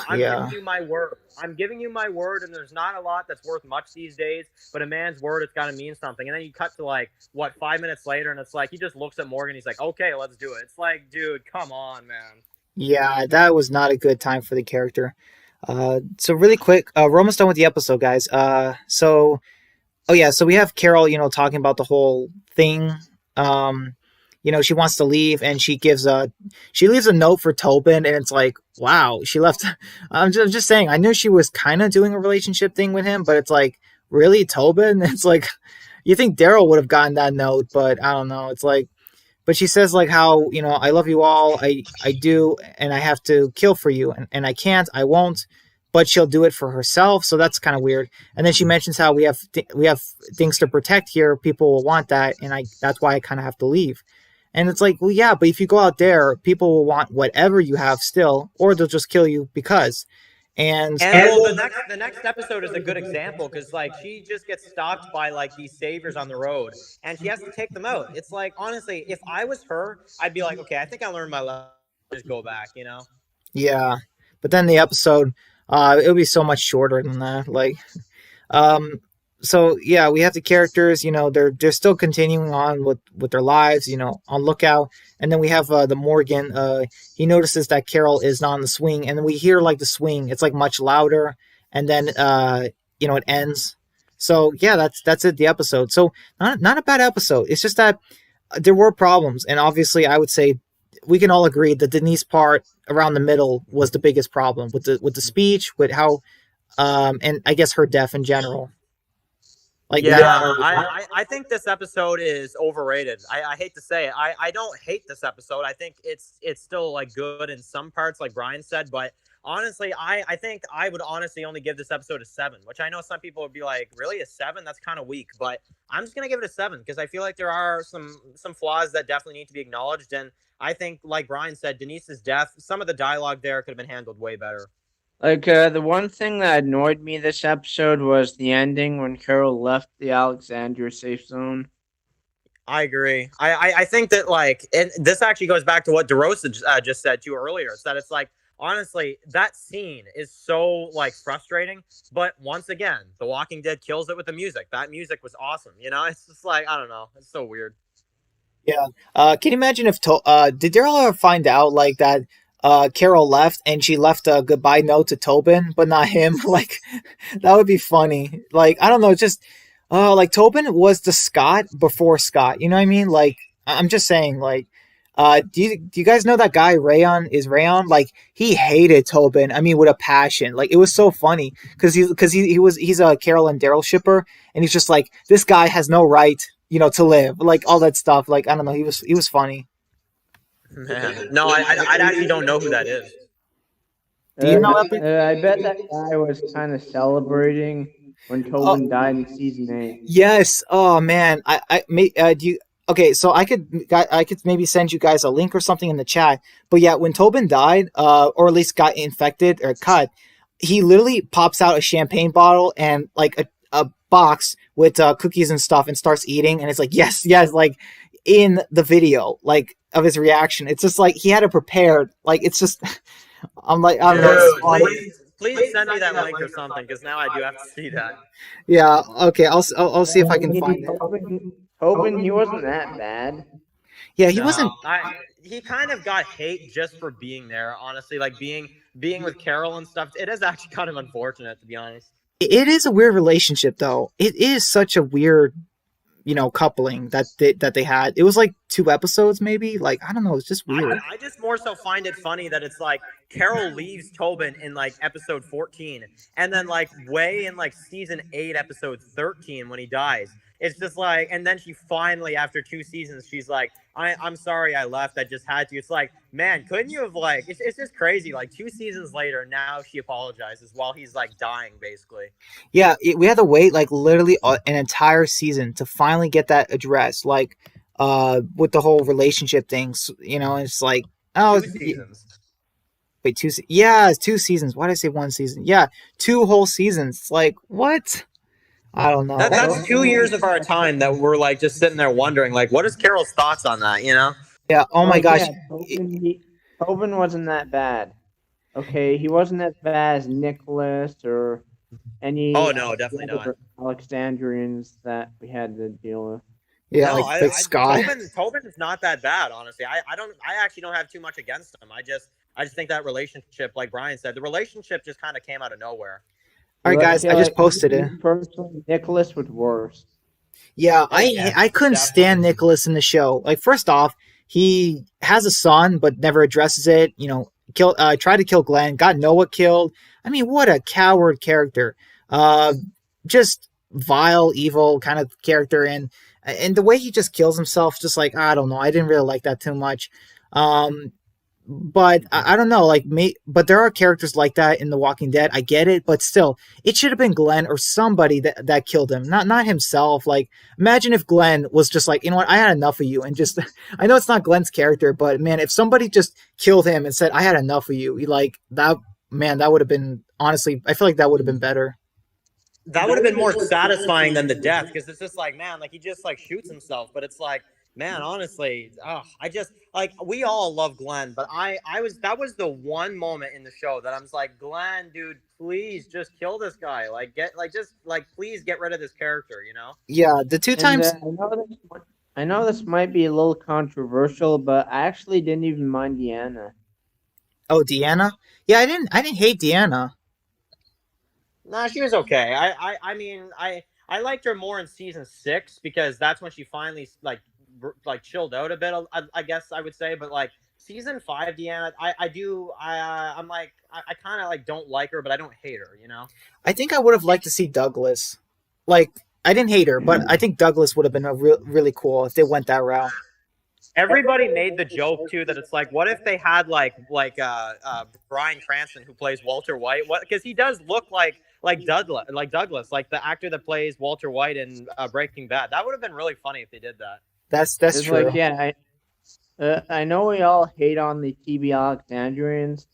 giving you my word. I'm giving you my word, and there's not a lot that's worth much these days. But a man's word, it's gotta mean something. And then you cut to like what 5 minutes later, and it's like he just looks at Morgan. He's like, okay, let's do it. It's like, dude, come on, man. Yeah, that was not a good time for the character. So really quick, we're almost done with the episode, guys. So we have Carol, talking about the whole thing. she wants to leave, and she leaves a note for Tobin, and it's like, wow, she left. I'm just saying, I knew she was kind of doing a relationship thing with him, but it's like, really, Tobin? It's like, you think Daryl would have gotten that note, but I don't know. It's like, but she says like how, I love you all, I do, and I have to kill for you, and I can't, I won't, but she'll do it for herself, so that's kind of weird. And then she mentions how we have things to protect here, people will want that, and that's why I kind of have to leave. And it's like, well, yeah, but if you go out there, people will want whatever you have still, or they'll just kill you because. And And well, the next episode is a good example because like she just gets stopped by like these saviors on the road, and she has to take them out. It's like honestly, if I was her, I'd be like, okay, I think I learned my lesson. Just go back, you know. yeah, but then the episode, it would be so much shorter than that. Like, Um, so yeah, we have the characters. They're still continuing on with their lives. On lookout, and then we have the Morgan. He notices that Carol is not on the swing, and then we hear like the swing. It's like much louder, and then it ends. So yeah, that's it. The episode. So not a bad episode. It's just that there were problems, and obviously, I would say we can all agree that Denise part around the middle was the biggest problem with the speech, with how and I guess her death in general. Like Yeah, that. I think this episode is overrated. I hate to say it. I don't hate this episode. I think it's still like good in some parts, like Brian said. But honestly, I think I would honestly only give this episode a 7, which I know some people would be like, really a 7? That's kind of weak. But I'm just gonna give it a 7 because I feel like there are some flaws that definitely need to be acknowledged. And I think, like Brian said, Denise's death, some of the dialogue there could have been handled way better. Like, the one thing that annoyed me this episode was the ending when Carol left the Alexandria safe zone. I agree. I think that like, and this actually goes back to what DeRosa just said too earlier. Is that it's like honestly that scene is so like frustrating. But once again, The Walking Dead kills it with the music. That music was awesome. It's just like I don't know. It's so weird. Yeah. Can you imagine if did Daryl ever find out like that Carol left and she left a goodbye note to Tobin, but not him? Like that would be funny. Like I don't know, just like Tobin was the Scott before Scott. You know what I mean? Like I'm just saying, like do you guys know that guy Rayon? Like he hated Tobin. I mean, with a passion. Like it was so funny because he's a Carol and Daryl shipper, and he's just like, this guy has no right, to live. Like all that stuff. Like I don't know. He was funny. Man, no, I actually don't know who that is. Do you know I bet that guy was kind of celebrating when Tobin died in season 8. Yes. Oh man. Do you? Okay, so I could maybe send you guys a link or something in the chat. But yeah, when Tobin died, or at least got infected or cut, he literally pops out a champagne bottle and like a box with cookies and stuff and starts eating, and it's like yes, yes, like in the video, like of his reaction. It's just like he had it prepared. Like it's just, I'm like, I don't know. It's funny. Please send me that link or something because now I do have to see that. Yeah. Okay. I'll see if I can find it. Tobin, he wasn't that bad. Yeah, he wasn't. He kind of got hate just for being there. Honestly, like being with Carol and stuff. It is actually kind of unfortunate, to be honest. It is a weird relationship, though. It is such a weird, coupling that they had. It was like 2 episodes, maybe. Like I don't know. It's just weird. I just more so find it funny that it's like Carol leaves Tobin in like episode 14, and then like way in like season 8, episode 13 when he dies. It's just like, and then she finally, after 2 seasons, she's like, I'm sorry I left. I just had to. It's like, man, couldn't you have like, it's just crazy. Like 2 seasons later, now she apologizes while he's like dying, basically. Yeah, we had to wait like literally an entire season to finally get that addressed. Like, with the whole relationship things, it's like, oh, 2 seasons. Wait, 2 yeah, it's 2 seasons. Why did I say 1 season? Yeah, 2 whole seasons. It's like, what? I don't know. That's 2 years of our time that we're like just sitting there wondering, like, what is Carol's thoughts on that? Yeah. Oh my gosh. Yeah, Tobin wasn't that bad. Okay, he wasn't as bad as Nicholas or any. Oh no, definitely not. Alexandrians that we had to deal with. Yeah, no, like Scott. Tobin is not that bad, honestly. I actually don't have too much against him. I just think that relationship, like Brian said, the relationship just kind of came out of nowhere. All right, guys, I just posted it. Personally, Nicholas was worse. Yeah, I couldn't stand Nicholas in the show. Like, first off, he has a son but never addresses it. Tried to kill Glenn, got Noah killed. I mean, what a coward character. Uh, just vile, evil kind of character, and the way he just kills himself, just like I don't know, I didn't really like that too much. Um, but I don't know, like me. But there are characters like that in The Walking Dead. I get it, but still, it should have been Glenn or somebody that killed him, not himself. Like, imagine if Glenn was just like, you know what, I had enough of you, and just I know it's not Glenn's character, but man, if somebody just killed him and said, I had enough of you, like that, man, that would have been honestly, I feel like that would have been better. That would have been more satisfying than the death, because it's just like, man, like he just like shoots himself, but it's like, man, honestly, I just like, we all love Glenn, but I was, that was the one moment in the show that I'm just like, Glenn, dude, please just kill this guy, like just like please get rid of this character, you know? Yeah, the two And times. I know this might be a little controversial, but I actually didn't even mind Deanna. Oh, Deanna. Yeah, I didn't hate Deanna. Nah, she was okay. I mean, I liked her more in season 6, because that's when she finally like chilled out a bit. I guess I would say, but like season 5, Deanna, I'm like, I kind of like don't like her, but I don't hate her. You know. I think I would have liked to see Douglas. Like, I didn't hate her, but I think Douglas would have been really cool if they went that route. Everybody made the joke too that it's like, what if they had Bryan Cranston, who plays Walter White? What, because he does look like Douglas, like the actor that plays Walter White in Breaking Bad. That would have been really funny if they did that. That's It's true. like, yeah, I know we all hate on the TB Alexandrians,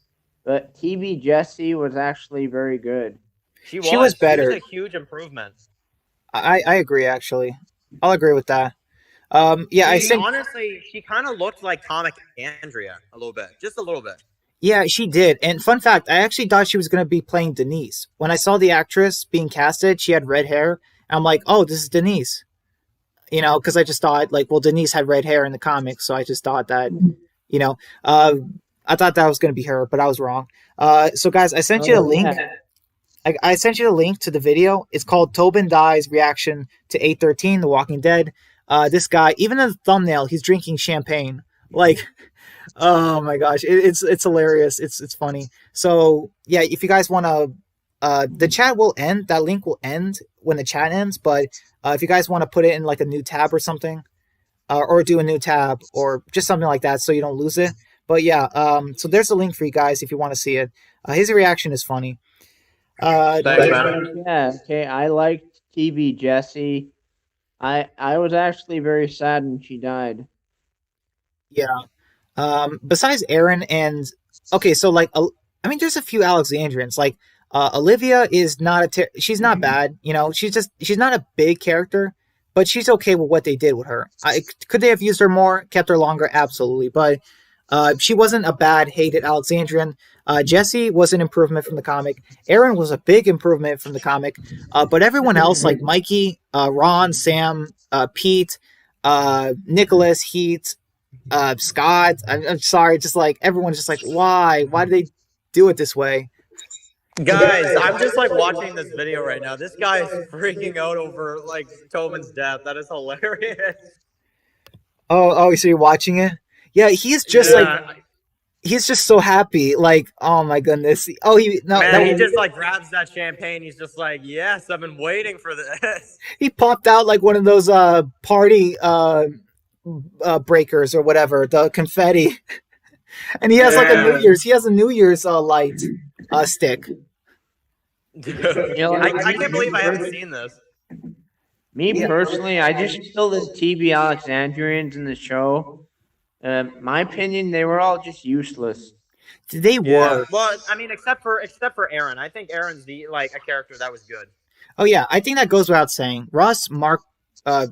but TB Jesse was actually very good. She was better. She was a huge improvement. I agree, actually. I'll agree with that. Yeah, I think honestly, she kind of looked like comic Andrea a little bit, just a little bit. yeah, she did. And fun fact, I actually thought she was going to be playing Denise. When I saw the actress being casted, she had red hair. I'm like, oh, this is Denise. Because I just thought, like, well, Denise had red hair in the comics, so I just thought that, you know, uh, I thought that was going to be her, but I was wrong. So, guys, I sent you a link. Yeah. I sent you a link to the video. It's called Tobin Dies Reaction to 813, The Walking Dead. This guy, even in the thumbnail, he's drinking champagne. Like, oh my gosh, it's hilarious. It's funny. So yeah, if you guys want to, the chat will end. That link will end when the chat ends. But if you guys want to put it in like a new tab or something, or do a new tab or just something like that, so you don't lose it. But yeah, so there's a link for you guys if you want to see it. His reaction is funny. Thanks, man. Yeah, okay. I liked TB Jesse. I was actually very sad when she died. Yeah. Besides Aaron and okay, so like I mean, there's a few Alexandrians. Like Olivia is not she's not bad. She's not a big character, but she's okay with what they did with her. Could they have used her more, kept her longer? Absolutely, but she wasn't a bad, hated Alexandrian. Jesse was an improvement from the comic. Aaron was a big improvement from the comic. But everyone else, like Mikey, Ron, Sam, Pete, Nicholas, Heat, Scott. I'm sorry, just like everyone's just like, why? Why do they do it this way? Guys, I'm just like watching this video right now. This guy is freaking out over like Tobin's death. That is hilarious. Oh, so you're watching it? Yeah, he's just like he's just so happy. Like, oh my goodness. Oh, he just like grabs that champagne. He's just like, yes, I've been waiting for this. He popped out like one of those party breakers or whatever, the confetti. And he has like a New Year's light stick. Dude, I can't believe I haven't seen this. Me personally, I just feel the TB Alexandrians in the show. My opinion, they were all just useless. They were. Well, I mean, except for Aaron. I think Aaron's a character that was good. Oh yeah, I think that goes without saying. Ross, I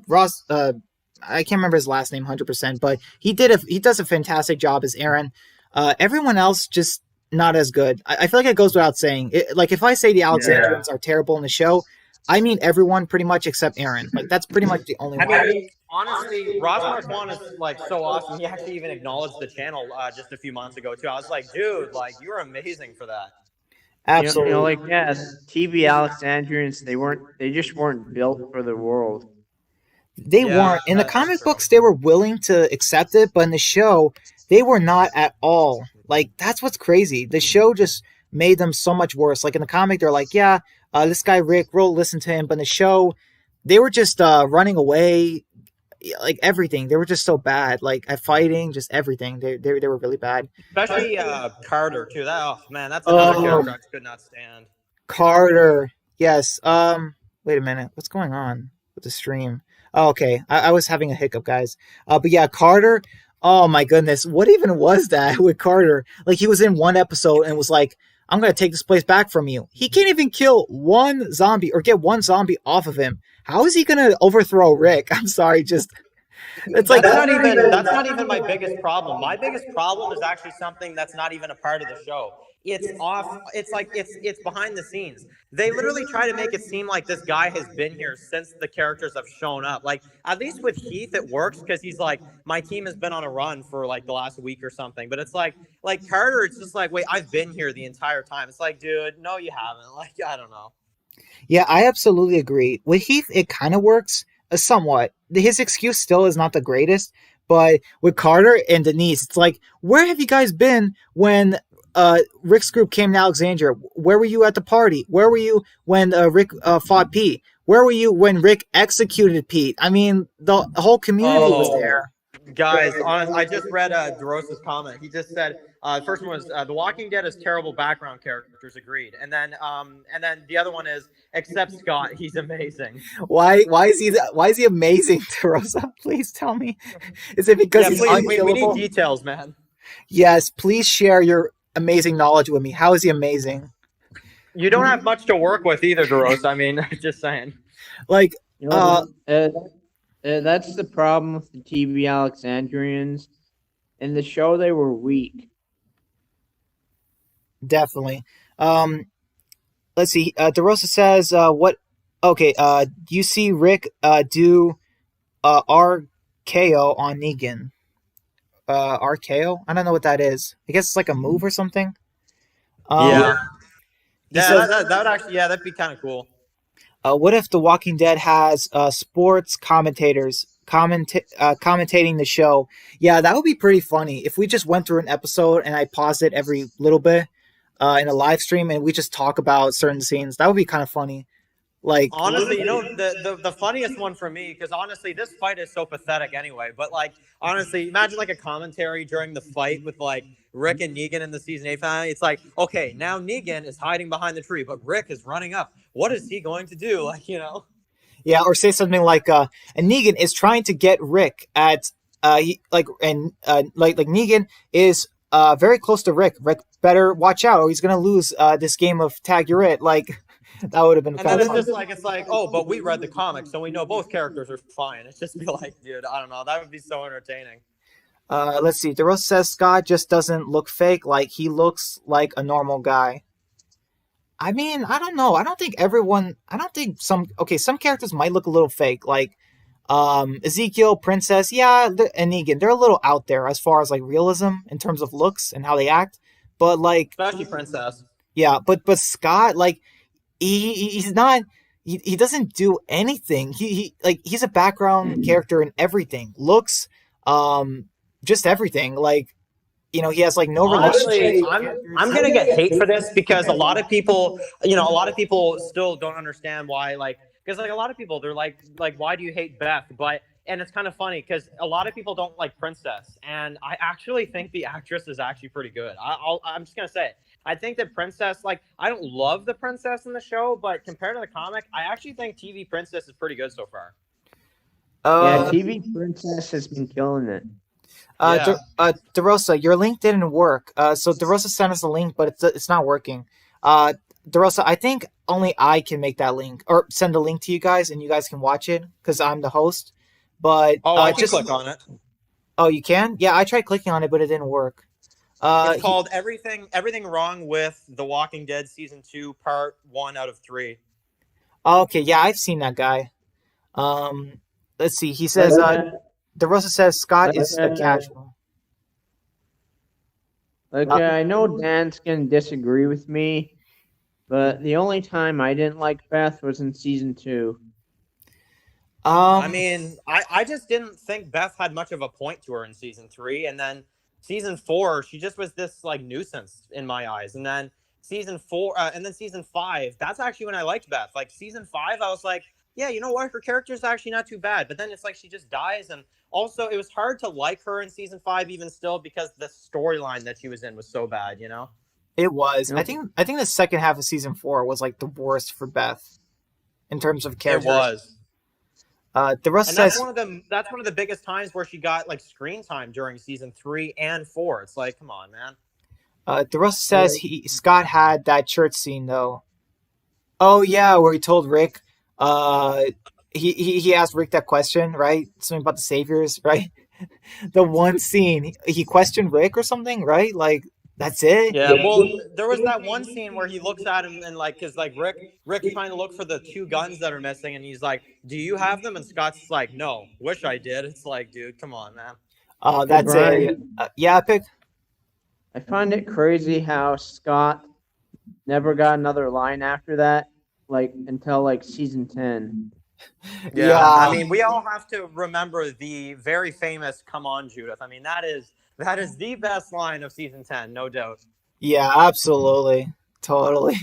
can't remember his last name 100%, but he does a fantastic job as Aaron. Everyone else just not as good. I feel like it goes without saying. Like if I say the Alexandrians are terrible in the show, I mean everyone pretty much except Aaron. Like that's pretty much the only one. I mean, honestly, Ross Marquand is like so awesome. He actually even acknowledged the channel just a few months ago too. I was like, dude, like you're amazing for that. Absolutely. TB Alexandrians, they just weren't built for the world. They Yeah, weren't. In the that's comic true. books, they were willing to accept it, but in the show, they were not at all. Like, that's what's crazy. The show just made them so much worse. Like, in the comic, they're like, yeah, this guy Rick, we'll listen to him. But in the show, they were just running away, like everything. They were just so bad. Like, at fighting, just everything. They were really bad. Especially Carter too. That oh man, that's another Oh, character I could not stand. Carter. Yes. Wait a minute. What's going on with the stream? Oh, okay. I was having a hiccup, guys. But yeah, Carter. Oh my goodness. What even was that with Carter? Like, he was in one episode and was like, I'm gonna take this place back from you. He can't even kill one zombie or get one zombie off of him. How is he gonna overthrow Rick? I'm sorry, just it's like That's not even my biggest problem. My biggest problem is actually something that's not even a part of the show. It's off. It's like it's behind the scenes. They literally try to make it seem like this guy has been here since the characters have shown up. Like at least with Heath, it works because he's like, my team has been on a run for like the last week or something. But it's like Carter, it's just like, wait, I've been here the entire time. It's like, dude, no, you haven't. Like I don't know. yeah, I absolutely agree. With Heath, it kind of works somewhat. His excuse still is not the greatest, but with Carter and Denise, it's like, where have you guys been when Rick's group came to Alexandria? Where were you at the party? Where were you when Rick fought Pete? Where were you when Rick executed Pete? I mean, the whole community was there. Guys, I just read DeRosa's comment. He just said first one was The Walking Dead has terrible background characters. Agreed. And then the other one is except Scott, he's amazing. Why is he amazing, Rosa? Please tell me. Is it because Yeah, he's please. We unkillable? need details, man. Yes, please share your amazing knowledge with me. How is he amazing? You don't have much to work with either, DeRosa. I mean, just saying. Like, You know, that's the problem with the TV Alexandrians. In the show, they were weak. definitely. Let's see. DeRosa says, "What? Okay. You see Rick do RKO on Negan. RKO? I don't know what that is. I guess it's like a move or something. Yeah. He Yeah, says, that would actually, yeah, that'd be kind of cool. what if The Walking Dead has sports commentators commentating the show? Yeah, that would be pretty funny if we just went through an episode and I paused it every little bit in a live stream and we just talk about certain scenes. That would be kind of funny. Like, Honestly, you know, the funniest one for me, because honestly, this fight is so pathetic anyway. But like, honestly, imagine like a commentary during the fight with like Rick and Negan in the season 8 finale. It's like, okay, now Negan is hiding behind the tree, but Rick is running up. What is he going to do? Like, you know. yeah, or say something like, and Negan is trying to get Rick at, like Negan is very close to Rick. Rick better watch out, or he's gonna lose this game of Tag You're It. Like, that would have been. And then it's just like, it's like, oh, but we read the comics, so we know both characters are fine. It's just be like, dude, I don't know, that would be so entertaining. Let's see. DeRosa says Scott just doesn't look fake. Like, he looks like a normal guy. I mean, I don't know. I don't think everyone. I don't think some. Okay, some characters might look a little fake. Like, Ezekiel, Princess, yeah, and Negan. They're a little out there as far as like realism in terms of looks and how they act. But like, Especially Princess. yeah, but Scott, like, he's not. He doesn't do anything. He like he's a background character in everything. Looks, just everything. Like, you know, he has like no Honestly, relationship. I'm gonna get hate for this because a lot of people, you know, a lot of people still don't understand why, like, because like a lot of people, they're like, why do you hate Beth? But and it's kind of funny because a lot of people don't like Princess, and I actually think the actress is actually pretty good. I'm just gonna say it. I think that Princess, like, I don't love the Princess in the show, but compared to the comic, I actually think TV Princess is pretty good so far. Yeah, TV Princess has been killing it. Yeah. DeRosa, your link didn't work. So DeRosa sent us a link, but it's not working. DeRosa, I think only I can make that link or send a link to you guys, and you guys can watch it because I'm the host. But I can click on it. Oh, you can? Yeah, I tried clicking on it, but it didn't work. It's called Everything Wrong with The Walking Dead Season 2, Part 1 out of 3. Okay, yeah, I've seen that guy. Let's see. He says, DeRosa says Scott is a casual. Okay, I know Dan's gonna disagree with me, but the only time I didn't like Beth was in season 2. I Um, mean, I just didn't think Beth had much of a point to her in season three, and then season four, she just was this like nuisance in my eyes, and then season four, and then season five, that's actually when I liked Beth. Like season five, I was like, yeah, you know what, her character's actually not too bad, but then it's like she just dies, and also it was hard to like her in season five even still because the storyline that she was in was so bad, you know. it was. You know, I think the second half of season 4 was like the worst for Beth in terms of It characters. was. The Russ And that's says one of the biggest times where she got like screen time during season three and four. It's like, come on, man. the Russ says he Scott had that church scene though. Oh yeah, where he told Rick. Uh, he asked Rick that question, right? Something about the saviors, right? The one scene he questioned Rick or something, right? Like that's it. Yeah, well, there was that one scene where he looks at him and like, cause like Rick's trying to look for the two guns that are missing, and he's like, "Do you have them?" And Scott's like, "No, wish I did." It's like, dude, come on, man. hey That's it. Brian, Yeah, pick. I find it crazy how Scott never got another line after that, like until like season 10. Yeah, I Yeah, mean, we all have to remember the very famous "Come on, Judith." I mean, that is the best line of season 10, no doubt. yeah, absolutely, totally.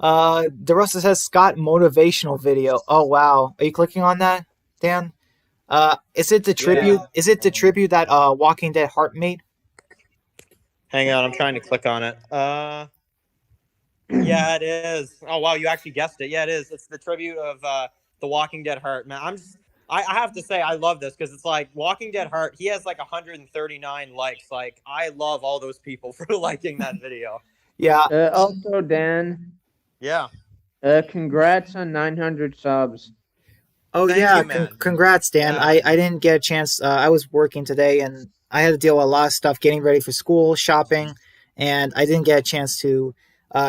DeRosa says Scott motivational video. Oh wow, are you clicking on that, Dan? Is it the tribute? Yeah. Is it the tribute that Walking Dead Heart made? Hang on, I'm trying to click on it. Yeah, it is. Oh wow, you actually guessed it. Yeah, it is. It's the tribute of the Walking Dead Heart. Man, I have to say I love this because it's like Walking Dead Heart. He has like 139 likes. Like I love all those people for liking that video. Yeah. Also, Dan, Yeah. congrats on 900 subs. Oh Thank yeah. you, man. Congrats, Dan. Yeah. I didn't get a chance. I was working today, and I had to deal with a lot of stuff, getting ready for school, shopping, and I didn't get a chance to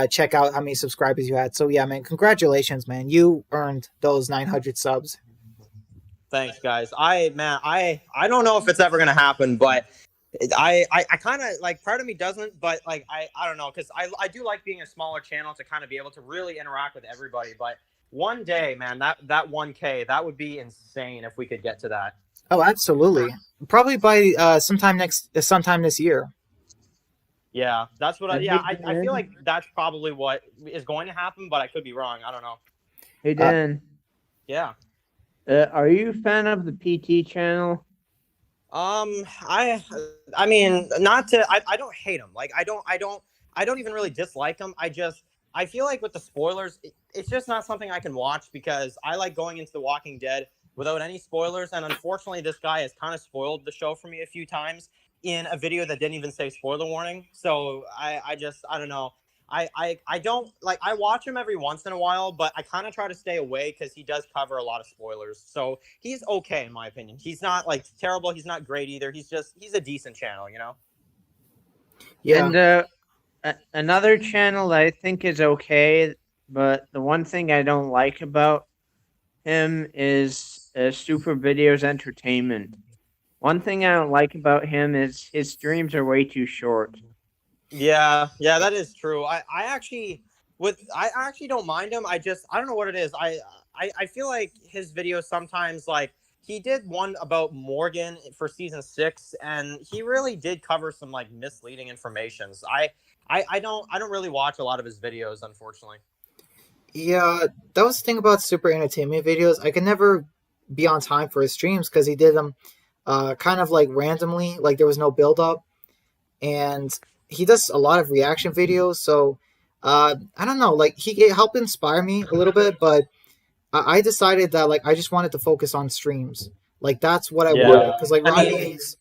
check out how many subscribers you had. So yeah, man, congratulations, man. You earned those 900 subs. Thanks, guys. I don't know if it's ever gonna happen, but I kind of like part of me doesn't, but like I don't know because I do like being a smaller channel to kind of be able to really interact with everybody. But one day, man, that 1K that would be insane if we could get to that. Oh, absolutely. Probably by sometime this year. Yeah, that's what I. And Yeah, hey, I Dan, feel like that's probably what is going to happen, but I could be wrong. I don't know. hey Dan, Yeah. are you a fan of the PT channel? I I mean, not to. I don't hate him. Like I don't even really dislike him. I feel like with the spoilers, it's just not something I can watch because I like going into The Walking Dead without any spoilers. And unfortunately, this guy has kind of spoiled the show for me a few times in a video that didn't even say spoiler warning. So I don't know. I don't like I watch him every once in a while, but I kind of try to stay away because he does cover a lot of spoilers. So he's okay in my opinion. He's not like terrible. He's not great either. He's a decent channel, you know. Yeah. And another channel that I think is okay, but the one thing I don't like about him is Super Videos Entertainment. One thing I don't like about him is his streams are way too short. Yeah, yeah, that is true. I actually don't mind him. I don't know what it is. I feel like his videos sometimes like he did one about Morgan for season 6 and he really did cover some like misleading informations. I don't really watch a lot of his videos unfortunately. Yeah, that was the thing about Super Entertainment videos. I could never be on time for his streams because he did them kind of like randomly, like there was no build up, and he does a lot of reaction videos. So I don't know, like he helped inspire me a little bit, but I decided that like I just wanted to focus on streams. Like that's what I wanted Yeah. because like I Ronnie mean, is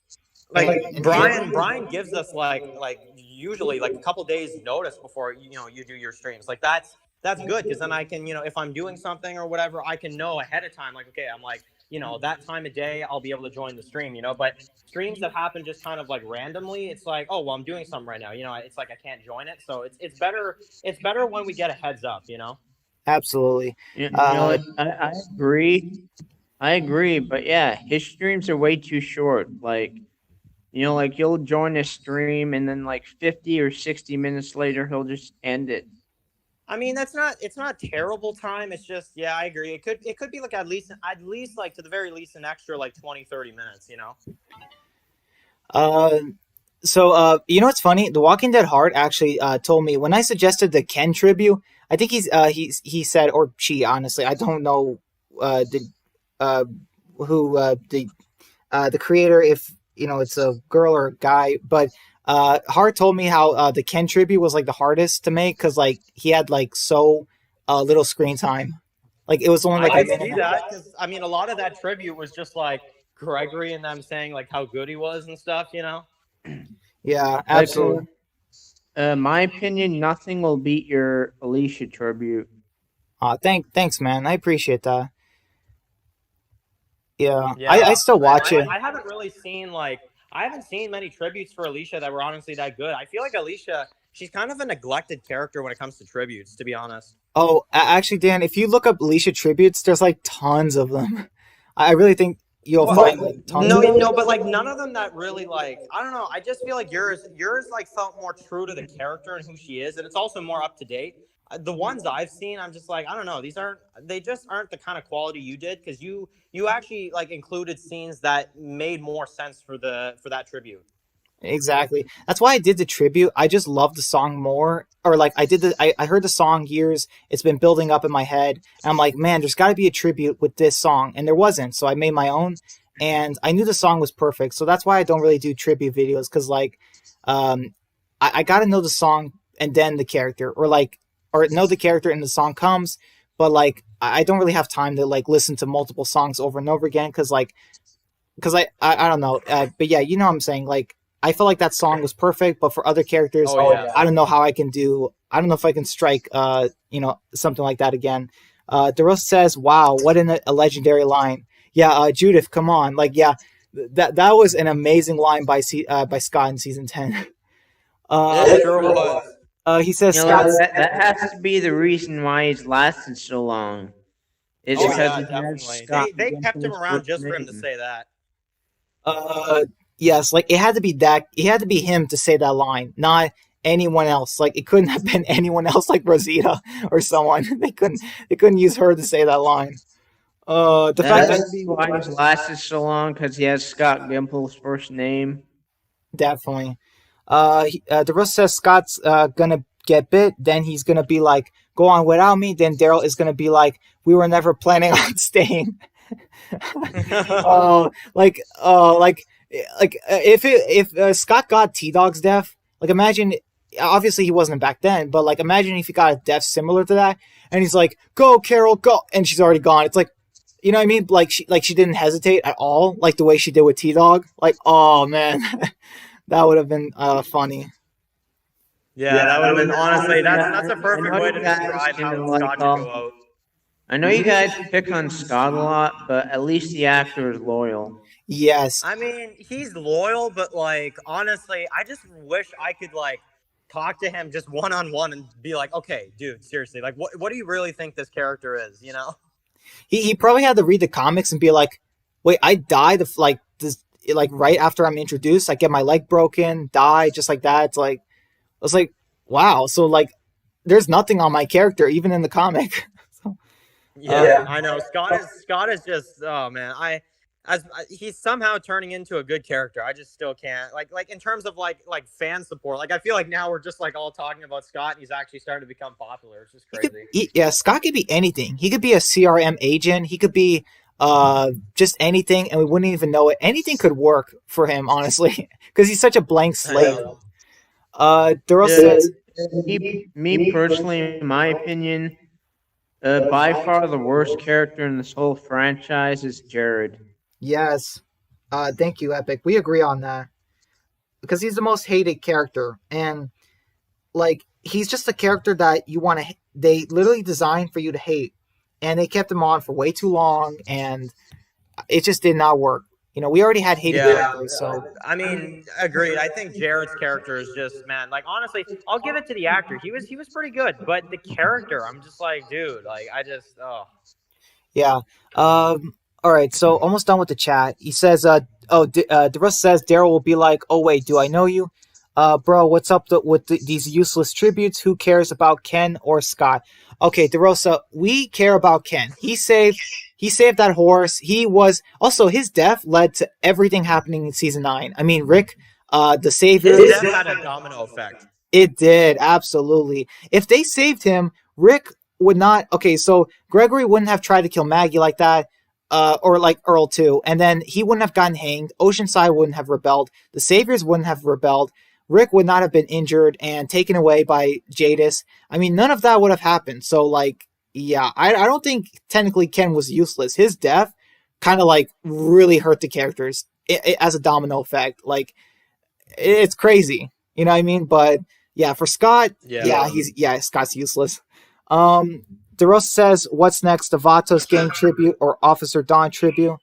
like and Brian gives us like usually like a couple days notice before you do your streams. Like that's good because then I can if I'm doing something or whatever I can know ahead of time. Like okay, I'm like that time of day I'll be able to join the stream. But streams that happen just kind of like randomly, it's like oh well I'm doing something right now. It's like I can't join it. So it's better when we get a heads up. absolutely. You know what? I agree. I agree, but yeah, his streams are way too short. Like, like you'll join a stream and then like 50 or 60 minutes later, he'll just end it. I mean, it's not terrible time. It's just, yeah, I agree. It could be like at least like to the very least an extra like 20 30 minutes, you know. Uh, you know what's funny? The Walking Dead Heart actually told me when I suggested the Ken tribute. I think he said, or she, honestly, I don't know the uh who the creator, if you know it's a girl or a guy, but Hart told me how the Ken tribute was like the hardest to make because like he had like so little screen time. Like it was only I like a could see minute. that because I mean, a lot of that tribute was just like Gregory and them saying like how good he was and stuff, you know. Yeah, Like, absolutely. my opinion, nothing will beat your Alicia tribute. Thanks, man. I appreciate that. Yeah, I Yeah, still and watch it. I haven't really seen like I haven't seen many tributes for Alicia that were honestly that good. I feel like Alicia, she's kind of a neglected character when it comes to tributes, to be honest. Oh, actually, Dan, if you look up Alicia tributes, there's like tons of them. I really think you'll Well, find like tons no, of them. no, but like none of them that really like I don't know. I just feel like yours like felt more true to the character and who she is, and it's also more up to date. The ones I've seen, I'm just like I don't know. They just aren't the kind of quality you did because you actually like included scenes that made more sense for that tribute. Exactly. That's why I did the tribute. I just love the song more. Or like I heard the song years. It's been building up in my head. And I'm like, man, there's gotta be a tribute with this song. And there wasn't. So I made my own. And I knew the song was perfect. So that's why I don't really do tribute videos. Cause like um I gotta know the song and then the character. Or know the character and the song comes. But like I don't really have time to like listen to multiple songs over and over again. Cause I don't know. But yeah, you know what I'm saying? Like I felt like that song was perfect, but for other characters, Oh yeah. I don't know how I can do. I don't know if I can strike, something like that again. DeRosa says, "Wow, what a legendary line." Yeah, Judith, come on, like, yeah, that was an amazing line by Scott in season 10. It sure was. He says, You know, like Scott's. that has to be the reason why he's lasted so long. Is Oh because yeah, he has definitely. Scott They kept him Gimpl's around first just for him to name. say that. Uh, yes, like it had to be that. It had to be him to say that line, not anyone else. Like it couldn't have been anyone else, like Rosita or someone. They couldn't use her to say that line. The That fact has that to be why he's lasted so long because he has Scott Gimple's first name. definitely. The rest says Scott's gonna get bit. Then he's gonna be like, "Go on without me." Then Daryl is gonna be like, "We were never planning on staying." Oh, if Scott got T Dog's death, like imagine. Obviously, he wasn't back then, but like imagine if he got a death similar to that, and he's like, "Go, Carol, go," and she's already gone. It's like, you know what I mean? Like she didn't hesitate at all, like the way she did with T Dog. Like, oh man, that would have been funny. Yeah, that would have been honestly that's a I perfect know way you to guys, describe you how know, Scott should go out. I know you guys pick on Scott a lot, but at least the actor is loyal. Yes, I mean, he's loyal, but like honestly, I just wish I could like talk to him just one on one and be like, okay, dude, seriously, like what do you really think this character is, you know? he probably had to read the comics and be like, "Wait, I died of like this." Like right after I'm introduced, I get my leg broken, die just like that. It's like, wow. So like, there's nothing on my character even in the comic. So, Yeah, I know. Scott is just oh man, he's somehow turning into a good character. I just still can't like in terms of like fan support. Like I feel like now we're just like all talking about Scott and he's actually starting to become popular. It's just crazy. yeah, Scott could be anything. He could be a CRM agent. He could be just anything, and we wouldn't even know it. Anything could work for him, honestly, because he's such a blank I slate. know. Daryl Yeah, says, me personally, in my opinion, by far the worst character in this whole franchise is Jared. yes. Thank you, Epic. We agree on that because he's the most hated character, and like he's just a character that you want to. They literally designed for you to hate, and they kept him on for way too long, and it just did not work. You know, we already had hated Yeah, characters, so I mean, agreed. I think Jared's character is just man. Like honestly, I'll give it to the actor. He was pretty good, but the character, I'm just like, dude, like I just oh. yeah. All right. So almost done with the chat. He says, DeRuss says Daryl will be like, "Oh wait, do I know you?" Bro, what's up with these useless tributes? Who cares about Ken or Scott? Okay, DeRosa, we care about Ken. He saved that horse. He was also his death led to everything happening in season 9. I mean, Rick, the savior. His death had a domino effect. It did, absolutely. If they saved him, Rick would not. Okay, so Gregory wouldn't have tried to kill Maggie like that, or like Earl too, and then he wouldn't have gotten hanged. Oceanside wouldn't have rebelled. The Saviors wouldn't have rebelled. Rick would not have been injured and taken away by Jadis. I mean, none of that would have happened. So, like, yeah, I don't think technically Ken was useless. His death kind of like really hurt the characters as a domino effect. Like, it's crazy. You know what I mean? But yeah, for Scott, Scott's useless. DeRosa says, "What's next? The Vatos gang tribute or Officer Don tribute?"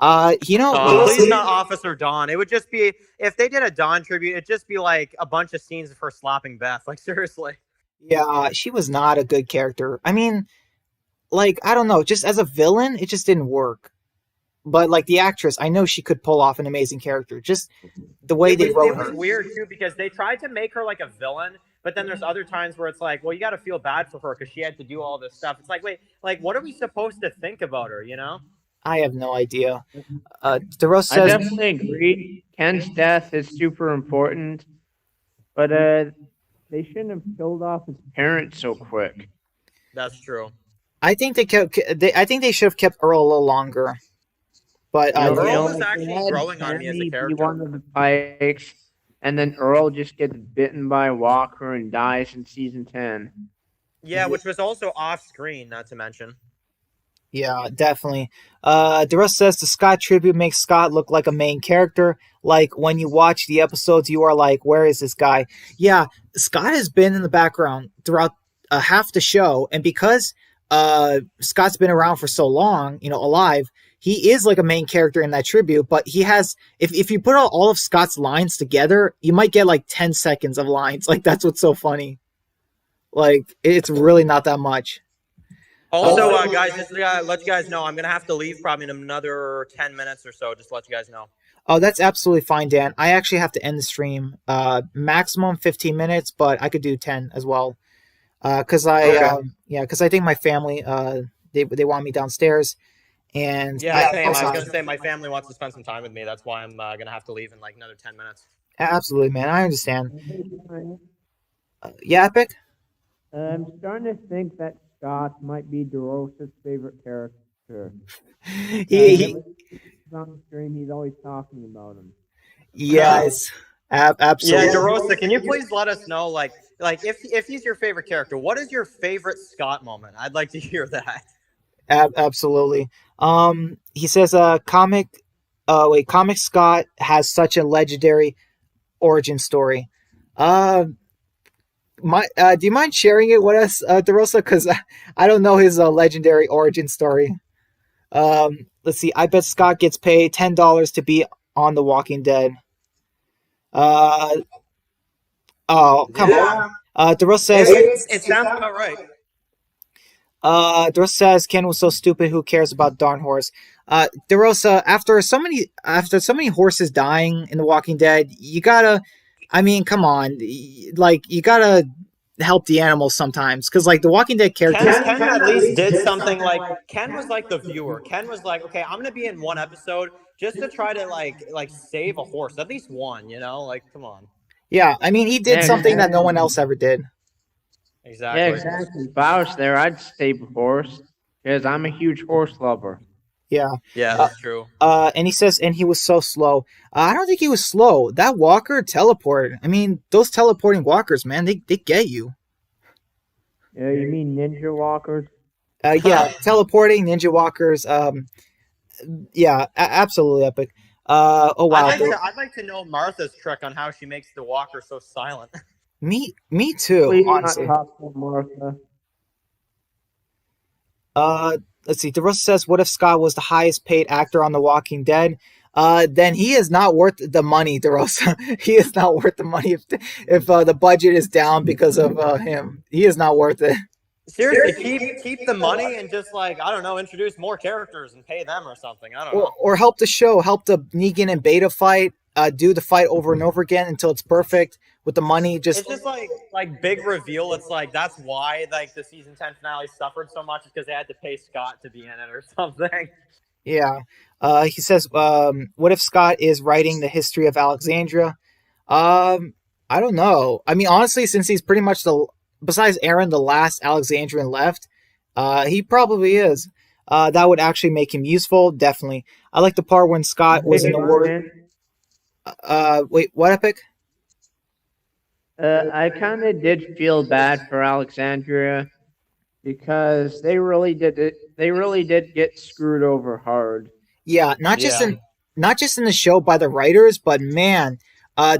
Please not Officer Dawn. It would just be if they did a Dawn tribute. It'd just be like a bunch of scenes of her slapping Beth. Like seriously. Yeah, she was not a good character. I mean, like I don't know, just as a villain, it just didn't work. But like the actress, I know she could pull off an amazing character. Just the way they wrote her. It was weird too because they tried to make her like a villain, but then there's other times where it's like, well, you got to feel bad for her because she had to do all this stuff. It's like, wait, like what are we supposed to think about her? You know? I have no idea. DeRosa says, I definitely agree. Ken's death is super important, but they shouldn't have killed off his parents so quick. That's true. I think I think they should have kept Earl a little longer. But Earl was actually growing on me as a character. One of the Pikes, and then Earl just gets bitten by a walker and dies in season 10. Yeah, which was also off screen, not to mention. Yeah, definitely. DeRosa says the Scott tribute makes Scott look like a main character. Like when you watch the episodes, you are like, "Where is this guy?" Yeah, Scott has been in the background throughout half the show, and because Scott's been around for so long, alive, he is like a main character in that tribute. But he has, if you put all of Scott's lines together, you might get like 10 seconds of lines. Like that's what's so funny. Like it's really not that much. Also, guys, just to let you guys know, I'm going to have to leave probably in another 10 minutes or so, just to let you guys know. Oh, that's absolutely fine, Dan. I actually have to end the stream. Maximum 15 minutes, but I could do 10 as well. Because I think my family, they want me downstairs. And yeah, same. I was going to say my family wants to spend some time with me. That's why I'm going to have to leave in like another 10 minutes. Absolutely, man. I understand. Yeah, Epic? I'm starting to think that Scott might be DeRosa's favorite character. He's on the stream. He's always talking about him. Yes, absolutely. Yeah, DeRosa, can you please let us know, like if he's your favorite character, what is your favorite Scott moment? I'd like to hear that. Absolutely. He says, Comic Scott has such a legendary origin story. Do you mind sharing it with us, DeRosa? Because I don't know his legendary origin story. Let's see. I bet Scott gets paid $10 to be on The Walking Dead. Come on. DeRosa says it sounds about right. DeRosa says Ken was so stupid. Who cares about darn horse? DeRosa, after so many horses dying in The Walking Dead, you gotta. I mean, come on, like you gotta help the animals sometimes, because like the Walking Dead characters. Ken at least did something. Like Ken was like the viewer. Ken was like, okay, I'm gonna be in one episode just to try to like save a horse, at least one. Like come on. Yeah, I mean, he did something that no one else ever did. Exactly. Yeah, exactly. If I was there, I'd save a horse because I'm a huge horse lover. Yeah. Yeah, that's true. And he says, and he was so slow. I don't think he was slow. That walker teleported. I mean, those teleporting walkers, man, they get you. Yeah, you mean ninja walkers? Yeah, teleporting ninja walkers. Yeah, absolutely epic. Oh wow. I'd like to know Martha's trick on how she makes the walker so silent. Me too. Please honestly. not talk to Martha. Let's see. DeRosa says, "What if Scott was the highest paid actor on The Walking Dead? Then he is not worth the money, DeRosa. He is not worth the money if the budget is down because of him. He is not worth it. Seriously, keep the money and just like I don't know, introduce more characters and pay them or something. I don't know. Or help the show, help the Negan and Beta fight. do the fight over and over again until it's perfect with the money. Just It's just like big reveal. It's like that's why like the season 10 finale suffered so much, because they had to pay Scott to be in it or something. yeah. He says, "What if Scott is writing the history of Alexandria?" Um, I don't know. I mean, honestly, since he's pretty much besides Aaron, the last Alexandrian left, he probably is. That would actually make him useful, definitely. I like the part when Scott was in the war. Wait, what epic? I kind of did feel bad for Alexandria because they really did it. They really did get screwed over hard. Yeah, Yeah. not just in the show by the writers, but man,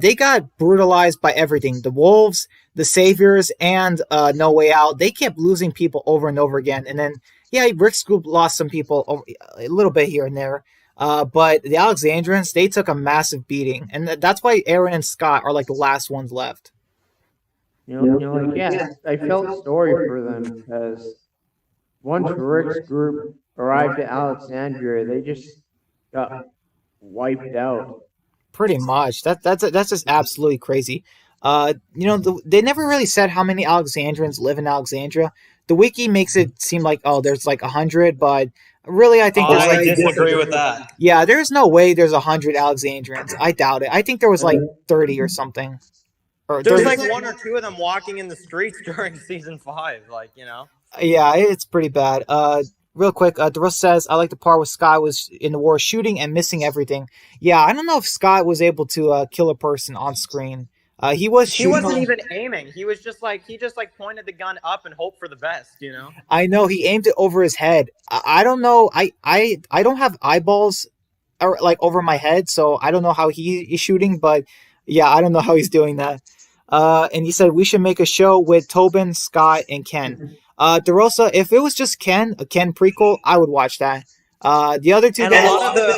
they got brutalized by everything. The wolves, the saviors, and No Way Out. They kept losing people over and over again. And then yeah, Rick's group lost some people a little bit here and there. But the Alexandrians, they took a massive beating, and that's why Aaron and Scott are like the last ones left. Like yeah, I felt sorry for them because once Rick's group arrived at Alexandria, they just got wiped out. Pretty much. That's just absolutely crazy. They never really said how many Alexandrians live in Alexandria. The wiki makes it seem like there's like 100, but really I think there's I like disagree with that. yeah, there's no way there's 100 Alexandrians. I doubt it. I think there was like 30 or something. Or There's 30. like one or two of them walking in the streets during season 5, like, you know. Yeah, it's pretty bad. Real quick, DeRosa says, I like the part where Scott was in the war shooting and missing everything. Yeah, I don't know if Scott was able to kill a person on screen. He was He shooting. wasn't even aiming. He just pointed the gun up and hoped for the best, you know. I know he aimed it over his head. I don't know. I don't have eyeballs or like over my head, so I don't know how he is shooting. But yeah, I don't know how he's doing that. And he said we should make a show with Tobin, Scott, and Ken. DeRosa, if it was just a Ken prequel, I would watch that. The other two And guys,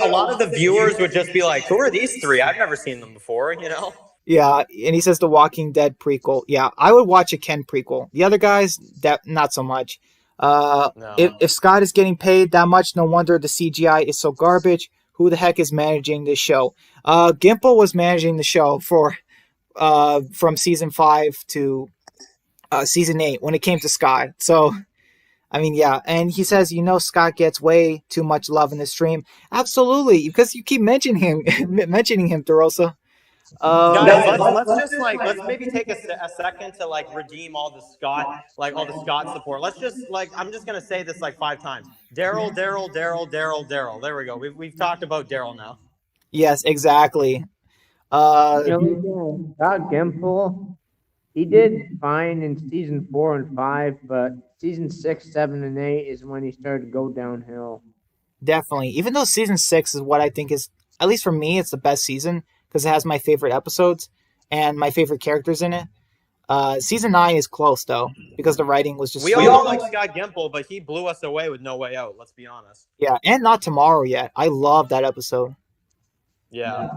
a lot of the viewers would just be like, "Who are these three? I've never seen them before," you know. yeah, and he says the Walking Dead prequel. Yeah, I would watch a Ken prequel. The other guys, that not so much. No. If Scott is getting paid that much, no wonder the CGI is so garbage. Who the heck is managing this show? Gimple was managing the show for from season 5 to season 8 when it came to Scott. So, I mean, yeah. And he says, Scott gets way too much love in the stream. Absolutely, because you keep mentioning him, DeRosa. Guys, let's maybe take a second to like redeem all the Scott support. Let's just I'm just gonna say this like 5 times. Daryl. There we go. We've talked about Daryl now. Yes, exactly. Scott Gimple, he did fine in season 4 and 5, but season 6, 7, and 8 is when he started to go downhill. Definitely. Even though season 6 is what I think is, at least for me, it's the best season because it has my favorite episodes and my favorite characters in it. Season 9 is close though because the writing was just. We all like Scott Gimple, but he blew us away with No Way Out. Let's be honest. Yeah, and Not Tomorrow Yet. I love that episode. Yeah.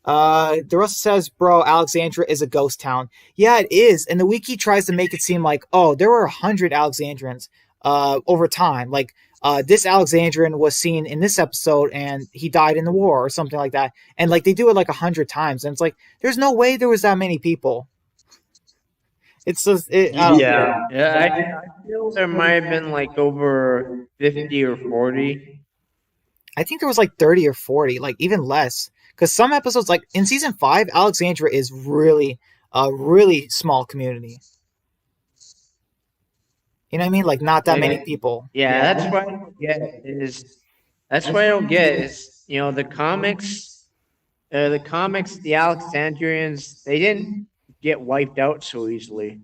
DeRosa says, bro, Alexandria is a ghost town. Yeah, it is. And the wiki tries to make it seem like, there were 100 Alexandrians over time. Like, this Alexandrian was seen in this episode and he died in the war or something like that. And, like, they do it like 100 times. And it's like, there's no way there was that many people. It's just, I feel there might have been like over 50 or 40. I think there was like 30 or 40, like even less. Because some episodes, like in season 5, Alexandria is really a really small community. You know what I mean? Like not that many people. Yeah, that's what I don't get is the comics, the Alexandrians, they didn't get wiped out so easily.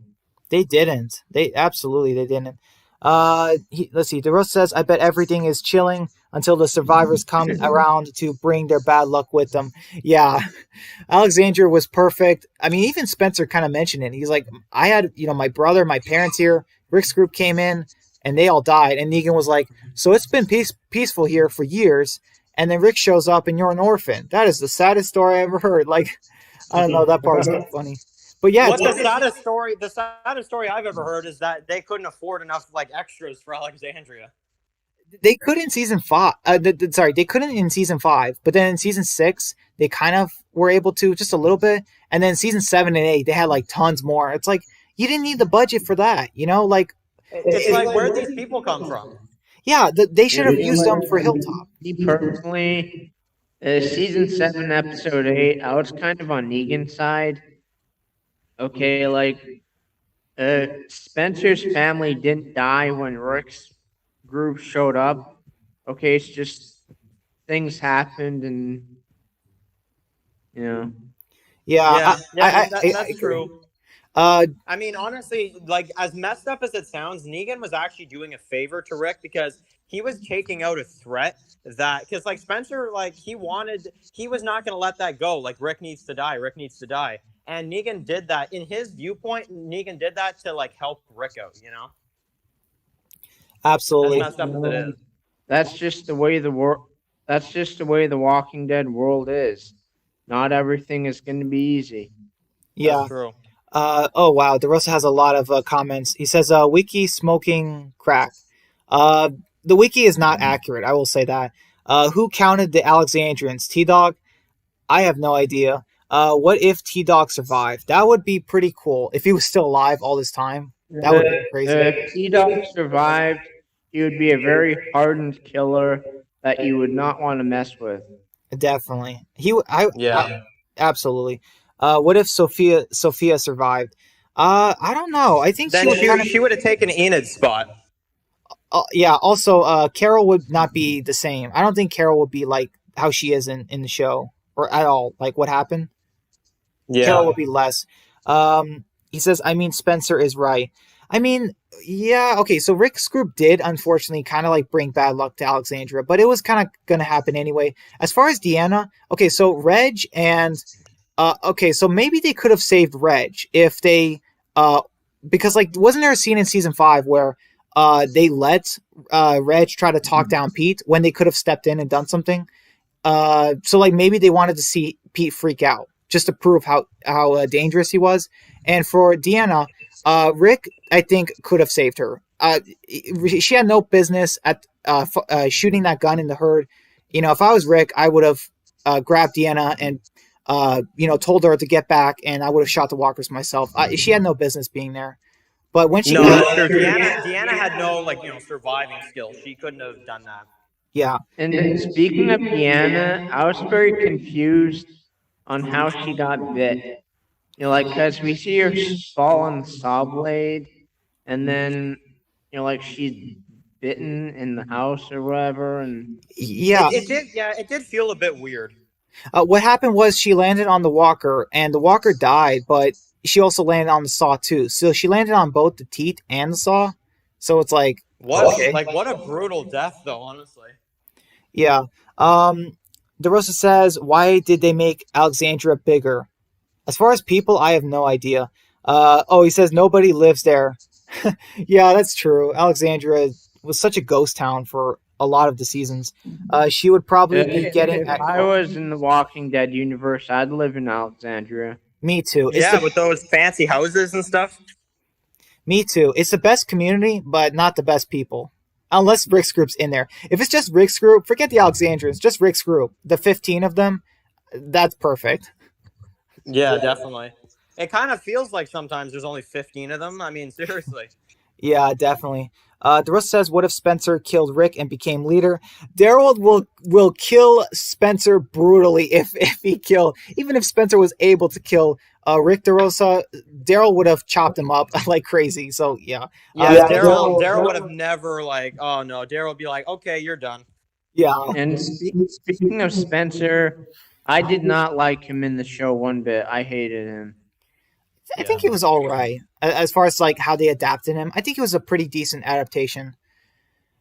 They didn't. They didn't. Let's see. DeRosa says, I bet everything is chilling until the survivors come around to bring their bad luck with them. Yeah. Alexandria was perfect. I mean, even Spencer kind of mentioned it. He's like, I had, my brother, my parents here. Rick's group came in and they all died. And Negan was like, so it's been peaceful here for years. And then Rick shows up and you're an orphan. That is the saddest story I ever heard. Like, I don't know. That part was kind of funny. But yeah, the saddest story I've ever heard is that they couldn't afford enough like extras for Alexandria. They could in season 5. Sorry, they couldn't in season 5, but then in season 6 they kind of were able to just a little bit, and then season 7 and 8 they had like tons more. It's like you didn't need the budget for that, you know? Like, It's like where these people come from. yeah, they should have used them for Like, Hilltop. me personally, season 7, episode 8, I was kind of on Negan's side. Okay, like Spencer's family didn't die when Rick's group showed up. Okay, it's just things happened, and you know. Yeah, Yeah, yeah, I that's agree. true. Uh, I mean, honestly, like as messed up as it sounds, Negan was actually doing a favor to Rick because he was taking out a threat that because like Spencer, like he was not going to let that go. Like Rick needs to die. Rick needs to die. And Negan did that in his viewpoint. Negan did that to like help Rick out. You know, as absolutely. messed up as it is. That's just the way the world. That's just the way the Walking Dead world is. Not everything is going to be easy. Yeah. That's true. Oh wow, DeRosa has a lot of comments. He says, "Wiki smoking crack." The wiki is not accurate. I will say that. Who counted the Alexandrians? T Dog? I have no idea. What if T Dog survived? That would be pretty cool if he was still alive all this time. That would be crazy. If T-Dog survived, he would be a very hardened killer that you would not want to mess with. Definitely. Yeah. Absolutely. What if Sophia survived? I don't know. I think Then she would have taken Enid's spot. Yeah. Also, Carol would not be the same. I don't think Carol would be like how she is in the show or at all. Like what happened. Yeah. Carol would be less. He says, I mean, Spencer is right. I mean, yeah, okay, so Rick's group did unfortunately kind of like bring bad luck to Alexandria, but it was kind of going to happen anyway. As far as Deanna, okay, so Reg and okay, so maybe they could have saved Reg if they because like wasn't there a scene in season 5 where they let Reg try to talk down Pete when they could have stepped in and done something? So like maybe they wanted to see Pete freak out just to prove how dangerous he was. And for Deanna, Rick, I think, could have saved her. She had no business at shooting that gun in the herd. You know, if I was Rick, I would have grabbed Deanna and told her to get back, and I would have shot the walkers myself. She had no business being there. But when she that's true. Deanna had no surviving skills. She couldn't have done that. Yeah. And then speaking of Deanna, I was very confused on how she got bit. Like, because we see her fall on the saw blade, and then, like, she's bitten in the house or whatever, and... Yeah. It did feel a bit weird. What happened was she landed on the walker, and the walker died, but she also landed on the saw, too. So she landed on both the teeth and the saw. So it's like... What a brutal death, though, honestly. Yeah. DeRosa says, why did they make Alexandria bigger? As far as people, I have no idea. He says nobody lives there. Yeah, that's true. Alexandria was such a ghost town for a lot of the seasons. She would probably be getting... If I was in the Walking Dead universe, I'd live in Alexandria. Me too. With those fancy houses and stuff. Me too. It's the best community, but not the best people. Unless Rick's group's in there. If it's just Rick's group, forget the Alexandrians. Just Rick's group. The 15 of them, that's perfect. Yeah, definitely. It kind of feels like sometimes there's only 15 of them. I mean, seriously. Yeah, definitely. DeRosa says, what if Spencer killed Rick and became leader? Daryl will kill Spencer brutally if he killed. Even if Spencer was able to kill Rick DeRosa, Daryl would have chopped him up like crazy. So, yeah. Yeah, Daryl would have never oh, no. Daryl would be like, okay, you're done. Yeah. And speaking of Spencer, I did not like him in the show one bit. I hated him. I think he was all right. As far as like how they adapted him, I think it was a pretty decent adaptation.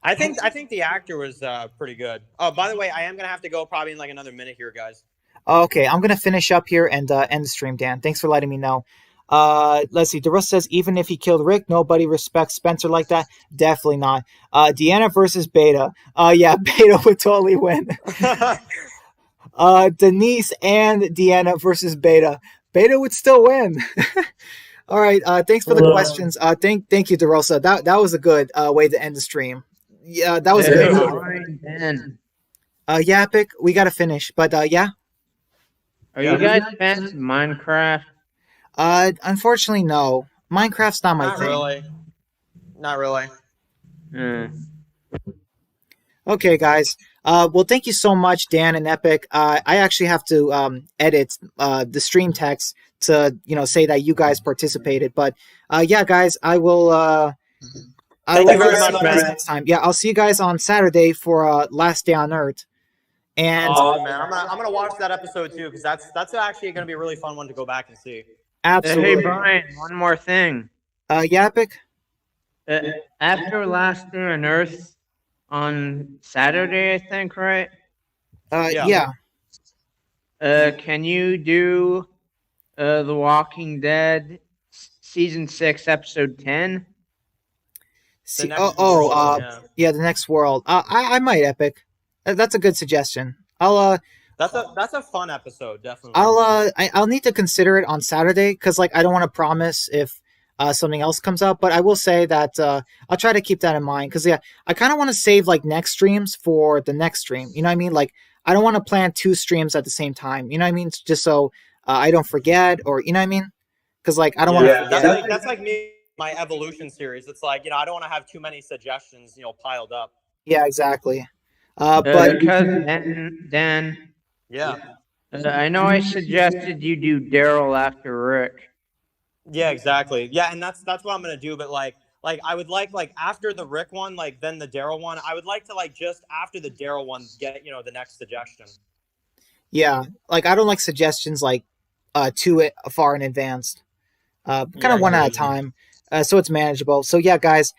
I think the actor was pretty good. Oh, by the way, I am gonna have to go probably in like another minute here, guys. Okay, I'm gonna finish up here and end the stream, Dan. Thanks for letting me know. Let's see. DeRosa says even if he killed Rick, nobody respects Spencer like that. Definitely not. Deanna versus Beta. Yeah, Beta would totally win. Denise and Deanna versus Beta. Beta would still win. All right. Thanks for the questions. Thank you, DeRosa. That was a good way to end the stream. Yeah, that was Hey, good. Brian, Ben, Yeah, Epic, we gotta finish, but yeah. are you guys fans of Minecraft? Unfortunately, no. Minecraft's not my Not thing. really. Not really. Uh, Okay, guys. Well, thank you so much, Dan and Epic. I actually have to edit the stream text to say that you guys participated. But yeah, guys, I will. I Thank will you very see much, you guys man. next time. Yeah, I'll see you guys on Saturday for Last Day on Earth. And Awesome, man. I'm gonna watch that episode too because that's actually gonna be a really fun one to go back and see. hey, absolutely. Brian, one more thing. Yeah, Epic. After Last Day on Earth on Saturday, I think, right? Yeah. Can you do The Walking Dead season 6, episode 10? See, next world, yeah, the next world. I might, Epic. That's a good suggestion. That's a fun episode, definitely. I'll need to consider it on Saturday because like I don't want to promise if something else comes up, but I will say that I'll try to keep that in mind because yeah, I kind of want to save like next streams for the next stream. You know what I mean? Like I don't want to plan 2 streams at the same time. You know what I mean? Just so I don't forget, or you know what I mean? Because like I don't want to forget. That's like me, my evolution series. It's like I don't want to have too many suggestions piled up. Yeah, exactly. But Because Dan, Yeah. I know I suggested you do Daryl after Rick. Yeah, exactly. Yeah, and that's what I'm gonna do. But like I would like after the Rick one, like then the Daryl one. I would like to like just after the Daryl one get the next suggestion. yeah, like I don't like suggestions like too far in advance. Kind of one at a time, so it's manageable. So yeah, guys.